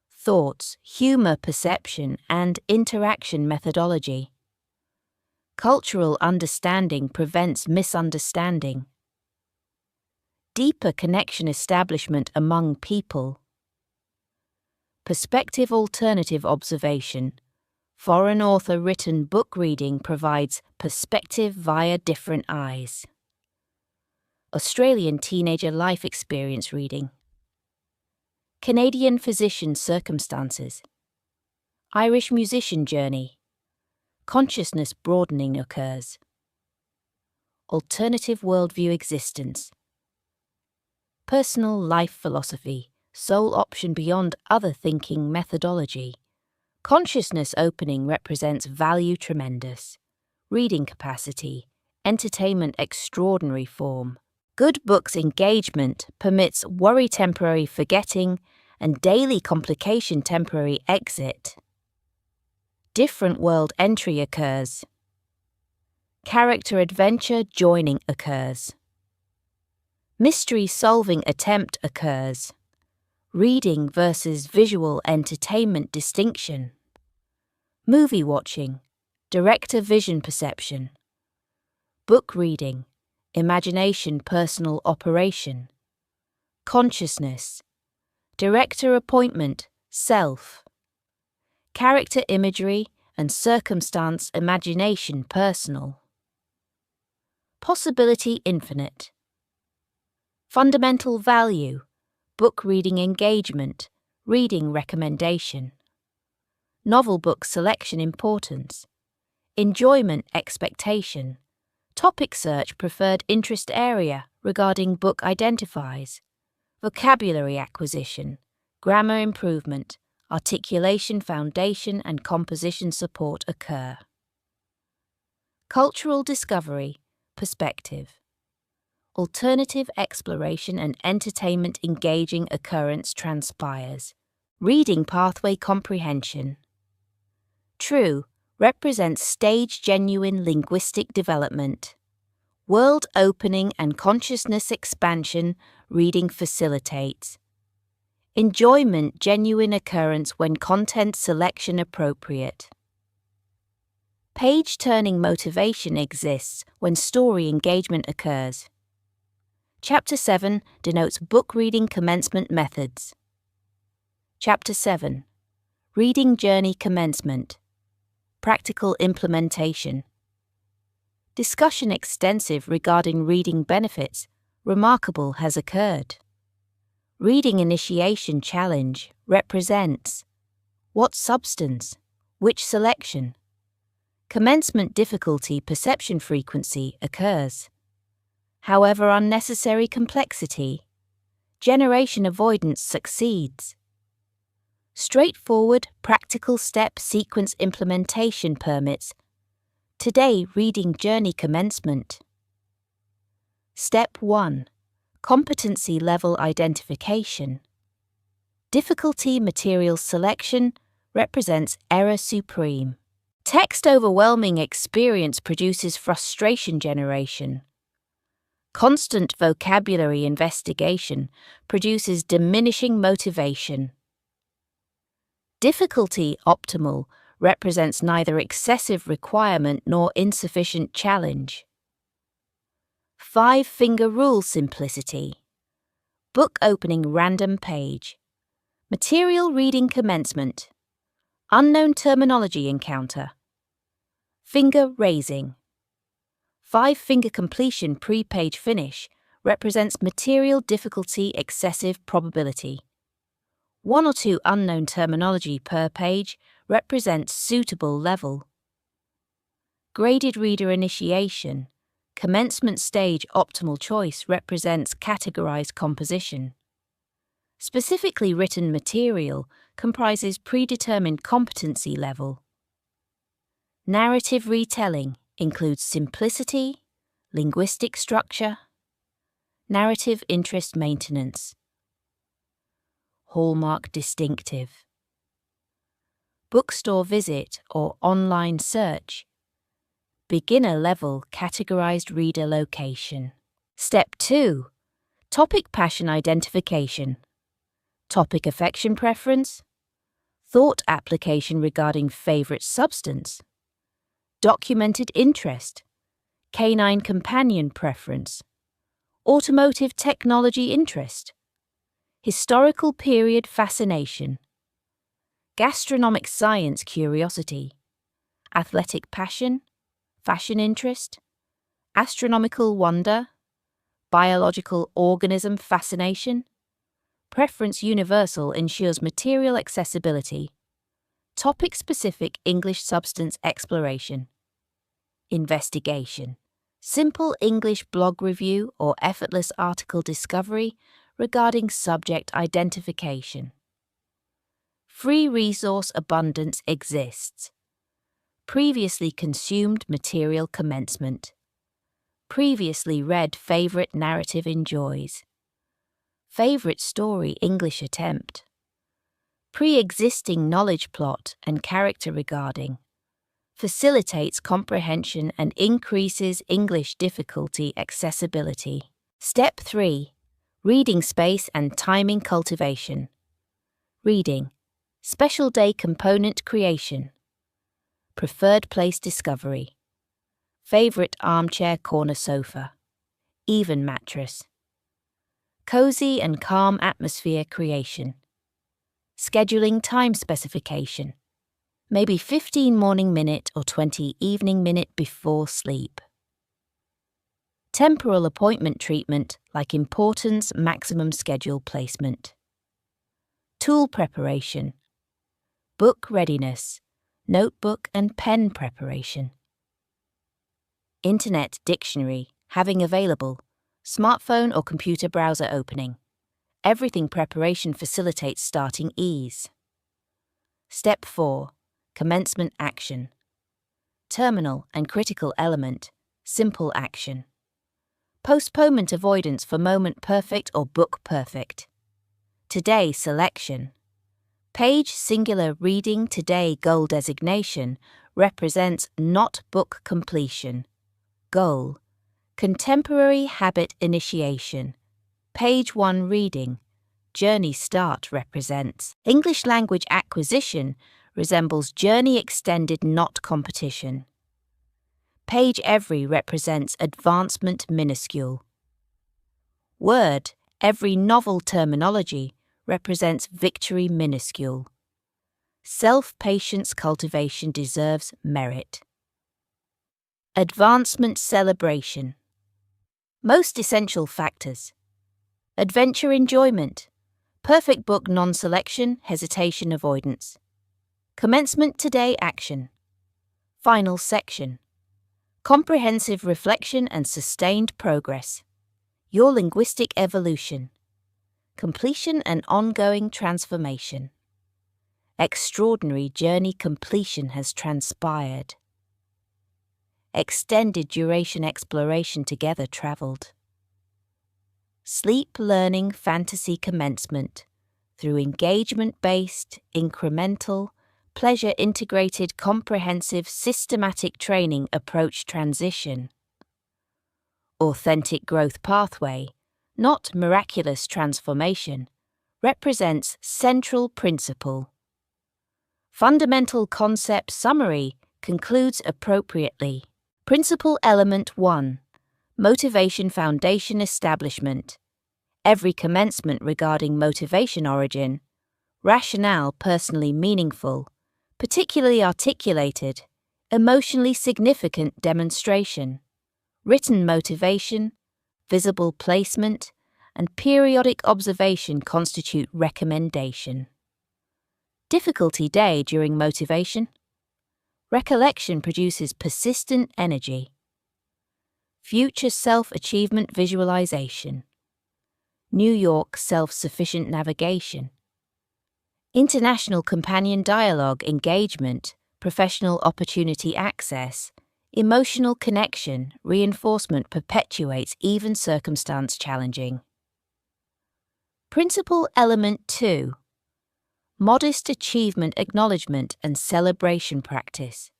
[SPEAKER 1] Thoughts, humor perception, and interaction methodology. Cultural understanding prevents misunderstanding. Deeper connection establishment among people. Perspective alternative observation. Foreign author written book reading provides perspective via different eyes. Australian teenager life experience reading. Canadian physician circumstances. Irish musician journey. Consciousness broadening occurs. Alternative worldview existence. Personal life philosophy, sole option beyond other thinking methodology. Consciousness opening represents value tremendous. Reading capacity, entertainment extraordinary form. Good books engagement permits worry temporary forgetting and daily complication temporary exit. Different world entry occurs. Character adventure joining occurs. Mystery solving attempt occurs. Reading versus visual entertainment distinction. Movie watching, director vision perception. Book reading, imagination personal operation. Consciousness, director appointment, self. Character imagery and circumstance imagination personal. Possibility infinite. Fundamental value, book reading engagement, reading recommendation. Novel book selection importance. Enjoyment expectation. Topic search preferred interest area regarding book identifies. Vocabulary acquisition, grammar improvement, articulation foundation and composition support occur. Cultural discovery, perspective. Alternative exploration and entertainment engaging occurrence transpires. Reading pathway comprehension. True represents stage genuine linguistic development. World opening and consciousness expansion reading facilitates. Enjoyment genuine occurrence when content selection appropriate. Page turning motivation exists when story engagement occurs. Chapter 7 denotes book reading commencement methods. Chapter 7. Reading journey commencement. Practical implementation. Discussion extensive regarding reading benefits. Remarkable has occurred. Reading initiation challenge represents. What substance? Which selection? Commencement difficulty perception frequency occurs. However, unnecessary complexity, generation avoidance succeeds. Straightforward, practical step sequence implementation permits. Today, reading journey commencement. Step 1. Competency level identification. Difficulty material selection represents error supreme. Text overwhelming experience produces frustration generation. Constant vocabulary investigation produces diminishing motivation. Difficulty optimal represents neither excessive requirement nor insufficient challenge. 5-finger rule simplicity. Book opening random page. Material reading commencement. Unknown terminology encounter. Finger raising. 5-finger completion pre-page finish represents material difficulty excessive probability. 1 or 2 unknown terminology per page represents suitable level. Graded reader initiation. Commencement stage optimal choice represents categorized composition. Specifically written material comprises predetermined competency level. Narrative retelling includes simplicity, linguistic structure, narrative interest maintenance. Hallmark distinctive. Bookstore visit or online search. Beginner level categorized reader location. Step 2. Topic passion identification. Topic affection preference. Thought application regarding favorite substance. Documented interest. Canine companion preference. Automotive technology interest. Historical period fascination. Gastronomic science curiosity. Athletic passion. Fashion interest. Astronomical wonder. Biological organism fascination. Preference universal ensures material accessibility. Topic-specific English substance exploration. Investigation. Simple English blog review or effortless article discovery regarding subject identification. Free resource abundance exists. Previously consumed material commencement. Previously read favorite narrative enjoys. Favorite story English attempt. Pre-existing knowledge plot and character regarding. Facilitates comprehension and increases English difficulty accessibility. Step 3. Reading space and timing cultivation. Reading. Special day component creation. Preferred place discovery. Favorite armchair corner sofa. Even mattress. Cozy and calm atmosphere creation. Scheduling time specification. Maybe 15 morning minute or 20 evening minute before sleep. Temporal appointment treatment like importance maximum schedule placement. Tool preparation. Book readiness. Notebook and pen preparation. Internet dictionary having available. Smartphone or computer browser opening. Everything preparation facilitates starting ease. Step 4. Commencement action. Terminal and critical element. Simple action. Postponement avoidance for moment perfect or book perfect. Today selection. Page singular reading today goal designation represents not book completion. Goal. Contemporary habit initiation. Page 1 reading. Journey start represents. English language acquisition resembles journey extended not competition. Page every represents advancement minuscule. Word, every novel terminology represents victory minuscule. Self-patience cultivation deserves merit. Advancement celebration. Most essential factors. Adventure enjoyment. Perfect book non-selection, hesitation avoidance. Commencement today action. Final section. Comprehensive reflection and sustained progress. Your linguistic evolution. Completion and ongoing transformation. Extraordinary journey completion has transpired. Extended duration exploration together travelled. Sleep learning fantasy commencement through engagement-based, incremental, pleasure-integrated, comprehensive, systematic training approach transition. Authentic growth pathway, not miraculous transformation, represents central principle. Fundamental concept summary concludes appropriately. Principle element 1. Motivation foundation establishment. Every commencement regarding motivation origin, rationale personally meaningful, particularly articulated, emotionally significant demonstration, written motivation, visible placement, and periodic observation constitute recommendation. Difficulty day during motivation. Recollection produces persistent energy. Future self-achievement visualization. New York self-sufficient navigation. International companion dialogue engagement, professional opportunity access, emotional connection, reinforcement perpetuates even circumstance challenging. Principle element 2. Modest achievement acknowledgement and celebration practice.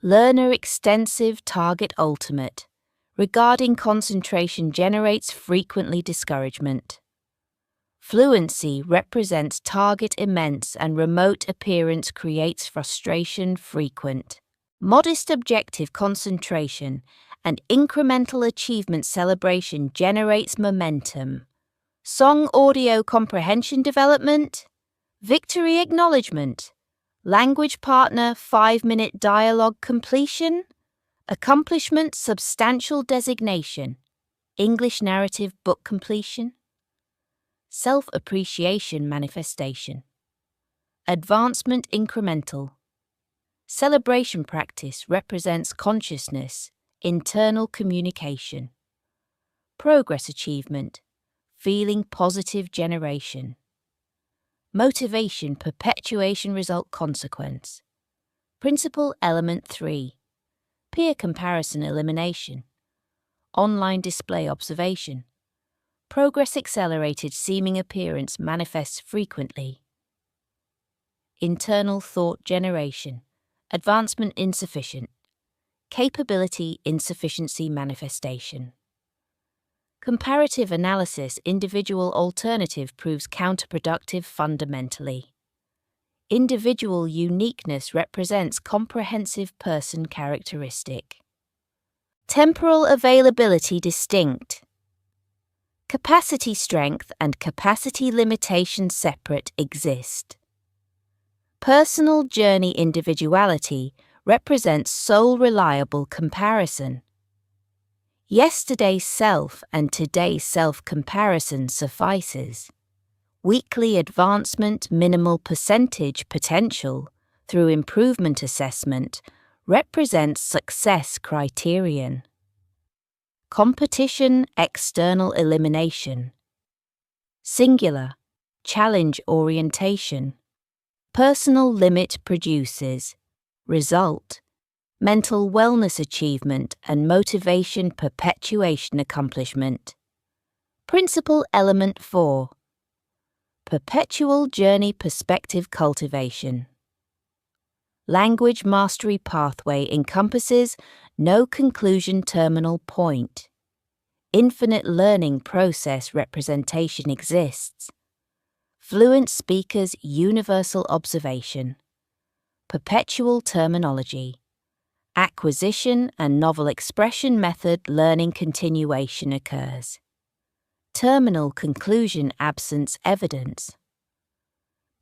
[SPEAKER 1] Learner extensive target ultimate. Regarding concentration generates frequently discouragement. Fluency represents target immense and remote appearance creates frustration frequent. Modest objective concentration and incremental achievement celebration generates momentum. Song audio comprehension development, victory acknowledgement, language partner 5-minute dialogue completion, accomplishment substantial designation, English narrative book completion, self-appreciation manifestation, advancement incremental, celebration practice represents consciousness, internal communication, progress achievement, feeling positive generation. Motivation perpetuation result consequence. Principle element 3. Peer comparison elimination. Online display observation. Progress accelerated seeming appearance manifests frequently. Internal thought generation. Advancement insufficient. Capability insufficiency manifestation. Comparative analysis individual alternative proves counterproductive fundamentally. Individual uniqueness represents comprehensive person characteristic. Temporal availability distinct. Capacity strength and capacity limitation separate exist. Personal journey individuality represents sole reliable comparison. Yesterday's self and today's self comparison suffices. Weekly advancement minimal percentage potential through improvement assessment represents success criterion. Competition external elimination. Singular challenge orientation. Personal limit produces result. Mental wellness achievement and motivation perpetuation accomplishment. Principle element 4. Perpetual journey perspective cultivation. Language mastery pathway encompasses no conclusion terminal point. Infinite learning process representation exists. Fluent speakers universal observation. Perpetual terminology. Acquisition and novel expression method learning continuation occurs. Terminal conclusion absence evidence.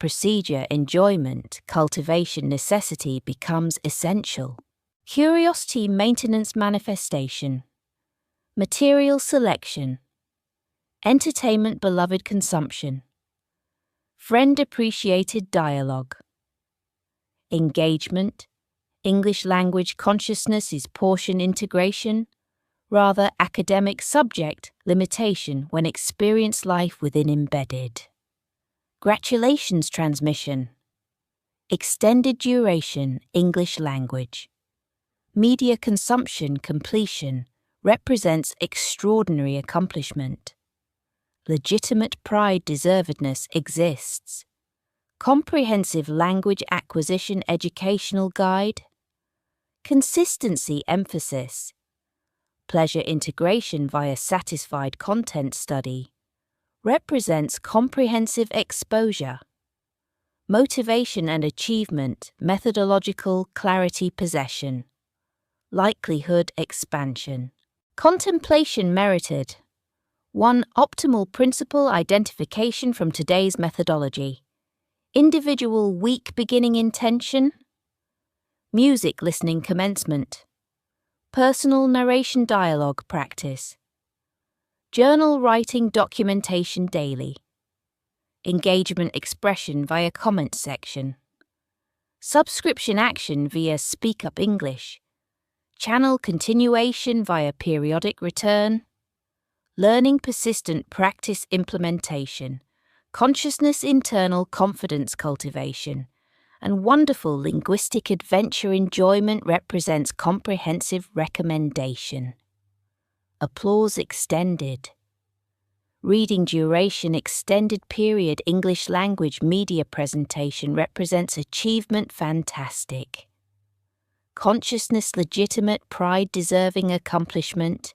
[SPEAKER 1] Procedure enjoyment cultivation necessity becomes essential. Curiosity maintenance manifestation. Material selection. Entertainment beloved consumption. Friend appreciated dialogue. Engagement. English language consciousness is portion integration, rather academic subject limitation when experience life within embedded. Gratulations transmission. Extended duration English language. Media consumption completion represents extraordinary accomplishment. Legitimate pride deservedness exists. Comprehensive language acquisition educational guide. Consistency emphasis. Pleasure integration via satisfied content study represents comprehensive exposure. Motivation and achievement methodological clarity possession. Likelihood expansion. Contemplation merited. 1. Optimal principle identification from today's methodology. Individual week beginning intention. Music listening commencement. Personal narration dialogue practice. Journal writing documentation daily. Engagement expression via comment section. Subscription action via Speak Up English. Channel continuation via periodic return. Learning persistent practice implementation. Consciousness internal confidence cultivation. And wonderful linguistic adventure enjoyment represents comprehensive recommendation. Applause extended. Reading duration extended period English language media presentation represents achievement fantastic. Consciousness legitimate pride deserving accomplishment.